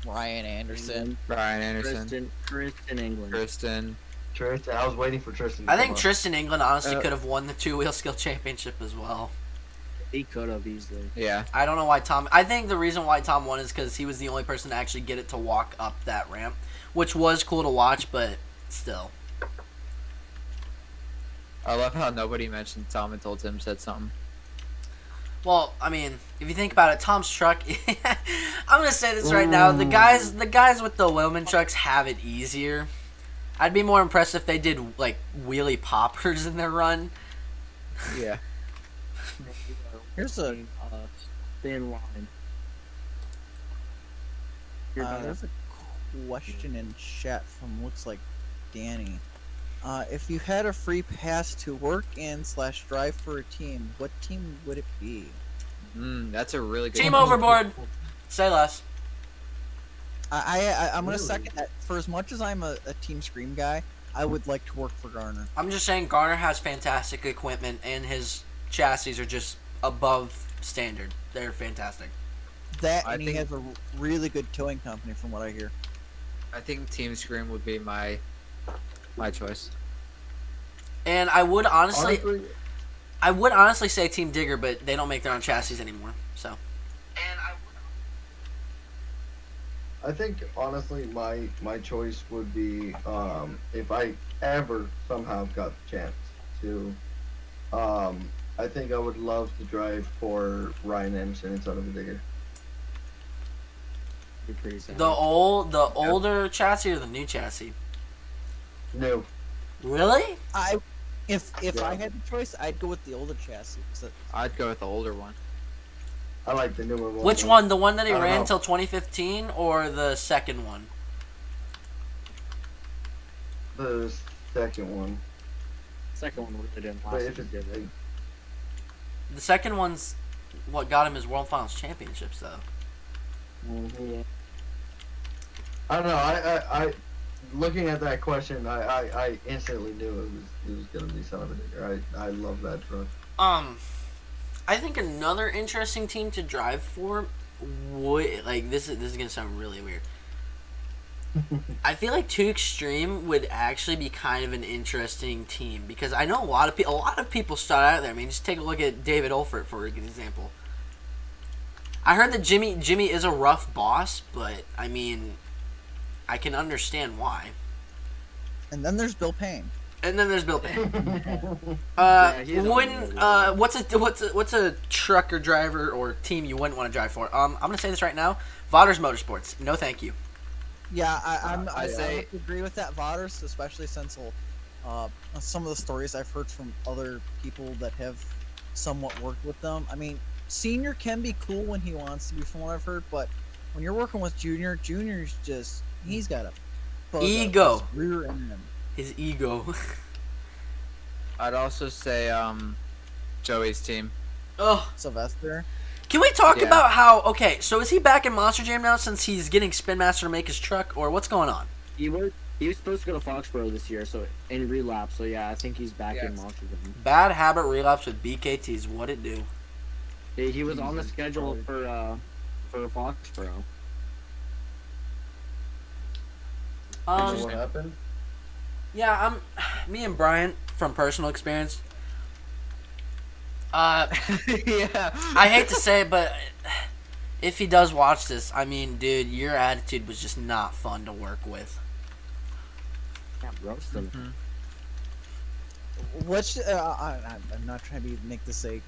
Ryan Anderson. Brian Anderson, Kristen England. Kristen. Tristan. I was waiting for Tristan. To I come think up. Tristan England honestly Uh, could have won the two-wheel skill championship as well. He could have easily. Yeah. I don't know why Tom. I think the reason why Tom won is because he was the only person to actually get it to walk up that ramp, which was cool to watch, but still. I love how nobody mentioned Tom until Tim said something. Well, I mean, if you think about it, Tom's truck. I'm gonna say this right now: the guys with the Wilman trucks have it easier. I'd be more impressed if they did like wheelie poppers in their run. Yeah. Here's a thin line. there's a question in chat from looks like Danny. If you had a free pass to work in / drive for a team, what team would it be? That's a really good Team question. overboard. Say less. I'm gonna Really? second that. For as much as I'm a Team Scream guy, I would like to work for Garner. I'm just saying Garner has fantastic equipment, and his chassis are just above standard. They're fantastic. That I and he think- has a really good towing company, from what I hear. I think Team Scream would be my choice. And I would honestly say Team Digger, but they don't make their own chassis anymore. So. I think honestly, my choice would be if I ever somehow got the chance to. I think I would love to drive for Ryan Anderson instead of a Digger. Be pretty sad. The older chassis or the new chassis? No, Really? If Yeah. I had the choice, I'd go with the older chassis. 'Cause I'd go with the older one. I like the newer one. Which one? The one that he I don't ran know. until 2015, or the second one? The second one. Second one really didn't But last. if as it's good. like, The second one's what got him his World Finals championships, though. Mhm. I don't know. I looking at that question, I instantly knew it was gonna be Son of a Digger. I love that truck. I think another interesting team to drive for would like this is gonna sound really weird. I feel like 2 Extreme would actually be kind of an interesting team because I know a lot of people start out there. I mean, just take a look at David Olfert for example. I heard that Jimmy is a rough boss, but I mean, I can understand why. and then there's Bill Payne. And then there's Bill Payne. he's Wouldn't unbelievable. what's a truck or driver or team you wouldn't want to drive for? I'm gonna say this right now. Vodders Motorsports. No, thank you. Yeah, I I say- have to agree with that, Vodders, especially since some of the stories I've heard from other people that have somewhat worked with them. I mean, Senior can be cool when he wants to be, from what I've heard, but when you're working with Junior, Junior's just he's got a bug up Ego. his rear end. His ego. I'd also say Joey's team. Oh, Sylvester. can we talk Yeah. about how? Okay, so is he back in Monster Jam now since he's getting Spin Master to make his truck, or what's going on? He was supposed to go to Foxborough this year, so in relapse. So yeah, I think he's back in Yes. Monster Jam. Bad habit relapse with BKTs. What it do? He was on the Jesus schedule Christ. for Foxborough. What happened? Yeah, me and Brian from personal experience. Yeah. I hate to say it, but if he does watch this, I mean, dude, your attitude was just not fun to work with. Yeah, roast him. Which I'm not trying to make this a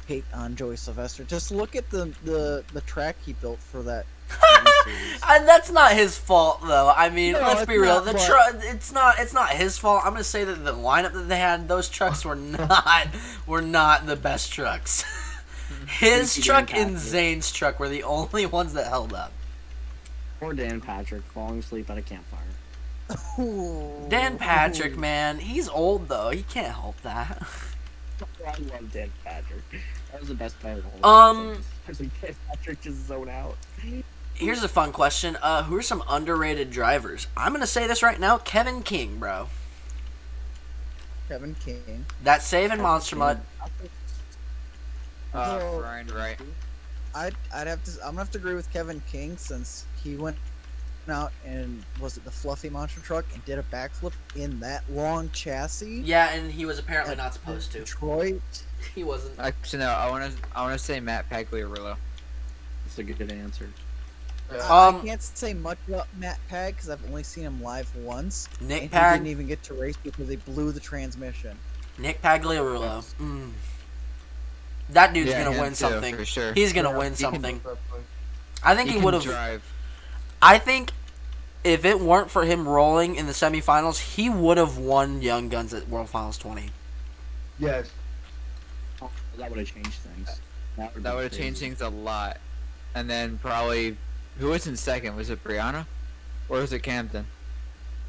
hate on Joey Sylvester. Just look at the track he built for that TV series. And that's not his fault, though. I mean, No, let's it's be real. not, The but- it's not his fault. I'm gonna say that the lineup that they had, those trucks were not the best trucks. His Dan truck and Patrick. Zane's truck were the only ones that held up. Poor Dan Patrick falling asleep at a campfire. Dan Patrick, man, he's old though. He can't help that. I love Dan Patrick. That was the best part of the whole season. I was like, Dan Patrick just zone out. Here's a fun question. Who are some underrated drivers? I'm gonna say this right now. Kevin King, bro. Kevin King. That save in Monster Mud. So- Ryan Wright. I'm gonna have to agree with Kevin King since he went out and was it the fluffy monster truck and did a backflip in that long chassis. Yeah, and he was apparently at not supposed to. Detroit. He wasn't. Actually, no. I wanna say Matt Pagliarulo. That's a good answer. Um, I can't say much about Matt Pag because I've only seen him live once. Nick and he Pag. didn't even get to race because they blew the transmission. Nick Pagliarulo. That dude's Yeah, gonna him win too, something. for sure. He's gonna Yeah, win he can- something. I think he can would have. drive. I think if it weren't for him rolling in the semifinals, he would have won Young Guns at World Finals 20. Yes. Oh, that would have changed things. That would have changed things a lot. And then probably, who was in second? Was it Brianna, or was it Camden?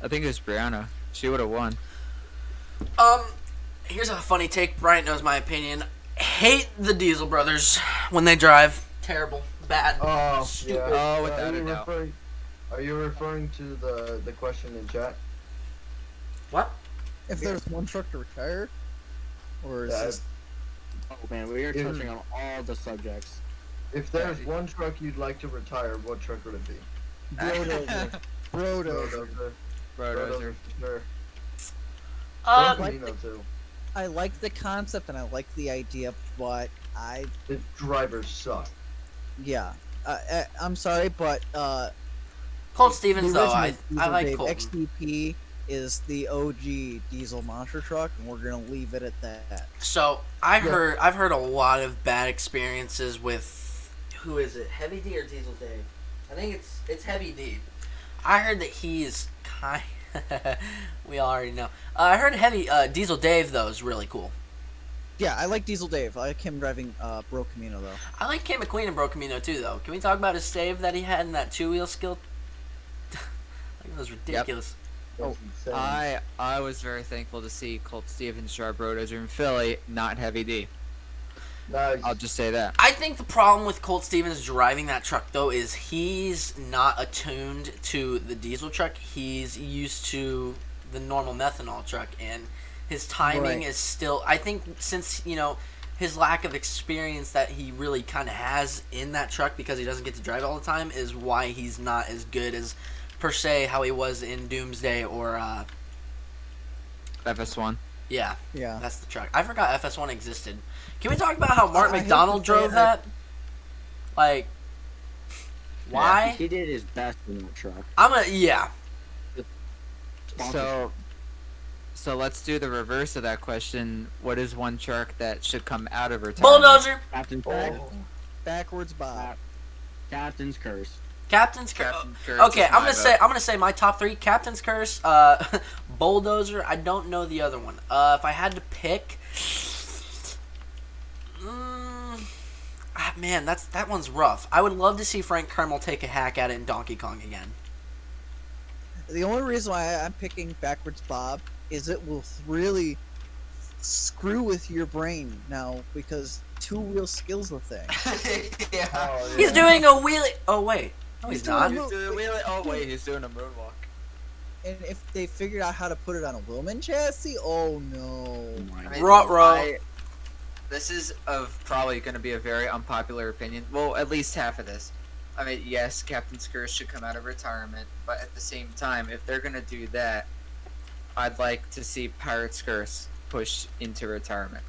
I think it was Brianna. She would have won. Here's a funny take. Bryant knows my opinion. Hate the Diesel brothers when they drive. Terrible. Bad. Oh, Stupid. yeah. Oh, without a doubt. Are you referring to the question in chat? What? If Yeah. there's one truck to retire, or is Yeah, this Oh man, we are Yeah. touching on all the subjects. If there's one truck you'd like to retire, what truck would it be? Brodozer? Brodozer. Brodozer. for sure. Uh, Gran Camino, too. I like the concept and I like the idea, but The drivers suck. yeah. I'm sorry, but Colt Stevens, the though, original I Diesel like Dave Colton. XDP is the OG diesel monster truck, and we're gonna leave it at that. So I've heard a lot of bad experiences with who is it? Heavy D or Diesel Dave? I think it's Heavy D. I heard that he is kind We already know. I heard heavy Diesel Dave though is really cool. Yeah, I like Diesel Dave. I like him driving Bro Camino though. I like Kate McQueen and Bro Camino too though. Can we talk about his save that he had in that 2-wheel skill? Like, it was ridiculous. That's insane. I was very thankful to see Colt Stevens drive Brodozer in Philly, not Heavy D. Nice. I'll just say that. I think the problem with Colt Stevens driving that truck though is he's not attuned to the diesel truck. He's used to the normal methanol truck, and his timing Right. is still. I think since his lack of experience that he really kind of has in that truck because he doesn't get to drive all the time is why he's not as good as per se how he was in Doomsday or FS1. yeah. Yeah. That's the truck. I forgot FS1 existed. Can we talk about how Mark I hate McDonald to say drove it, that? Like, why? He did his best in that truck. Yeah. So let's do the reverse of that question. What is one truck that should come out of retirement? Bulldozer. Captain's Oh, Backwards Bob. Captain's curse. Captain's Curse. Captain Curse Okay, is my vote. I'm gonna say my top 3: Captain's Curse, Bulldozer. I don't know the other one. If I had to pick, man, that one's rough. I would love to see Frank Kermel take a hack at it in Donkey Kong again. The only reason why I'm picking Backwards Bob is it will really screw with your brain now because two-wheel skills a thing. Yeah. oh, yeah. He's doing a wheelie. Oh wait, no, he's He's not. doing He's doing a wheelie. Oh wait, he's doing a moonwalk. And if they figured out how to put it on a Wilman chassis, oh no. Oh my I God. mean, Ruh-roh. This is probably going to be a very unpopular opinion. Well, at least half of this. I mean, yes, Captain's Curse should come out of retirement, but at the same time, if they're going to do that, I'd like to see Pirate's Curse pushed into retirement.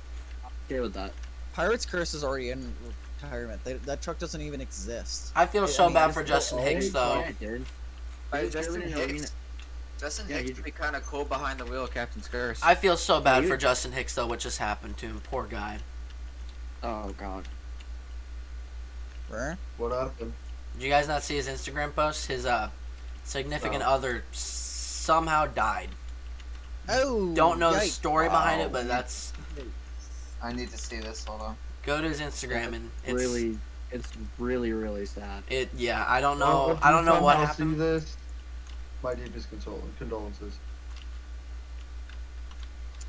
Okay with that. Pirate's Curse is already in retirement. That truck doesn't even exist. I feel I so mean, bad it's for still Justin old, Hicks though. Yeah, dude. Justin driven in Hicks. Justin Yeah, Hicks he- would be kind of cool behind the wheel of Captain's Curse. I feel so bad you- for Justin Hicks though. What just happened to him? Poor guy. Oh god. Where? What happened? Did you guys not see his Instagram post? His significant No. other somehow died. Oh. Don't know the yikes. story behind it, Wow. but that's I need to see this. Hold on. go to his Instagram and it's It's really sad. it. Yeah, I don't Well, know. if I you don't know what somehow happened. See this? My deepest condolences.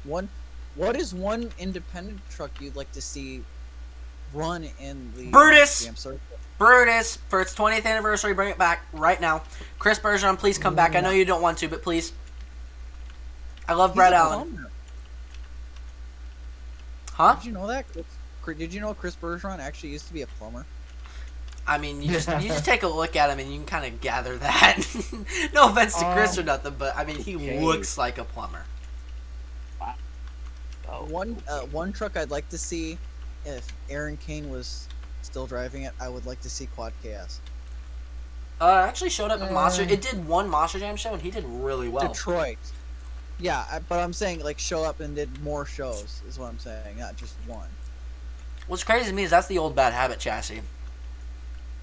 What is one independent truck you'd like to see run in the Brutus! Jam Circuit? Brutus, for its 20th anniversary, bring it back right now. Chris Bergeron, please come back. I know you don't want to, but please. I love He's Brad a Allen. plumber. Huh? Did you know that? Did you know Chris Bergeron actually used to be a plumber? I mean, you just take a look at him and you can kind of gather that. No offense to Chris or nothing, but I mean, he Okay. looks like a plumber. Oh, One truck I'd like to see, if Aaron Kane was still driving it, I would like to see Quad Chaos. Actually showed up at Monster. It did one Monster Jam show and he did really well. Detroit. Yeah, but I'm saying like show up and did more shows is what I'm saying, not just one. What's crazy to me is that's the old Bad Habit chassis.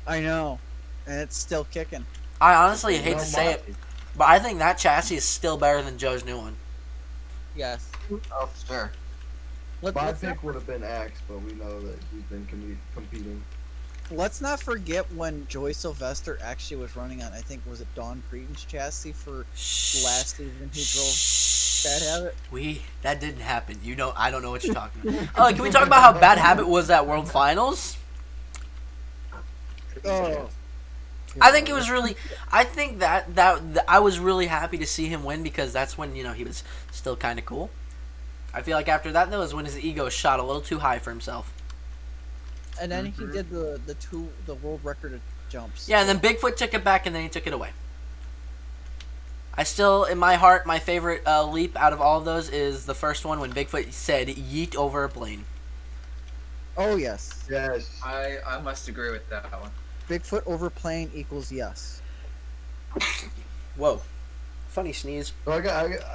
I know, and it's still kicking. I honestly hate No to say it, Monty. but I think that chassis is still better than Joe's new one. Yes. Oh, sure. Let, My let's, not, pick would have been Axe, but we know that he's been competing. let's not forget when Joey Sylvester actually was running on, I think, was it Don Creedon's chassis for last season he drove Bad Habit? That didn't happen. I don't know what you're talking about. Can we talk about how Bad Habit was at World Finals? Oh. I think it was really. I think that I was really happy to see him win because that's when he was still kind of cool. I feel like after that though is when his ego shot a little too high for himself. And then he did the world record of jumps. Yeah, and then Bigfoot took it back and then he took it away. I still, in my heart, my favorite leap out of all of those is the first one when Bigfoot said "yeet over a plane." Oh yes. Yes. I must agree with that one. Bigfoot over plane equals yes. Whoa, funny sneeze. So I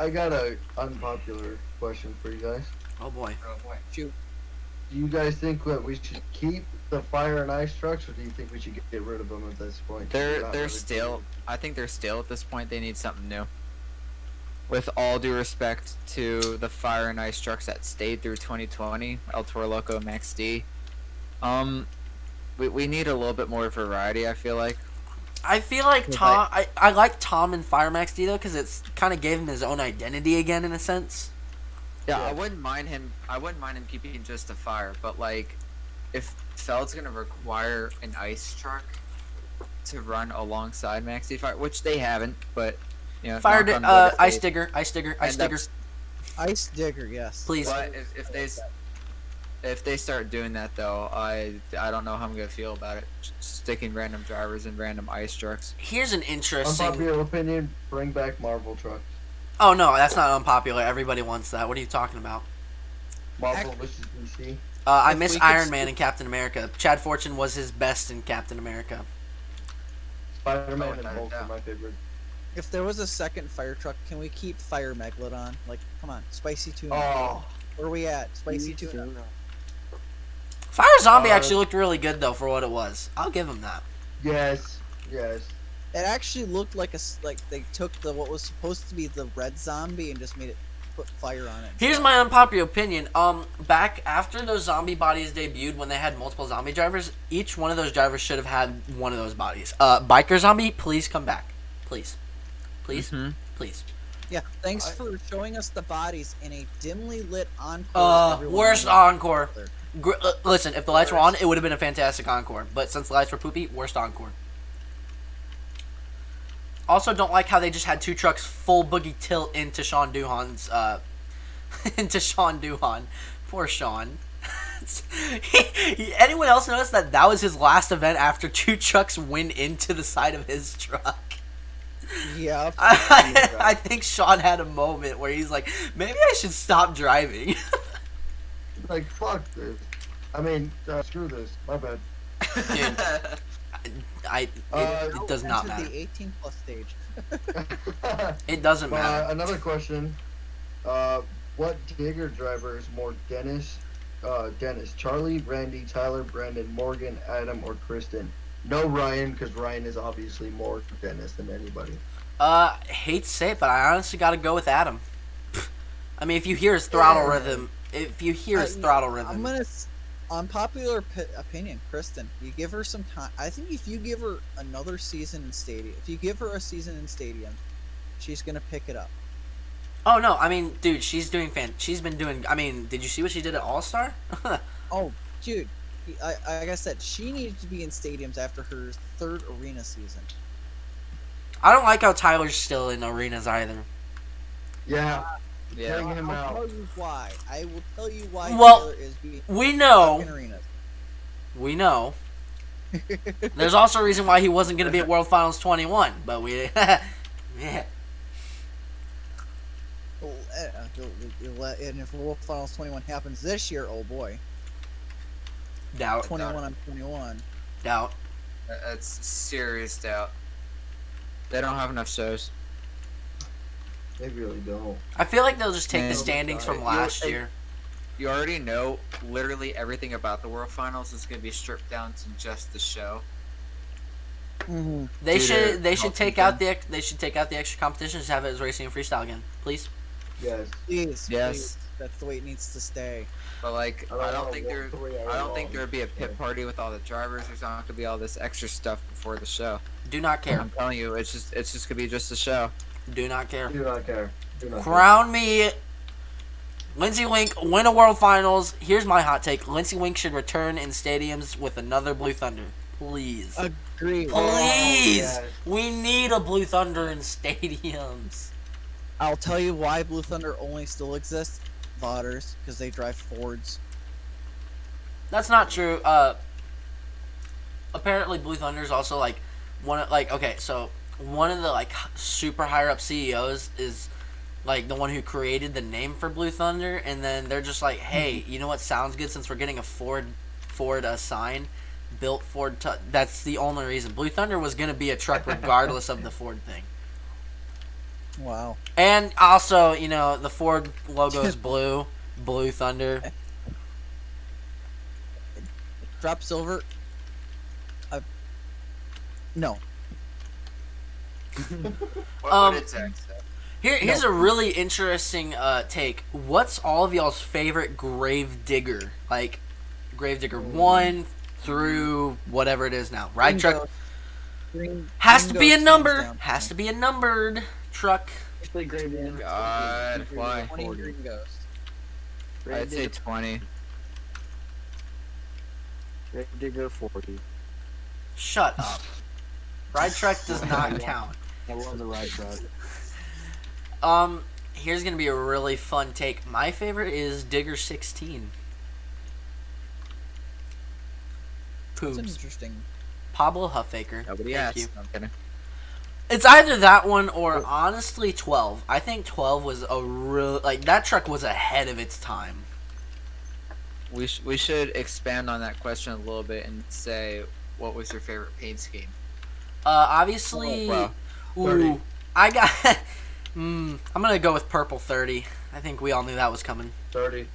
got a unpopular question for you guys. Oh boy. Oh boy. Shoot. Do you guys think that we should keep the fire and ice trucks, or do you think we should get rid of them at this point? They're not they're really still. I think they're still at this point. They need something new. with all due respect to the Fire and Ice trucks that stayed through 2020, El Toro Loco, Max D, we need a little bit more variety. I feel like. I feel like Tom. I like Tom and Fire Max D though, because it's kind of gave him his own identity again in a sense. Yeah, I wouldn't mind him. I wouldn't mind him keeping just a Fire, but like, if Feld's gonna require an ice truck to run alongside Max D Fire, which they haven't, but you know, Fire, knock on wood if Ice they Digger, Ice Digger, Ice end up Digger. Ice Digger, yes. Please. But if they start doing that though, I don't know how I'm gonna feel about it. Sticking random drivers in random ice trucks. Here's an interesting. Unpopular opinion: bring back Marvel trucks. Oh no, that's not unpopular. Everybody wants that. What are you talking about? Marvel versus DC. I If miss we could Iron Man and Captain America. Chad Fortune was his best in Captain America. Spider-Man Oh, and without a Hulk are doubt. my favorite. If there was a second fire truck, can we keep Fire Megalodon? Like, come on, Spicy Tuna. Oh, Where are we at? Spicy Tuna. Fire Zombie Uh, actually looked really good though for what it was. I'll give him that. yes. It actually looked like like they took what was supposed to be the red zombie and just made it put fire on it. Here's my unpopular opinion. Back after those zombie bodies debuted, when they had multiple zombie drivers, each one of those drivers should have had one of those bodies. Biker Zombie, please come back, please, please, Mhm. please. Yeah, thanks for showing us the bodies in a dimly lit encore. that everyone Worst knew. encore. Listen, if the lights were on, it would have been a fantastic encore. But since the lights were poopy, worst encore. Also, don't like how they just had two trucks full boogie tilt into Sean Duhan's, into Sean Duhan. Poor Sean. Anyone else notice that was his last event after two trucks went into the side of his truck? Yeah. I think Sean had a moment where he's like, maybe I should stop driving. Like fuck this. I mean, screw this. My bad. Dude, it does not Enter matter. the 18 plus stage. It doesn't matter. Another question. What digger driver is more Dennis? Charlie, Randy, Tyler, Brandon, Morgan, Adam, or Kristen? No Ryan, because Ryan is obviously more Dennis than anybody. Hate to say it, but I honestly got to go with Adam. I mean, if you hear his throttle rhythm, I'm gonna, unpopular opinion, Kristen. You give her some time. I think if you give her another season in Stadium, if you give her a season in Stadium, she's gonna pick it up. Oh no, I mean, dude, she's been doing. I mean, did you see what she did at All Star? Oh, dude, like I said, she needs to be in stadiums after her third arena season. I don't like how Tyler's still in arenas either. Yeah, Yeah. bring him I'll out. tell you why. I will tell you why Well, Taylor is being We know. in arenas. We know. There's also a reason why he wasn't going to be at World Finals 21, but we. Yeah. And if World Finals 21 happens this year, oh boy, Doubt. 21 on 21. Doubt. That's serious doubt. They don't have enough shows. They really don't. I feel like they'll just take the Man. standings from You- last hey, year. You already know literally everything about the World Finals is going to be stripped down to just the show. Mm-hmm. They due should to take out the extra competition, just have it as racing and freestyle again, please. Yes. Please, Yes. please. That's the way it needs to stay. But like, I don't think there there would be a pit party with all the drivers. There's not going to be all this extra stuff before the show. Do not care. I'm telling you, it's just going to be just a show. Do not care. Do not care. Do not care. Crown me Lindsey Wink, win a World Finals. Here's my hot take. Lindsey Wink should return in stadiums with another Blue Thunder. Please. Agreed. Please. yes. We need a Blue Thunder in stadiums. I'll tell you why Blue Thunder only still exists. Vaughters, because they drive Fords. That's not true. Apparently Blue Thunder is also like one of one of the like super higher up CEOs is like the one who created the name for Blue Thunder, and then they're just like, hey, you know what sounds good since we're getting a Ford sign built Ford. That's the only reason Blue Thunder was gonna be a truck regardless of the Ford thing. Wow. And also, you know, the Ford logo is blue, Blue Thunder. Drop silver. No. What did Zach say? Here's a really interesting take. What's all of y'all's favorite grave digger? Like grave digger 1 through whatever it is now. Ride truck has to be a number. Has to be a numbered truck. Actually, Grave God, why? 20 Green Ghost. I'd say 20. Grave Digger 40. Shut up. Ride truck does not count. I love the ride truck. Here's gonna be a really fun take. My favorite is Digger 16. That's an Poobs. interesting. Pablo Huffaker. Nobody Thank asked. you. I'm kidding. It's either that one or honestly 12. I think 12 was a real that truck was ahead of its time. We should expand on that question a little bit and say, what was your favorite paint scheme? Obviously, Oh, ooh, 30. I got. I'm gonna go with purple 30. I think we all knew that was coming. 30.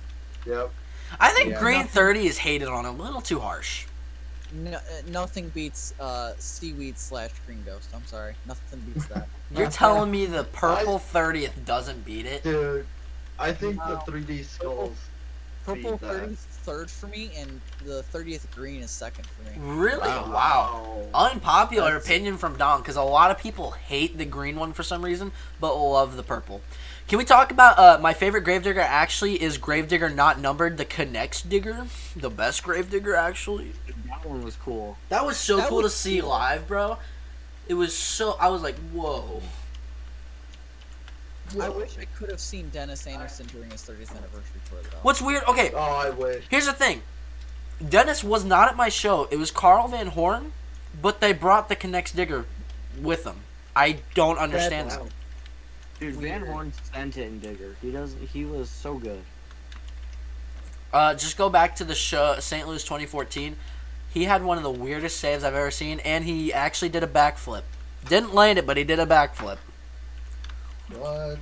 Yep. I think Yeah. green 30 is hated on a little too harsh. No, nothing beats Seaweed / Green Ghost. I'm sorry, nothing beats that. You're telling me the purple 30th doesn't beat it? Dude, I think the Wow. 3D skulls. Purple beat that. 30th third for me, and the 30th green is second for me. Really? Wow. Unpopular That's- opinion from Don, because a lot of people hate the green one for some reason, but love the purple. Can we talk about my favorite Gravedigger? Actually, is Gravedigger not numbered? The Connects Digger, the best Gravedigger, actually. That one was cool. That was so That cool to was see cool. live, bro. It was so. I was like, whoa. I wish I could have seen Dennis Anderson during his 30th anniversary tour, though. What's weird? Okay, Oh, I wish. here's the thing. Dennis was not at my show. It was Carl Van Horn, but they brought the Connects Digger with them. I don't understand that. Dude, Van Weird. Horn sent it in Digger. He was so good. Just go back to the show, St. Louis 2014. He had one of the weirdest saves I've ever seen, and he actually did a backflip. Didn't land it, but he did a backflip. What?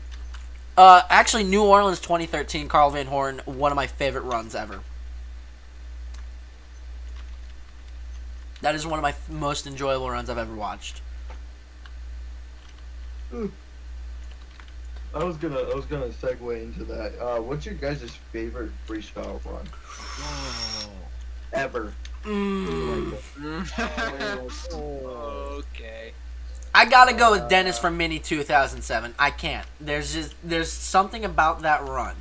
Actually, New Orleans 2013, Carl Van Horn, one of my favorite runs ever. That is one of my most enjoyable runs I've ever watched. I was gonna segue into that. What's your guys' favorite freestyle run ever? Okay. I gotta go with Dennis from Mini 2007. I can't. There's something about that run.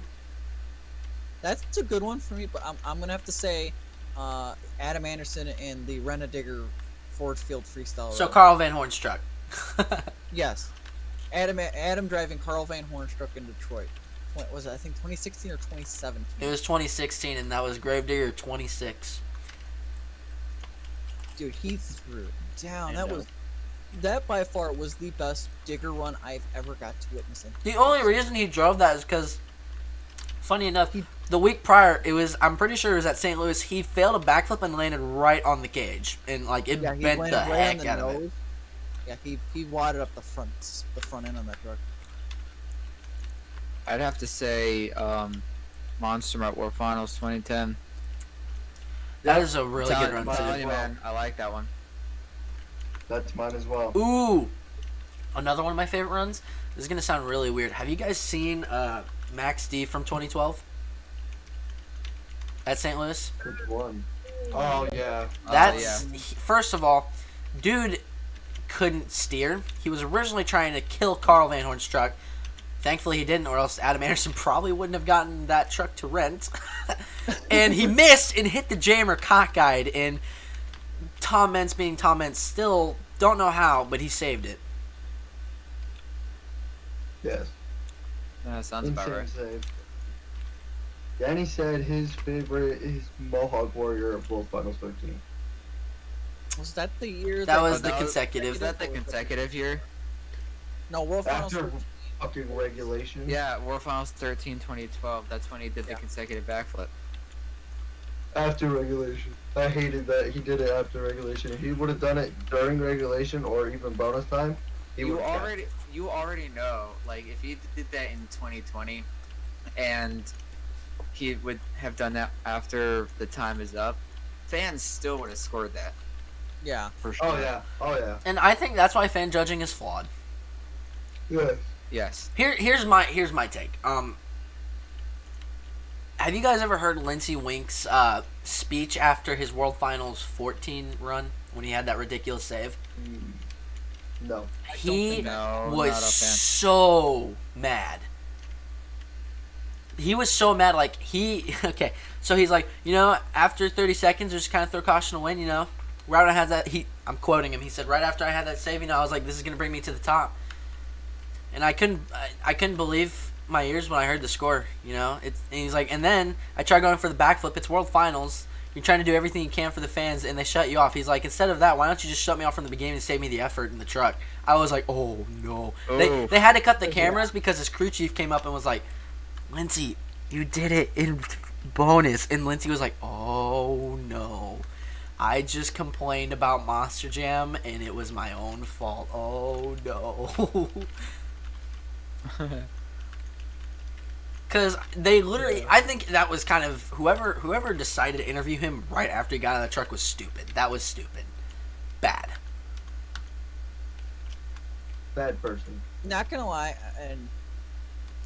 That's a good one for me, but I'm gonna have to say Adam Anderson and the Rena-Digger Ford Field freestyle. So run. Carl Van Horn's truck. Yes, Adam driving Carl Van Horn's truck in Detroit. Was it, I think 2016 or 2017? It was 2016, and that was Gravedigger 26. Dude, he threw it down. I That know. was that by far was the best digger run I've ever got to witness. The only reason he drove that is because, funny enough, the week prior, I'm pretty sure it was at St. Louis, he failed a backflip and landed right on the cage. And, like, it Yeah, he bent landed the right on heck the out of nose. it. Yeah, he wadded up the front end on that truck. I'd have to say, Monster at War Finals 2010. That is a really good run, Telling too. you, man, I like that one. That's mine as well. Ooh! Another one of my favorite runs. This is going to sound really weird. Have you guys seen Max D from 2012? At St. Louis? Which one? Oh yeah. That's first of all, dude couldn't steer. He was originally trying to kill Carl Van Horn's truck. Thankfully he didn't, or else Adam Anderson probably wouldn't have gotten that truck to rent. And he missed and hit the jammer cockeyed, and Tom Mentz being Tom Mentz still don't know how, but he saved it. Yes. Sounds about Insane right. save. Danny said his favorite is Mohawk Warrior of World Finals 13. Was that the year That was Oh, the that was- consecutive. Is that the consecutive year? No, World Finals. After fucking regulation. Yeah, War Finals 13, 2012. That's when he did the consecutive backflip. After regulation. I hated that he did it after regulation. If he would have done it during regulation or even bonus time, he You would have already know, like, if he did that in 2020, and he would have done that after the time is up, fans still would have scored that. Yeah. For sure. Oh yeah. Oh yeah. And I think that's why fan judging is flawed. Yeah. Yes. Here's my take. Have you guys ever heard Lindsey Wink's speech after his World Finals 14 run when he had that ridiculous save? No. He No, was not a fan. so mad. He was so mad. Like okay. So he's like, after 30 seconds, just kind of throw caution to win. Right when I had that, I'm quoting him. He said, right after I had that save, I was like, this is gonna bring me to the top. And I couldn't believe my ears when I heard the score. And he's like, and then I tried going for the backflip. It's World Finals. You're trying to do everything you can for the fans, and they shut you off. He's like, instead of that, why don't you just shut me off from the beginning and save me the effort in the truck? I was like, oh no. They had to cut the cameras because his crew chief came up and was like, Lindsey, you did it in bonus. And Lindsey was like, oh no. I just complained about Monster Jam, and it was my own fault. Oh no. Because they literally, I think that was kind of, whoever decided to interview him right after he got out of the truck was stupid. That was stupid. Bad. Bad person. Not gonna lie, and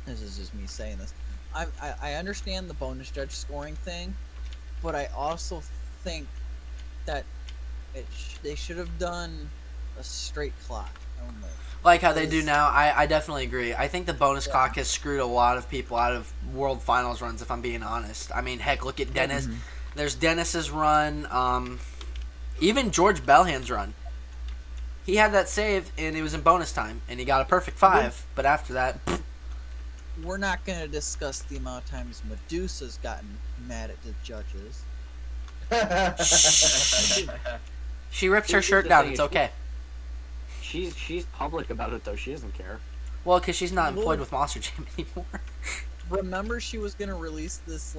this is just me saying this. I understand the bonus judge scoring thing, but I also think that they should have done a straight clock only. Like how they do now, I definitely agree. I think the bonus clock has screwed a lot of people out of World Finals runs, if I'm being honest. I mean, heck, look at Dennis. Mhm. There's Dennis's run. Even George Bellhand's run. He had that save, and it was in bonus time, and he got a perfect 5. But after that, We're not gonna discuss the amount of times Medusa's gotten mad at the judges. she ripped her Here's shirt the down. thing, It's okay. She's public about it though. She doesn't care. Well, because she's not employed Well- with Monster Jam anymore. Remember, she was gonna release this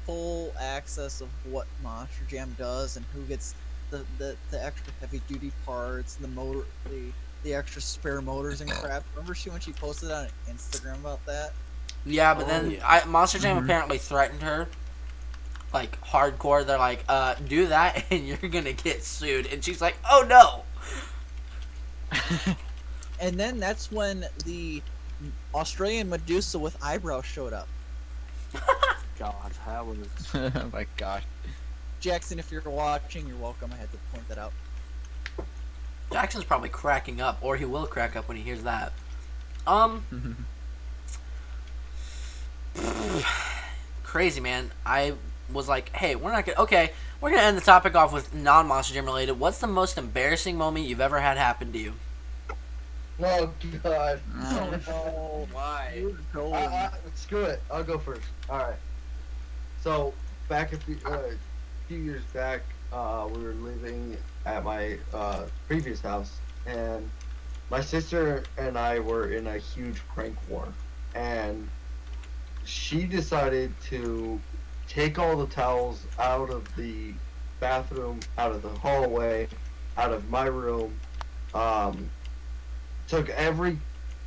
full access of what Monster Jam does and who gets the extra heavy duty parts, the motor, the extra spare motors and crap. Remember when she posted on Instagram about that? Yeah, but Oh, then yeah. Monster Jam Mhm. apparently threatened her, like hardcore. They're like, do that and you're gonna get sued. And she's like, oh no. And then that's when the Australian Medusa with eyebrows showed up. God, that was. Oh my god. Jackson, if you're watching, you're welcome. I had to point that out. Jackson's probably cracking up, or he will crack up when he hears that. Crazy, man. I was like, hey, we're gonna end the topic off with non-Monster Jam related. What's the most embarrassing moment you've ever had happen to you? Oh god. Oh no! Why? You're going. Screw it. I'll go first. All right. So back a few years back, we were living at my previous house, and my sister and I were in a huge prank war, and she decided to take all the towels out of the bathroom, out of the hallway, out of my room. Took every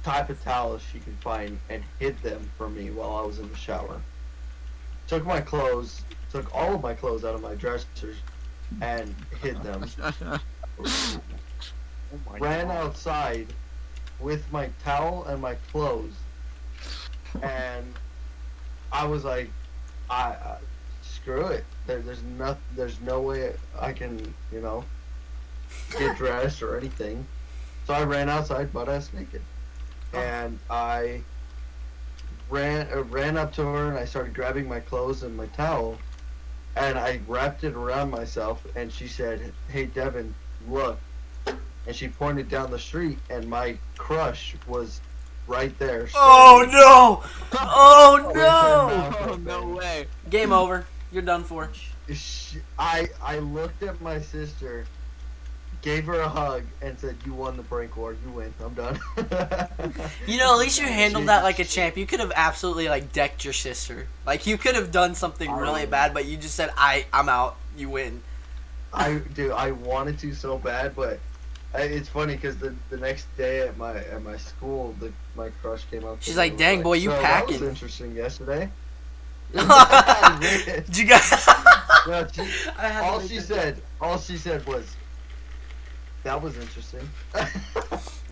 type of towel she could find and hid them from me while I was in the shower. Took my clothes, took all of my clothes out of my dressers and hid them. Oh my Ran God. outside with my towel and my clothes, and I was like, I screw it. There's no way I can, get dressed or anything. So I ran outside butt ass naked, and I ran up to her and I started grabbing my clothes and my towel, and I wrapped it around myself. And she said, "Hey Devin, look," and she pointed down the street, and my crush was right there. Oh no! Oh With her no! mouth Oh open. no way. Game over. You're done for. I looked at my sister, gave her a hug, and said, "You won the prank war. You win. I'm done." At least you handled that like a champ. You could have absolutely decked your sister. Like you could have done something really bad, but you just said, I'm out. You win." I wanted to so bad, but it's funny because the next day at my school, my crush came up. to She's me like, and was "Dang, boy, you so packing." That was interesting yesterday. Did you guys? No, I had to all make she that- said was, That was interesting.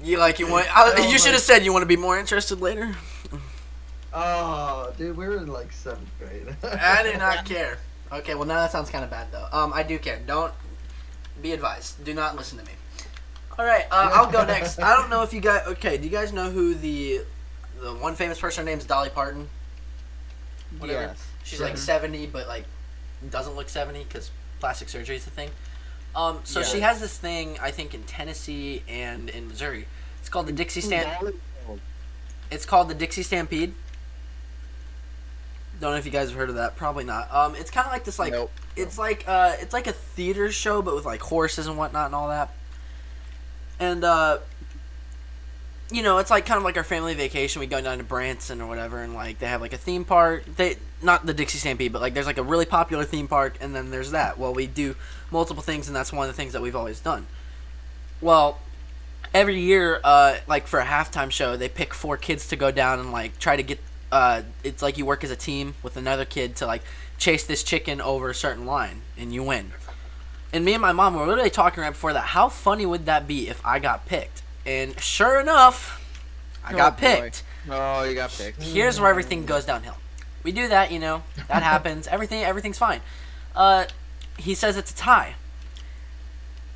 You want? Oh You should my- have said you want to be more interested later. Oh, dude, we were in like 7th grade. I do not care. Okay, well now that sounds kind of bad though. I do care. Don't be advised. Do not listen to me. All right, I'll go next. I don't know if you guys. Okay, do you guys know who the one famous person named Dolly Parton? Whatever. Yes. She's like 70, but like doesn't look 70 because plastic surgery is a thing. So Yeah. she has this thing, I think, in Tennessee and in Missouri. It's called the Dixie Stamp. It's called the Dixie Stampede. Don't know if you guys have heard of that. Probably not. It's kind of like this, like Nope. it's like a theater show, but with like horses and whatnot and all that. And it's like kind of like our family vacation. We go down to Branson or whatever, and like they have like a theme park. They not the Dixie Stampede, but like there's like a really popular theme park, and then there's that. Well, we do multiple things, and that's one of the things that we've always done. Well, every year, like for a halftime show, they pick 4 kids to go down and like try to get. It's like you work as a team with another kid to like chase this chicken over a certain line, and you win. And me and my mom were literally talking right before that. How funny would that be if I got picked? And sure enough, I got boy. picked. Oh, you got picked. Here's where everything goes downhill. We do that, that happens. Everything's fine. He says it's a tie.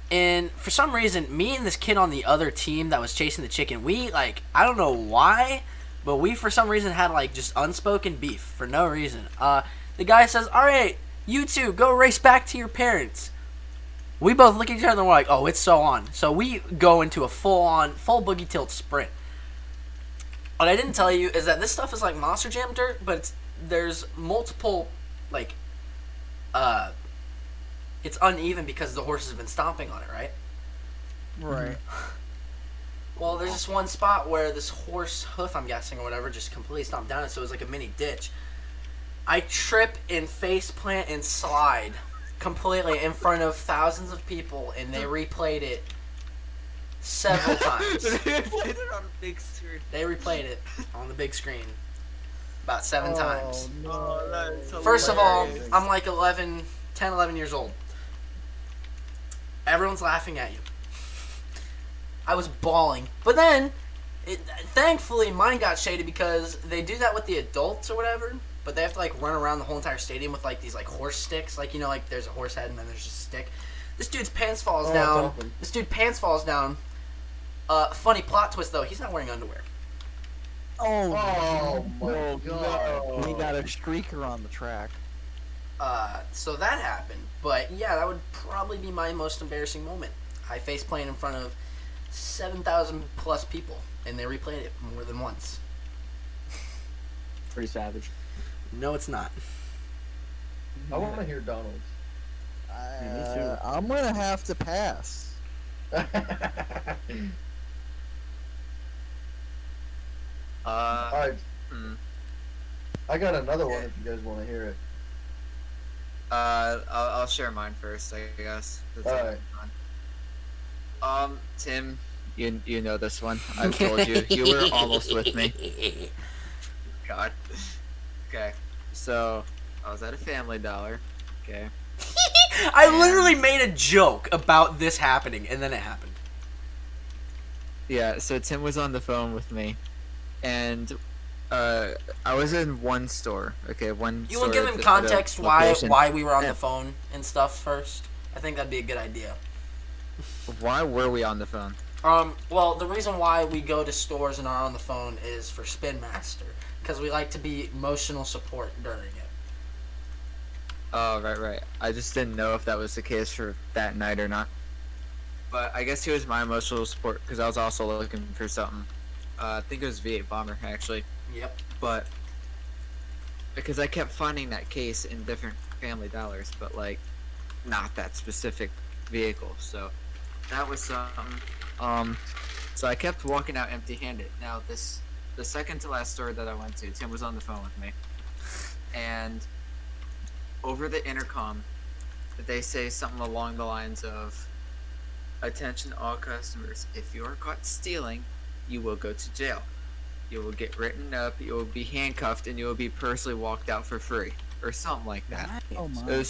And for some reason, me and this kid on the other team that was chasing the chicken, we like, I don't know why, but we for some reason had like just unspoken beef for no reason. The guy says, "All right, you two go race back to your parents." We both look at each other and we're like, "Oh, it's so on." So we go into a full boogie tilt sprint. What I didn't tell you is that this stuff is like Monster Jam dirt, but there's multiple, like, it's uneven because the horses have been stomping on it, right? Right. Well, there's this one spot where this horse hoof, I'm guessing, or whatever, just completely stomped down it, so it was like a mini ditch. I trip and face plant and slide completely in front of thousands of people, and they replayed it several times. Played it on a big screen. They replayed it on the big screen about 7 times. No. Oh, that is so First of all, hilarious. I'm like 11 years old. Everyone's laughing at you. I was bawling. But then, thankfully, mine got shaded because they do that with the adults or whatever, but they have to, like, run around the whole entire stadium with, like, these, like, horse sticks. Like, like, there's a horse head and then there's just a stick. This dude's pants falls down. jumping. This dude pants falls down. Funny plot twist, though. He's not wearing underwear. Oh my no. god. We got a streaker on the track. So that happened. But, yeah, that would probably be my most embarrassing moment. I face planted in front of 7,000 plus people, and they replayed it more than once. Pretty savage. No, it's not. I want to hear Donald's. me too. I'm gonna have to pass. Alright, I got another one if you guys want to hear it. I'll share mine first, I guess. That's Alright. fine. Tim, you know this one. I've told you. You were almost with me. God. Okay. So, I was at a Family Dollar. Okay. I literally made a joke about this happening, and then it happened. Yeah, so Tim was on the phone with me, and I was in one store. Okay, one. You store want to give at him the- at a context location. why we were on Yeah. the phone and stuff first? I think that'd be a good idea. Why were we on the phone? Well, the reason why we go to stores and are on the phone is for Spin Master, because we like to be emotional support during it. Oh, right. I just didn't know if that was the case for that night or not. But I guess he was my emotional support because I was also looking for something. I think it was V8 Bomber, actually. Yep. But because I kept finding that case in different Family Dollars, but like not that specific vehicle. So that was something. So I kept walking out empty-handed. Now the second to last store that I went to, Tim was on the phone with me, and over the intercom, they say something along the lines of, "Attention all customers, if you are caught stealing, you will go to jail. You will get written up, you will be handcuffed, and you will be personally walked out for free." Or something like that. Oh my.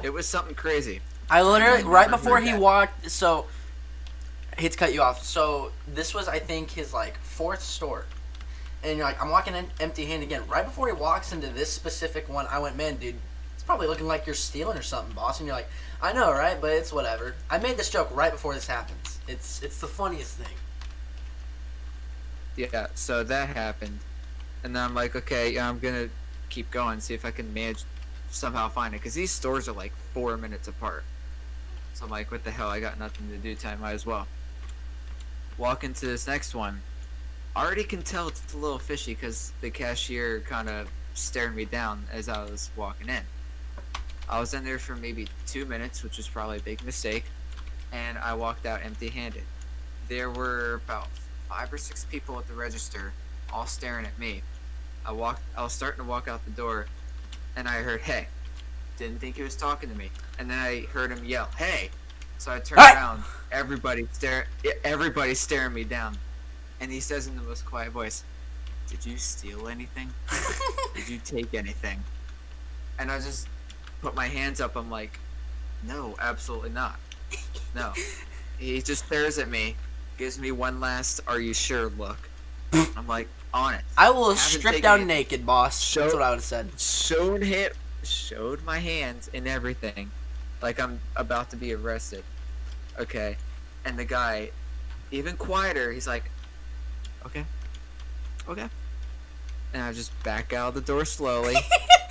It was something crazy. I literally, I right never before heard he that. walked, so I hate to cut you off. So this was, I think, his like 4th store, and you're like, I'm walking in empty-handed again. Right before he walks into this specific one, I went, man, dude, it's probably looking like you're stealing or something, boss. And you're like, I know, right? But it's whatever. I made this joke right before this happens. It's the funniest thing. Yeah, so that happened. And then I'm like, okay, yeah, I'm gonna keep going, see if I can manage somehow find it. Because these stores are like 4 minutes apart. So I'm like, what the hell, I got nothing to do tonight, might as well. Walk into this next one. Already can tell it's a little fishy because the cashier kind of stared me down as I was walking in. I was in there for maybe 2 minutes, which was probably a big mistake. And I walked out empty-handed. There were about 5 or 6 people at the register, all staring at me. I was starting to walk out the door, and I heard, "Hey." Didn't think he was talking to me, and then I heard him yell, "Hey!" So I turned Hey! around. Everybody's staring me down, and he says in the most quiet voice, "Did you steal anything? Did you take anything?" And I just put my hands up. I'm like, "No, absolutely not. No." He just stares at me, gives me one last "Are you sure?" look. I'm like, "On it." I will Haven't strip taken down it. naked, boss. That's what I would have said. Showed my hands and everything, like I'm about to be arrested. Okay, and the guy, even quieter, he's like, okay, and I just back out the door slowly.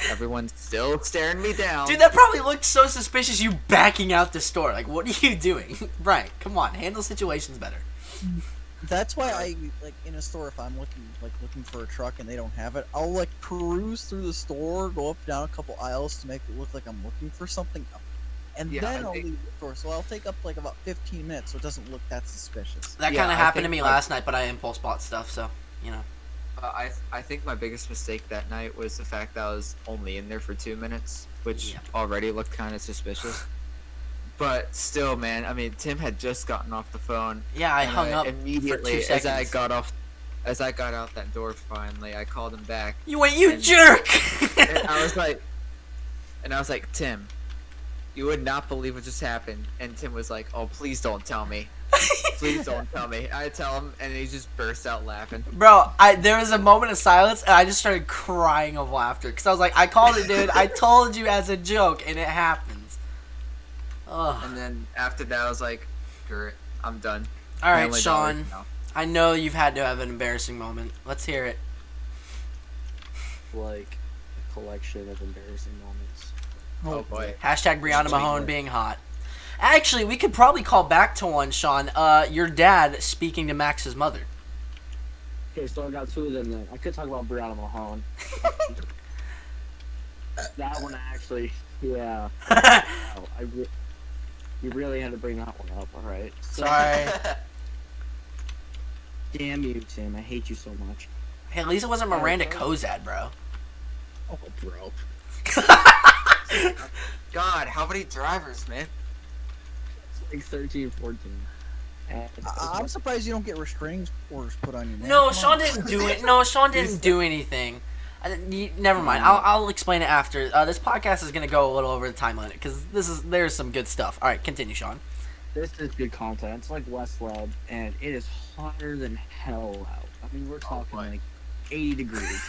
Everyone's still staring me down. Dude, that probably looked so suspicious, you backing out the store. Like, what are you doing? Right, come on, handle situations better. That's why I like in a store if I'm looking for a truck and they don't have it, I'll like peruse through the store, go up down a couple aisles to make it look like I'm looking for something, and Yeah, then I I'll think- leave the store. So I'll take up like about 15 minutes, so it doesn't look that suspicious. That Yeah, kind I of happened to think, me like- last night, but I impulse bought stuff, so, you know. I think my biggest mistake that night was the fact that I was only in there for 2 minutes, which Yeah. already looked kind of suspicious. But still, man, I mean, Tim had just gotten off the phone. Yeah, I and hung up immediately for 2 as I seconds. got out that door. Finally, I called him back, You went, you and- jerk! and I was like, "Tim, you would not believe what just happened." And Tim was like, "Oh, please don't tell me. Please don't tell me." I tell him, and he just bursts out laughing. Bro, there was a moment of silence, and I just started crying of laughter. Because I was like, I called it, dude. I told you as a joke, and it happens. Ugh. And then after that, I was like, "Great, I'm done." All right, $1 Sean. now. I know you've had to have an embarrassing moment. Let's hear it. Like a collection of embarrassing moments. Oh boy. Hashtag Brianna Speak Mahone more. being hot. Actually, we could probably call back to one, Sean. Your dad speaking to Max's mother. Okay, so I got 2 of them then. I could talk about Brianna Mahone. That one actually, yeah. Wow, you really had to bring that one up, alright? So, Sorry. damn you, Tim. I hate you so much. Hey, at least it wasn't Miranda Kozad, bro. Oh, bro. God, how many drivers, man? It's like 13, 14. And I'm surprised you don't get restraining orders put on you, man. No, Come Sean on. didn't do it. No, Sean didn't do anything. Never mind. I'll explain it after. This podcast is gonna go a little over the time limit because there's some good stuff. All right, continue, Sean. this is good content. It's like West Lab, and it is hotter than hell out. I mean, we're talking boy. like 80 degrees.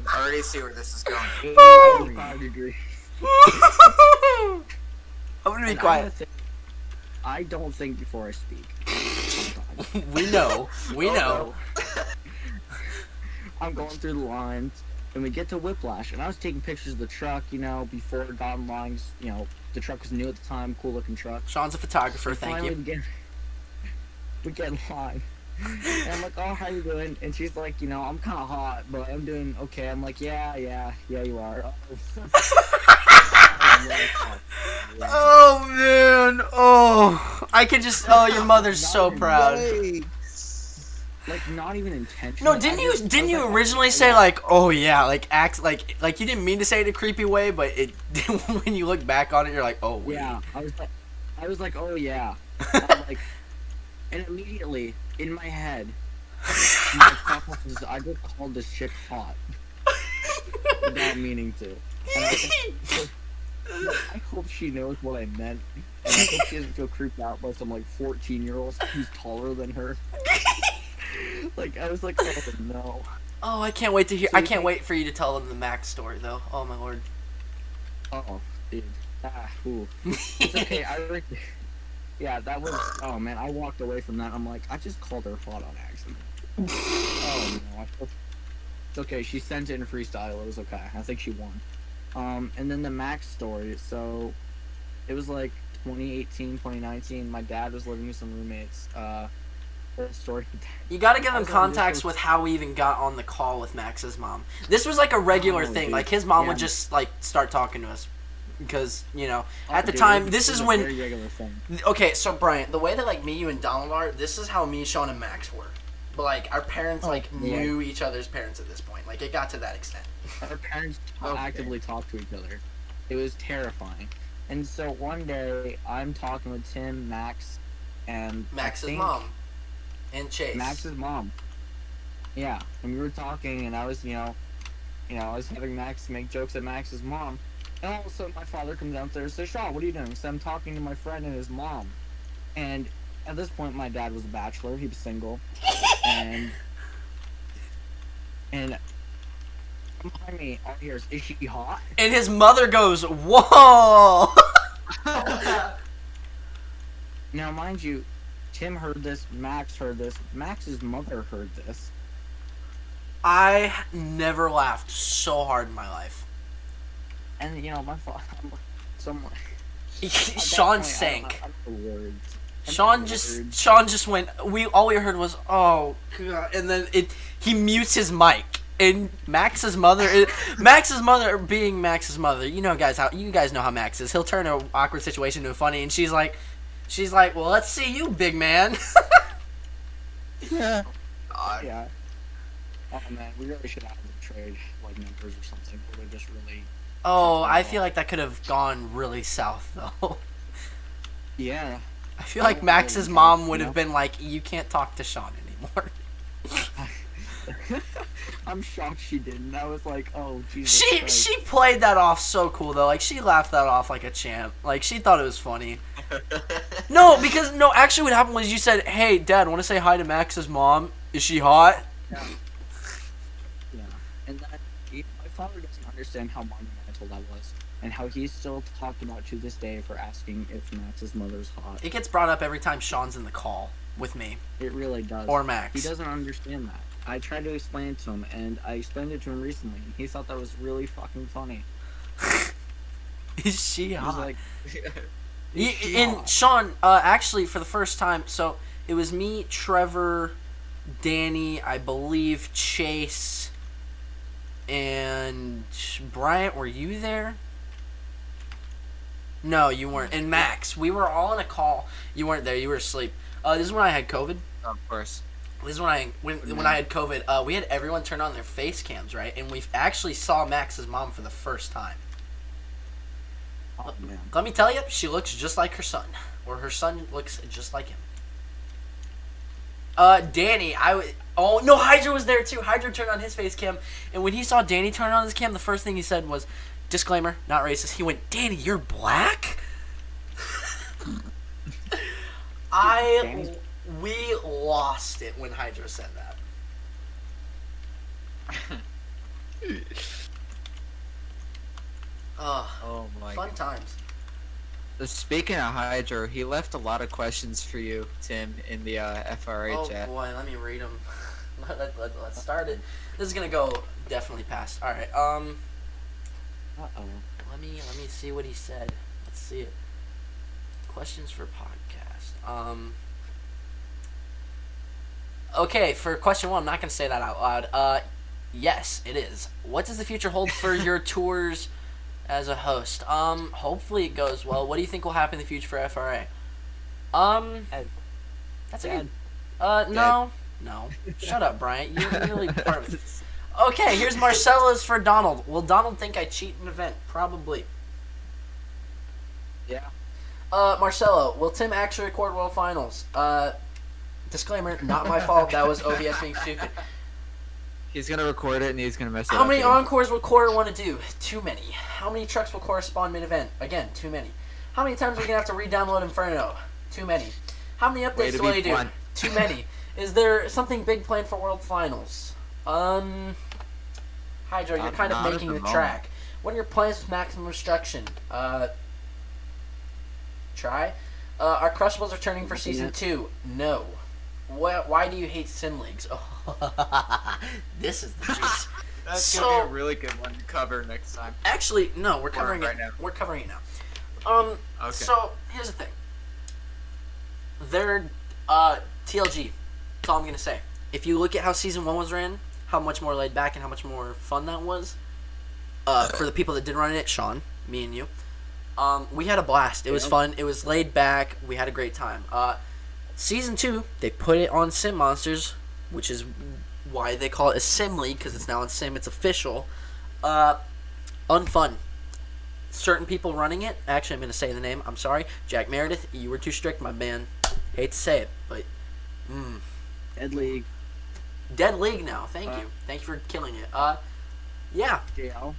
I already see where this is going. 85 degrees. I'm gonna be And quiet. I don't think before I speak. We know. We Oh, know. I'm going through the lines, and we get to Whiplash, and I was taking pictures of the truck, you know, before it got in lines. You know, the truck was new at the time, cool looking truck. Sean's a photographer. And Thank finally you. we get in line. And I'm like, "Oh, how you doing?" And she's like, "You know, I'm kind of hot, but I'm doing okay." I'm like, yeah, you are." Oh man. Oh, I could just. Oh, your mother's so proud. Yikes. Like, not even intentional. No, didn't you originally say like, oh yeah, like act like you didn't mean to say it in a creepy way, but it when you look back on it, you're like, oh wait. Yeah, I was like, "Oh yeah," I'm like, and immediately in my head, my thought process is, I just called this chick hot without meaning to. And I hope she knows what I meant. And I hope she doesn't feel creeped out by some like 14-year-old who's taller than her. Like I was like, oh no. Oh, I can't wait to hear. So I you can't think- wait for you to tell them the Max story, though. Oh my lord. Oh, dude. Ooh. It's okay. Yeah, that was. Oh man, I walked away from that. I'm like, I just called her hot on accident. Oh no. It's okay. She sent it in freestyle. It was okay. I think she won. And then the Max story. So, it was like 2018, 2019. My dad was living with some roommates. Whole story. You gotta give them I was on context Discord. with how we even got on the call with Max's mom. This was like a regular Oh, thing. dude. Like his mom would Yeah. just like start talking to us because at the Dude, time it this was is a when. very regular thing. Okay, so Brian, the way that like me, you, and Donald are, this is how me, Sean, and Max were. But like our parents like yeah. knew each other's parents at this point. Like it got to that extent. Our parents Okay. actively talk to each other. It was terrifying. And so one day, I'm talking with Tim, Max, and I Max's think mom and Chase. Max's mom. Yeah, and we were talking, and I was, I was having Max make jokes at Max's mom. And all of a sudden, my father comes downstairs and says, Shaw, what are you doing? So I'm talking to my friend and his mom. And at this point, my dad was a bachelor. He was single. and behind me, all I hear is she hot? And his mother goes, "Whoa!" Now, mind you, Tim heard this, Max heard this, Max's mother heard this. I never laughed so hard in my life. And, my father, someone. Sean sank. I don't know words. I don't Sean know just words. Sean just went. All we heard was "Oh God," and then he mutes his mic. And Max's mother, being Max's mother, you guys know how Max is. He'll turn an awkward situation into funny, and she's like, "Well, let's see you, big man." Yeah. God. Yeah. Oh man, we really should have them trade like numbers or something. Where they just really. Oh, I feel like that could have gone really south though. Yeah. I feel like Oh, Max's yeah. mom would have Yeah. been like, "You can't talk to Sean anymore." I'm shocked she didn't. I was like, oh Jesus. She Christ. she played that off so cool though. Like she laughed that off like a champ. Like she thought it was funny. No, actually what happened was you said, "Hey, Dad, want to say hi to Max's mom? Is she hot?" Yeah. And then my father doesn't understand how monumental that was, and how he's still talked about to this day for asking if Max's mother's hot. It gets brought up every time Sean's in the call with me It really does. or Max. He doesn't understand that. I tried to explain it to him, and I explained it to him recently. He thought that was really fucking funny. Is she He was hot? like, And hot? Sean, actually, for the first time, so it was me, Trevor, Danny, I believe Chase, and Bryant. Were you there? No, you weren't. And Max, we were all in a call. You weren't there. You were asleep. This is when I had COVID. Of course. This is when I had COVID. We had everyone turn on their face cams, right? And we actually saw Max's mom for the first time. oh man. Let me tell you, she looks just like her son, or her son looks just like him. Danny, oh no, Hydra was there too. Hydra turned on his face cam, and when he saw Danny turn on his cam, the first thing he said was, "Disclaimer, not racist." He went, "Danny, you're black." Danny's- We lost it when Hydra said that. Oh my. Fun times. Speaking of Hydro, he left a lot of questions for you, Tim, in the FRA Oh chat. boy, let me read them. Let's start it. This is gonna go definitely past. All right. Uh-oh. Let me see what he said. Let's see it. Questions for podcast. Okay, for question 1, I'm not gonna say that out loud. Yes, it is. What does the future hold for your tours as a host? Hopefully it goes well. What do you think will happen in the future for FRA? That's a good. No. Shut up, Bryant. You're really part of it. Okay, here's Marcella's for Donald. Will Donald think I cheat in an event? Probably. Yeah. Marcelo, will Tim actually record World Finals? Disclaimer, not my fault. That was OBS being stupid. He's gonna record it and he's gonna mess it How up. many again. encores will Cora want to do? Too many. How many trucks will correspond mid-event? Again, too many. How many times are we gonna have to re-download Inferno? Too many. How many Way updates to do be I do? blunt. Too many. Is there something big planned for World Finals? Hydro, you're kind of Not at making the the moment. track. What are your plans with Maximum Destruction? Try. Are Crushables returning for season 2? No. Why do you hate sim leagues? Oh, this is the juice. That's So- gonna be a really good one to cover next time. Actually, no, we're covering right it. now. We're covering it now. Okay. So here's the thing. They're TLG. That's all I'm gonna say. If you look at how season 1 was ran, how much more laid back and how much more fun that was. For the people that did run it, Sean, me and you, we had a blast. It was fun. It was laid back. We had a great time. Season 2, they put it on Sim Monsters, which is why they call it a Sim League, because it's now on Sim. It's official. Unfun. Certain people running it. Actually, I'm going to say the name. I'm sorry. Jack Meredith, you were too strict, my man. Hate to say it, but... Ed League. Dead League now. Thank you. Thank you for killing it. Yeah. JL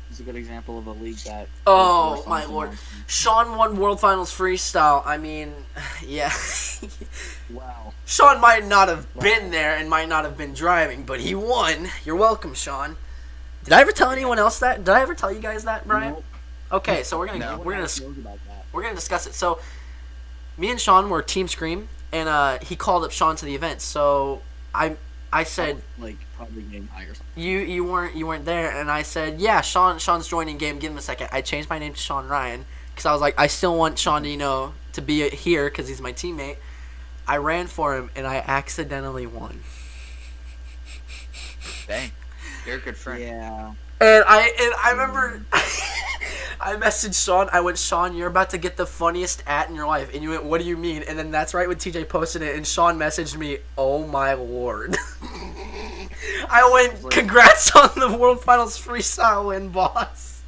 is a good example of a league that. Oh, was my awesome lord. on- Sean won World Finals Freestyle. I mean, yeah. Wow. Sean might not have been there and might not have been driving, but he won. You're welcome, Sean. Did I ever tell anyone else that? Did I ever tell you guys that, Brian? Nope. Okay, so we're gonna No. we're gonna Knows about that. we're gonna discuss it. So, me and Sean were Team Scream, and he called up Sean to the event. So I said, Like probably game high or something. you weren't there, and I said, yeah, Sean's joining game. Give him a second. I changed my name to Sean Ryan because I was like, I still want Sean to to be here because he's my teammate. I ran for him and I accidentally won. Dang. You're a good friend. Yeah. And I remember I messaged Sean. I went, Sean, you're about to get the funniest in your life. And you went, what do you mean? And then that's right when TJ posted it. And Sean messaged me, oh my lord. I went, congrats on the World Finals freestyle win, boss.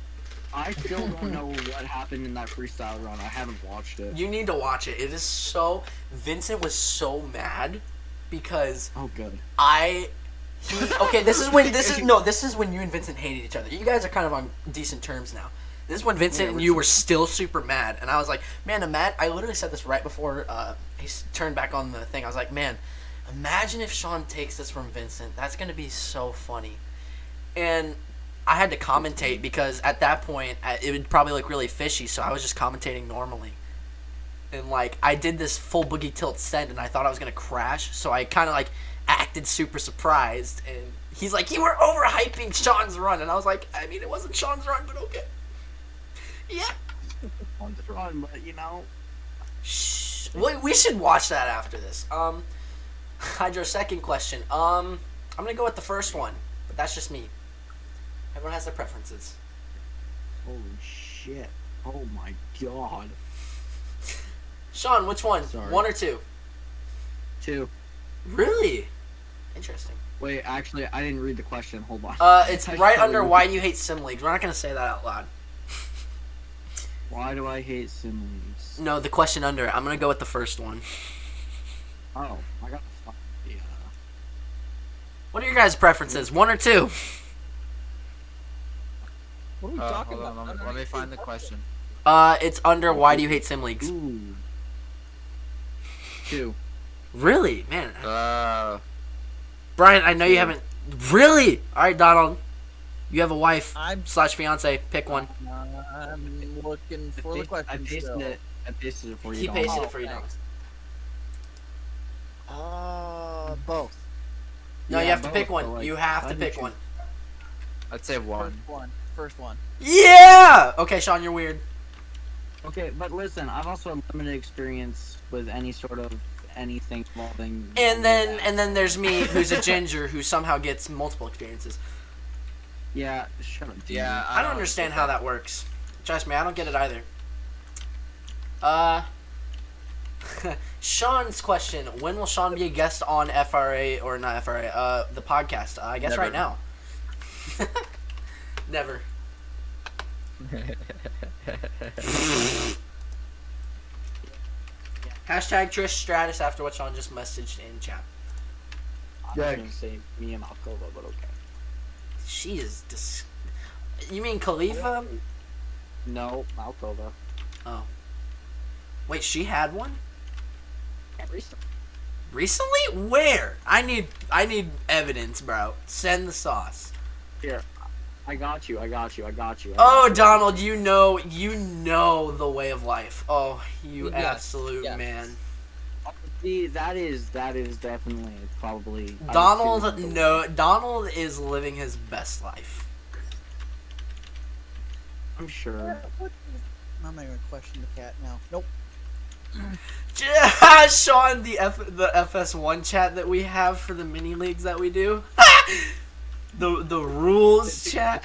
I still don't know what happened in that freestyle run. I haven't watched it. You need to watch it. It is so... Vincent was so mad because Oh, good. Okay, this is when you and Vincent hated each other. You guys are kind of on decent terms now. This is when Vincent and you were still super mad, and I was like, man, I literally said this right before he turned back on the thing. I was like, man, imagine if Sean takes this from Vincent. That's gonna be so funny. And I had to commentate because at that point it would probably look really fishy, so I was just commentating normally. And like I did this full boogie tilt send, and I thought I was gonna crash, so I kind of like acted super surprised. And he's like, "You were overhyping Sean's run," and I was like, "I mean, it wasn't Sean's run, but okay." Yeah. On the run, but you know. Shh. We should watch that after this. Hydro, second question. I'm gonna go with the first one, but that's just me. Everyone has their preferences. Holy shit. Oh my god. Sean, which one? Sorry. 1 or 2? 2. Really? Interesting. Wait, actually, I didn't read the question. Hold on. It's I right should under read why do you hate sim leagues. We're not gonna say that out loud. Why do I hate sim leagues? No, the question under it. I'm gonna go with the first one. Oh, I got the. What are your guys' preferences? 1 or 2? What are we talking Hold about? on, let me find the question. It's under why do you hate sim leagues. Ooh. 2. Really, man. Brian, I know you 2. haven't. Really? All right, Donald. You have a wife I'm slash fiance. Pick one. I'm looking for the I question pasted still. it. I pasted it for you. He Dom. pasted Oh, it for you, Donald. thanks. Both. No, you Yeah, have to both, pick but, one. like, You have I to did pick choose- one. I'd say 1. First one. Yeah. Okay, Sean, you're weird. Okay, but listen, I've also had limited experience with any sort of anything involving. And then there's me, who's a ginger, who somehow gets multiple experiences. Yeah, shut up. dude. Yeah, I don't understand how that works. Trust me, I don't get it either. Sean's question: when will Sean be a guest on FRA or not FRA? The podcast. I guess Never. right now. Never. Hashtag Trish Stratus after what Sean just messaged in chat. I was Yeah. gonna say me and Alcova, but okay. She is You mean Khalifa? No, Alcova. Oh. Wait, she had one? Yeah, recently. Recently? Where? I need evidence, bro. Send the sauce. Here, I got you. Oh, Donald, you know the way of life. Oh, you Yes, absolute yes. man. See, that is definitely probably. Donald is living his best life. I'm sure. I'm not gonna question the cat now. Nope. Sean, the FS1 chat that we have for the mini leagues that we do. the rules chat.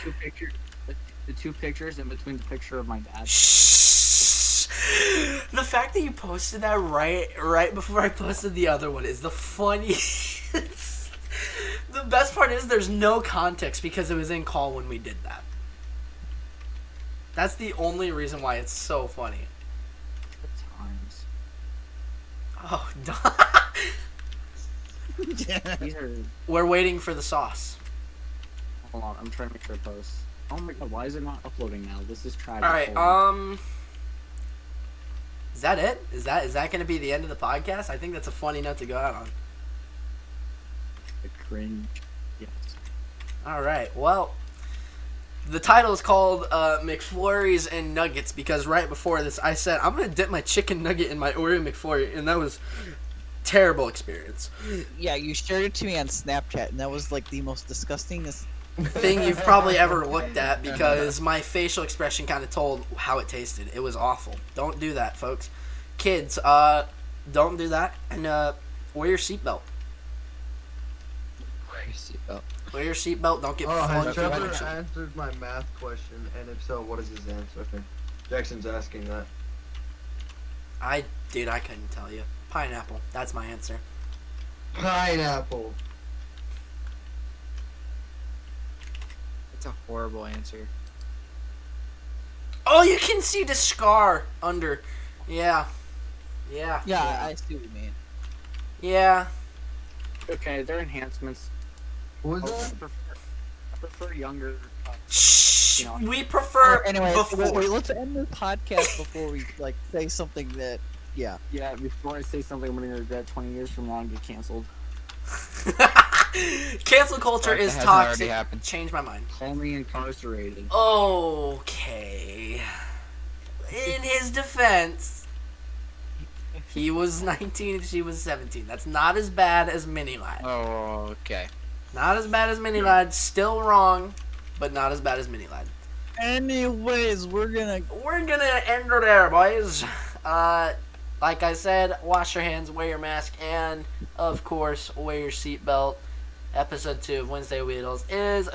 The two pictures in between the picture of my dad. Shh. The fact that you posted that right before I posted the other one is the funniest. The best part is there's no context because it was in call when we did that. That's the only reason why it's so funny. Times. Oh, These are. we're waiting for the sauce. Hold on, I'm trying to make sure I post. Oh my god, why is it not uploading now? This is tragic. All right. Hold on. Is that it? Is that going to be the end of the podcast? I think that's a funny note to go out on. The cringe. Yes. All right. Well, the title is called McFlurries and Nuggets because right before this, I said I'm gonna dip my chicken nugget in my Oreo McFlurry, and that was terrible experience. Yeah, you shared it to me on Snapchat, and that was like the most disgustingest. Thing you've probably ever looked at because my facial expression kind of told how it tasted. It was awful. Don't do that, folks. Kids, don't do that, and wear your seatbelt. Wear your seatbelt. Don't get Oh, has flung Trevor through the answered my math question? And if so, what is his answer? Jackson's asking that. Dude, I couldn't tell you. Pineapple. That's my answer. Pineapple. That's a horrible answer. Oh, you can see the scar under. Yeah. Yeah, I see what you mean. Yeah. Okay, they're enhancements. Who is I that? prefer younger. Shh. You know. We prefer Anyway, before. wait, let's end the podcast before we like say something that. Yeah. Yeah, before I say something I'm gonna regret 20 years from now and get canceled. Cancel culture Like, that is hasn't already toxic. happened. Change my mind. Call me incarcerated. Okay. In his defense, he was 19 and she was 17. That's not as bad as Mini Lad. Oh, okay. Not as bad as Mini Lad. Still wrong, but not as bad as Mini Lad. Anyways, we're gonna. We're gonna end it there, boys. Like I said, wash your hands, wear your mask, and of course, wear your seatbelt. Episode 2 of Wednesday Weedles is